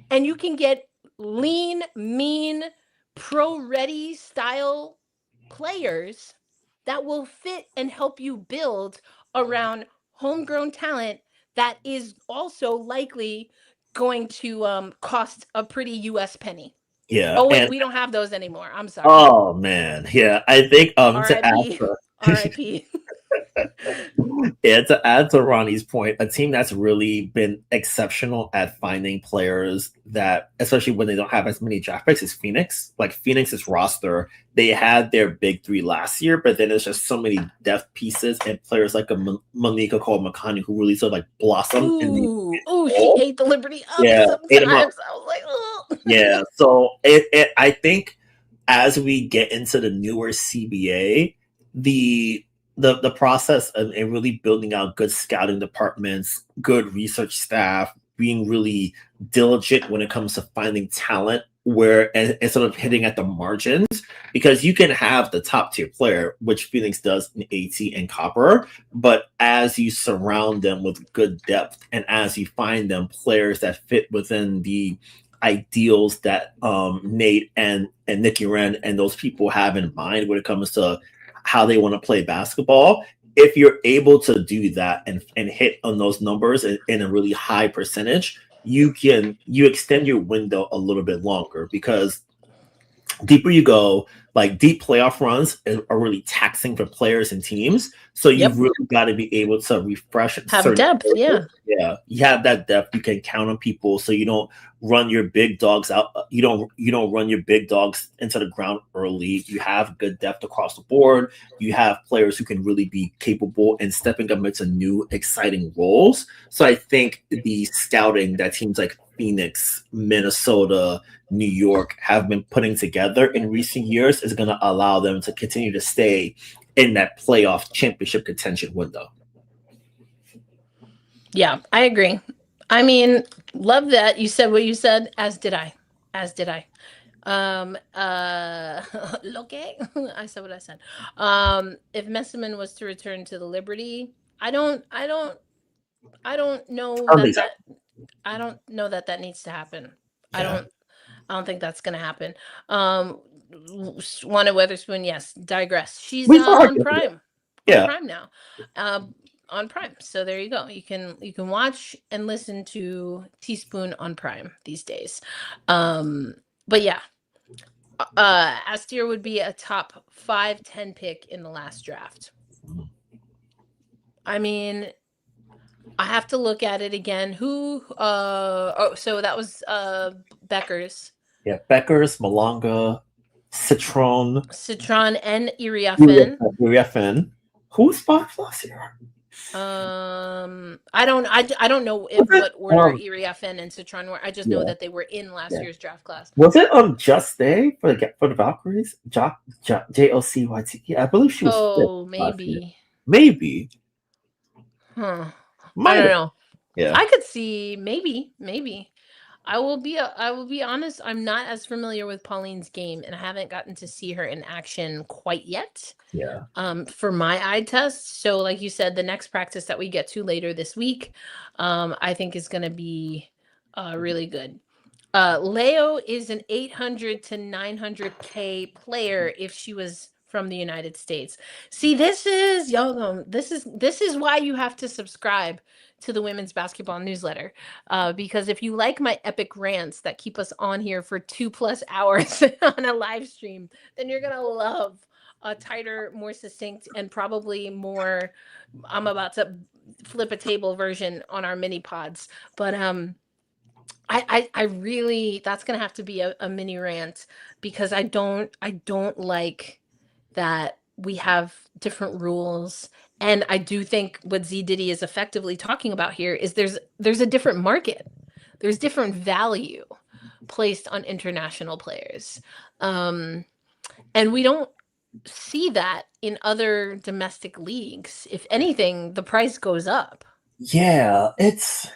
And you can get lean, mean, pro-ready style players that will fit and help you build around homegrown talent that is also likely going to cost a pretty US penny. Yeah. Oh wait, we don't have those anymore. I'm sorry. Oh man. Yeah. I think R.I.P. R.I.P. Yeah, to add to Ronnie's point, a team that's really been exceptional at finding players that, especially when they don't have as many draft picks, is Phoenix. Like Phoenix's roster, they had their big 3 last year, but then there's just so many depth pieces and players like a Monica Cole-McConney who really sort of like blossomed. She ate the Liberty up sometimes. I was like, oh. Yeah, so I think as we get into the newer CBA, the process of really building out good scouting departments, good research staff, being really diligent when it comes to finding talent and sort of hitting at the margins, because you can have the top tier player, which Phoenix does in AT and Copper, but as you surround them with good depth and as you find them players that fit within the ideals that Nate and Nikki Wren and those people have in mind when it comes to how they want to play basketball, if you're able to do that and hit on those numbers in a really high percentage, you extend your window a little bit longer, because deeper you go, like deep playoff runs are really taxing for players and teams. So you've really got to be able to refresh. Have depth, yeah. You have that depth. You can count on people, so you don't run your big dogs out. You don't run your big dogs into the ground early. You have good depth across the board. You have players who can really be capable and stepping up into new, exciting roles. So I think the scouting that teams like Phoenix, Minnesota, New York have been putting together in recent years is going to allow them to continue to stay in that playoff championship contention window. Yeah, I agree. I mean, love that you said what you said, as did I. Okay. I said what I said. If Messiman was to return to the Liberty, I don't know that I don't know that needs to happen. Yeah. I don't think that's gonna happen. Wanda Weatherspoon, yes, digress. She's We saw her on get Prime. Yeah. On Prime now. On Prime. So there you go. You can watch and listen to Teaspoon on Prime these days. But yeah. Astier would be a top 5-10 pick in the last draft. I mean, I have to look at it again. Who so that was Beckers. Yeah, Beckers, Malonga, Citron and Iriafen. Who's 5 last year? I don't know what order Iriafen and Citron were. I just know that they were in last year's draft class. Was it Just Day for the Valkyries? JOCYT. Yeah, I believe she was. Oh, maybe. Maybe. I don't know. Yeah, I could see maybe. I will be honest. I'm not as familiar with Pauline's game, and I haven't gotten to see her in action quite yet. Yeah. For my eye test. So, like you said, the next practice that we get to later this week, I think is going to be really good. Leo is an 800 to 900K player if she was from the United States. See, this is why you have to subscribe to the Women's Basketball Newsletter, because if you like my epic rants that keep us on here for 2+ hours on a live stream, then you're gonna love a tighter, more succinct, and probably more I'm about to flip a table version on our mini pods. But I really, that's gonna have to be a mini rant, because I don't like that we have different rules. And I do think what Z Diddy is effectively talking about here is there's a different market. There's different value placed on international players. And we don't see that in other domestic leagues. If anything, the price goes up. Yeah, it's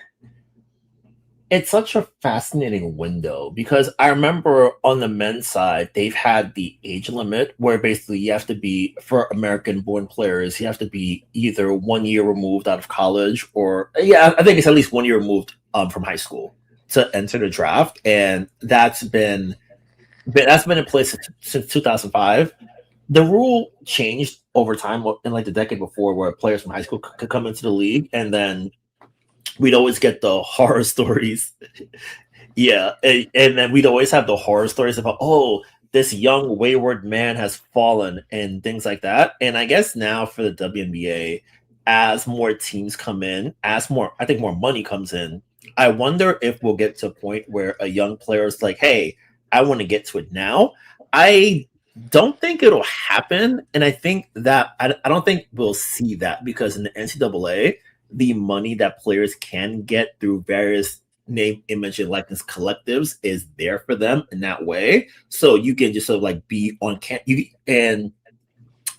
such a fascinating window, because I remember on the men's side, they've had the age limit where basically you have to be, for American-born players, you have to be either 1 year removed out of college, or I think it's at least 1 year removed from high school to enter the draft, and that's been in place since 2005. The rule changed over time in like the decade before, where players from high school could come into the league, and then we'd always get the horror stories. And then we'd always have the horror stories about, oh, this young wayward man has fallen and things like that. And I guess now for the WNBA, as more teams come in, I think more money comes in, I wonder if we'll get to a point where a young player is like, hey, I want to get to it now. I don't think it'll happen. And I think that I don't think we'll see that, because in the NCAA, the money that players can get through various name, image, and likeness collectives is there for them in that way. So you can just sort of like be on and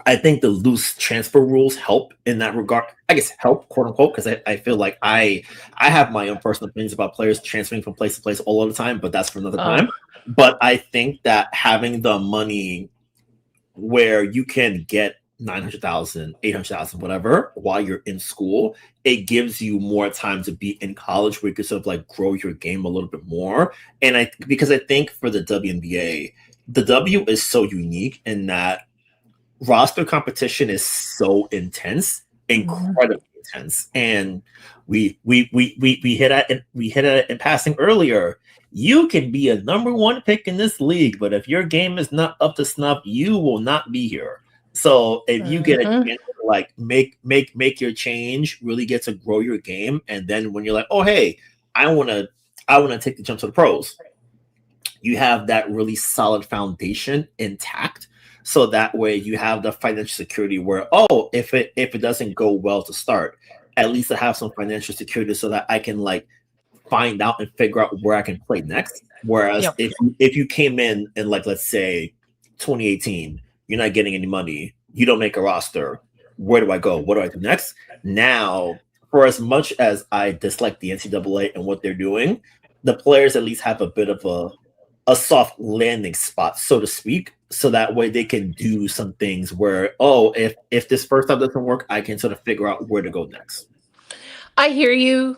I think the loose transfer rules help in that regard. I guess help, quote unquote, because I feel like I have my own personal opinions about players transferring from place to place all of the time, but that's for another time. But I think that having the money where you can get 900,000, 800,000, whatever, while you're in school, it gives you more time to be in college where you can sort of like grow your game a little bit more. And because I think for the WNBA, the W is so unique in that roster competition is so intense, incredibly intense. And we hit it in passing earlier. You can be a number one pick in this league, but if your game is not up to snuff, you will not be here. So if you get a chance to like make your change, really get to grow your game, and then when you're like, oh hey, I wanna take the jump to the pros, you have that really solid foundation intact. So that way you have the financial security where, oh, if it doesn't go well to start, at least I have some financial security so that I can like find out and figure out where I can play next. Whereas if you came in like, let's say 2018, you're not getting any money, you don't make a roster, where do I go? What do I do next? Now, for as much as I dislike the NCAA and what they're doing, the players at least have a bit of a soft landing spot, so to speak, so that way they can do some things where, oh, if this first time doesn't work, I can sort of figure out where to go next. I hear you.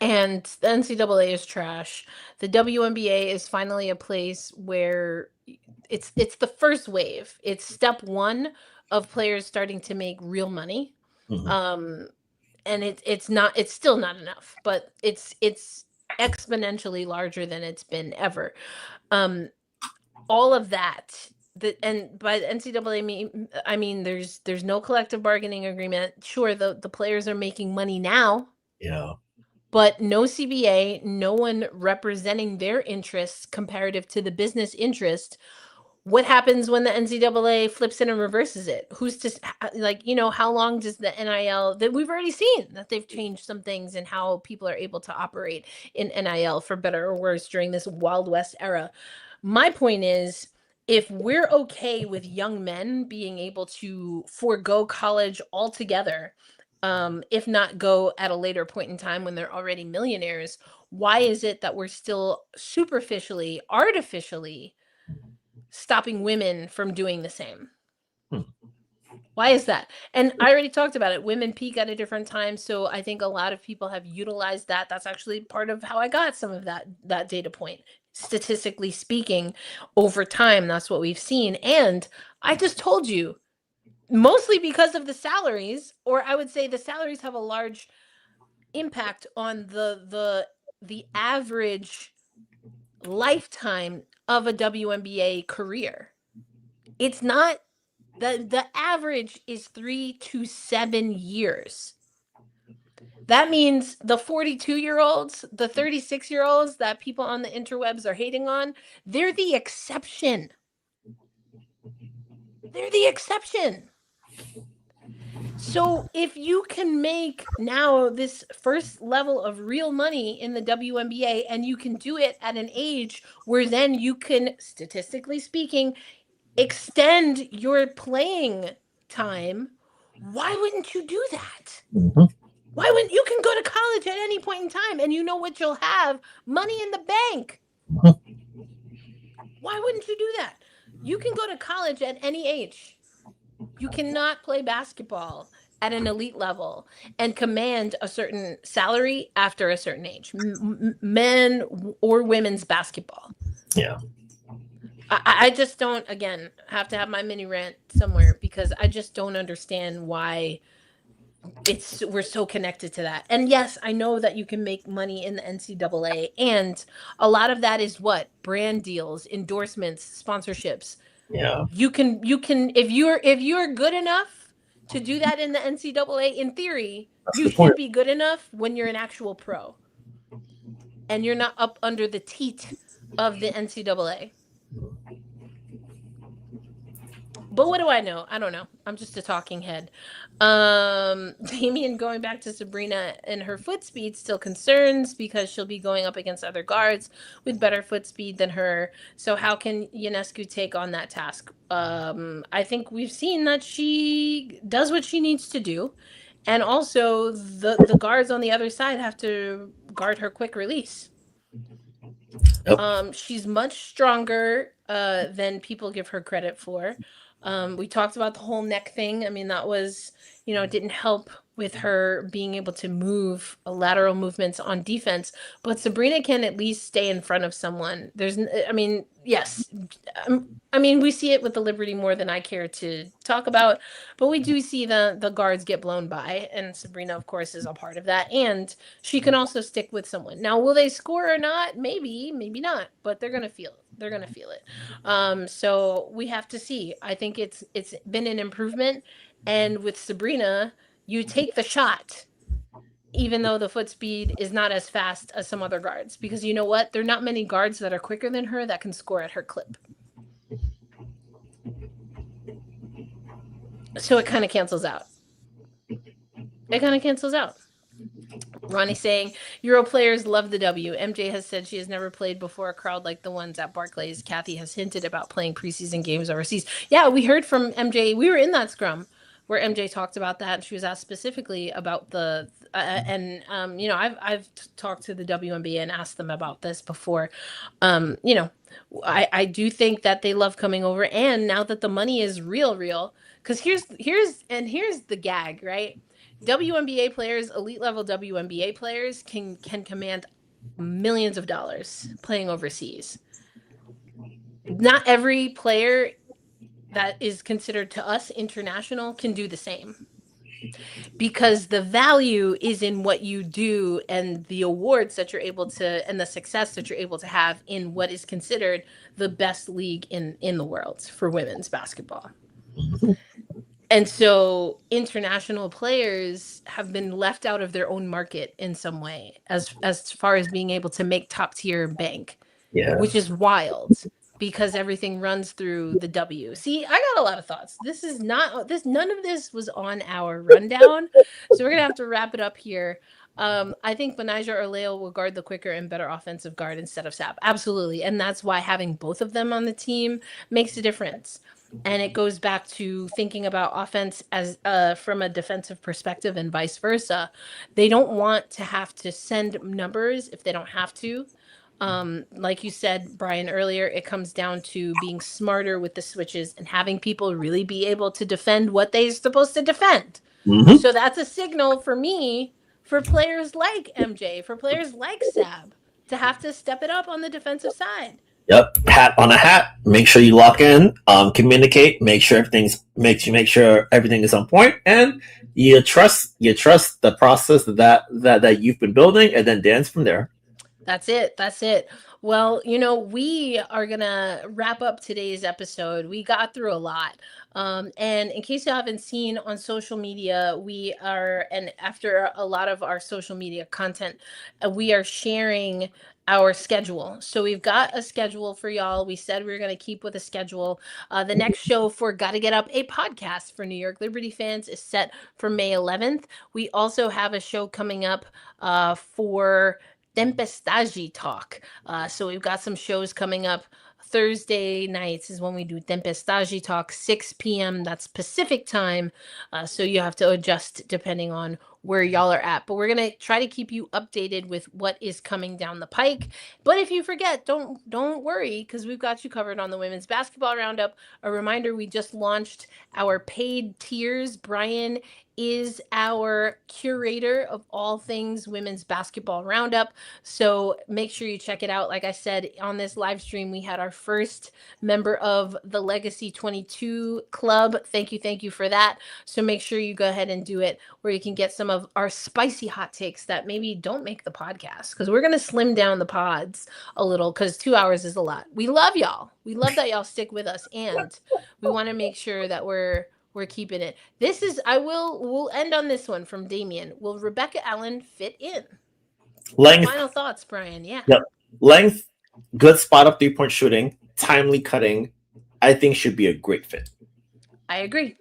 And the NCAA is trash. The WNBA is finally a place where it's the first wave. It's step one of players starting to make real money. And it's still not enough, but it's exponentially larger than it's been ever. All of that. And by the NCAA, I mean there's no collective bargaining agreement. Sure, the players are making money now. Yeah. But no CBA, no one representing their interests comparative to the business interest. What happens when the NCAA flips it and reverses it? Who's to, like, you know, how long does the NIL, that we've already seen that they've changed some things and how people are able to operate in NIL for better or worse during this Wild West era. My point is, if we're okay with young men being able to forego college altogether, if not go at a later point in time when they're already millionaires, why is it that we're still superficially, artificially stopping women from doing the same? Why is that? And I already talked about it. Women peak at a different time. So I think a lot of people have utilized that. That's actually part of how I got some of that data point. Statistically speaking, over time, that's what we've seen. And I just told you, mostly because of the salaries, or I would say the salaries have a large impact on the average lifetime of a WNBA career. It's not the average is 3 to 7 years. That means the 42-year-olds, the 36-year-olds that people on the interwebs are hating on, they're the exception. They're the exception. So if you can make now this first level of real money in the WNBA, and you can do it at an age where then you can, statistically speaking, extend your playing time, why wouldn't you do that? Why wouldn't you can go to college at any point in time and you know what you'll have? Money in the bank. Why wouldn't you do that? You can go to college at any age. You cannot play basketball at an elite level and command a certain salary after a certain age, men or women's basketball. Yeah. I just don't, again, have to have my mini rant somewhere because I just don't understand why we're so connected to that. And yes, I know that you can make money in the NCAA, and a lot of that is what? Brand deals, endorsements, sponsorships. Yeah. You can if you're good enough to do that in the NCAA, in theory, you should be good enough when you're an actual pro. And you're not up under the teat of the NCAA. But what do I know? I don't know. I'm just a talking head. Damien, going back to Sabrina and her foot speed, still concerns because she'll be going up against other guards with better foot speed than her. So how can Ionescu take on that task? I think we've seen that she does what she needs to do. And also the guards on the other side have to guard her quick release. Yep. She's much stronger than people give her credit for. We talked about the whole neck thing. I mean, that was didn't help with her being able to move lateral movements on defense. But Sabrina can at least stay in front of someone. Yes. We see it with the Liberty more than I care to talk about, but we do see the guards get blown by, and Sabrina, of course, is a part of that. And she can also stick with someone. Now, will they score or not? Maybe, maybe not, but they're gonna feel it. They're gonna feel it. So we have to see. I think it's been an improvement, and with Sabrina, you take the shot even though the foot speed is not as fast as some other guards, because you know what? There are not many guards that are quicker than her that can score at her clip. So it kind of cancels out. Ronnie saying, Euro players love the W. MJ has said she has never played before a crowd like the ones at Barclays. Kathy has hinted about playing preseason games overseas. Yeah, we heard from MJ. We were in that scrum where MJ talked about that, and she was asked specifically about the I've talked to the WNBA and asked them about this before. I do think that they love coming over, and now that the money is real, because here's the gag, right? WNBA players, elite level WNBA players can command millions of dollars playing overseas. Not every player that is considered to us international can do the same, because the value is in what you do and the awards that you're able to, and the success that you're able to have in what is considered the best league in the world for women's basketball. And so international players have been left out of their own market in some way, as far as being able to make top tier bank, which is wild, because everything runs through the W. See, I got a lot of thoughts. None of this was on our rundown, so we're gonna have to wrap it up here. I think Benijah Arleo will guard the quicker and better offensive guard instead of Sab. Absolutely, and that's why having both of them on the team makes a difference. And it goes back to thinking about offense as from a defensive perspective and vice versa. They don't want to have to send numbers if they don't have to. Like you said, Brian, earlier, it comes down to being smarter with the switches and having people really be able to defend what they're supposed to defend. Mhm. So that's a signal for me, for players like MJ, for players like Sab, to have to step it up on the defensive side. Yep, hat on a hat. Make sure you lock in, communicate, make sure everything is on point, and you trust the process that you've been building, and then dance from there. That's it. Well, we are going to wrap up today's episode. We got through a lot. And in case you haven't seen on social media, and after a lot of our social media content, we are sharing our schedule. So we've got a schedule for y'all. We said we were going to keep with a schedule. The next show for Gotta Get Up, a podcast for New York Liberty fans, is set for May 11th. We also have a show coming up for Tempestagi Talk. So we've got some shows coming up. Thursday nights is when we do Tempestagi Talk, 6 p.m. That's Pacific time. So you have to adjust depending on where y'all are at. But we're going to try to keep you updated with what is coming down the pike. But if you forget, don't worry, because we've got you covered on the Women's Basketball Roundup. A reminder, we just launched our paid tiers. Brian is our curator of all things Women's Basketball Roundup. So make sure you check it out. Like I said, on this live stream, we had our first member of the Legacy 22 Club. Thank you for that. So make sure you go ahead and do it, where you can get some of our spicy hot takes that maybe don't make the podcast, because we're going to slim down the pods a little, because 2 hours is a lot. We love y'all. We love that y'all stick with us, and we want to make sure that we're keeping it. We'll end on this one from Damien. Will Rebecca Allen fit in? Length. Final thoughts, Brian. Yeah. Yep. Length, good spot up 3-point shooting, timely cutting. I think should be a great fit. I agree.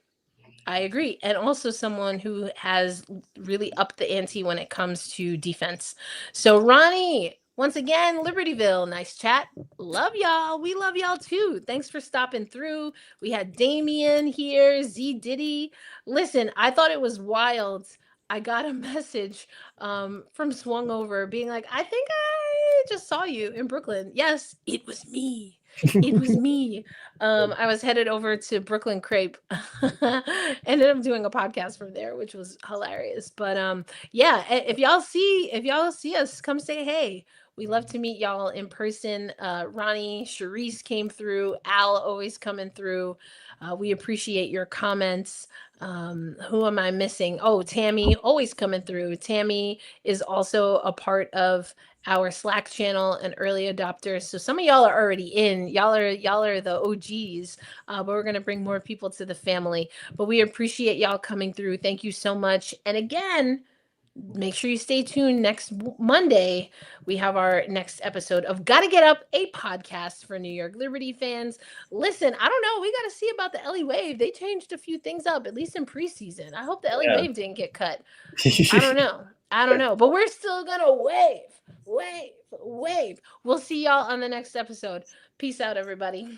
And also someone who has really upped the ante when it comes to defense. So Ronnie, once again, Libertyville, nice chat. Love y'all. We love y'all too. Thanks for stopping through. We had Damien here, Z Diddy. Listen, I thought it was wild. I got a message from Swung Over being like, I think I just saw you in Brooklyn. Yes, it was me. It was me. I was headed over to Brooklyn Crepe. Ended up doing a podcast from there, which was hilarious. But yeah, if y'all see us, come say hey. We love to meet y'all in person. Ronnie, Charisse came through. Al always coming through. We appreciate your comments. Who am I missing? Oh, Tammy always coming through. Tammy is also a part of our Slack channel and early adopters. So some of y'all are already in. Y'all are the OGs. But we're gonna bring more people to the family. But we appreciate y'all coming through. Thank you so much. And again, make sure you stay tuned. Next Monday, we have our next episode of Gotta Get Up, a podcast for New York Liberty fans. Listen, I don't know. We got to see about the Ellie Wave. They changed a few things up, at least in preseason. I hope the Ellie Wave didn't get cut. I don't know. But we're still going to wave. We'll see y'all on the next episode. Peace out, everybody.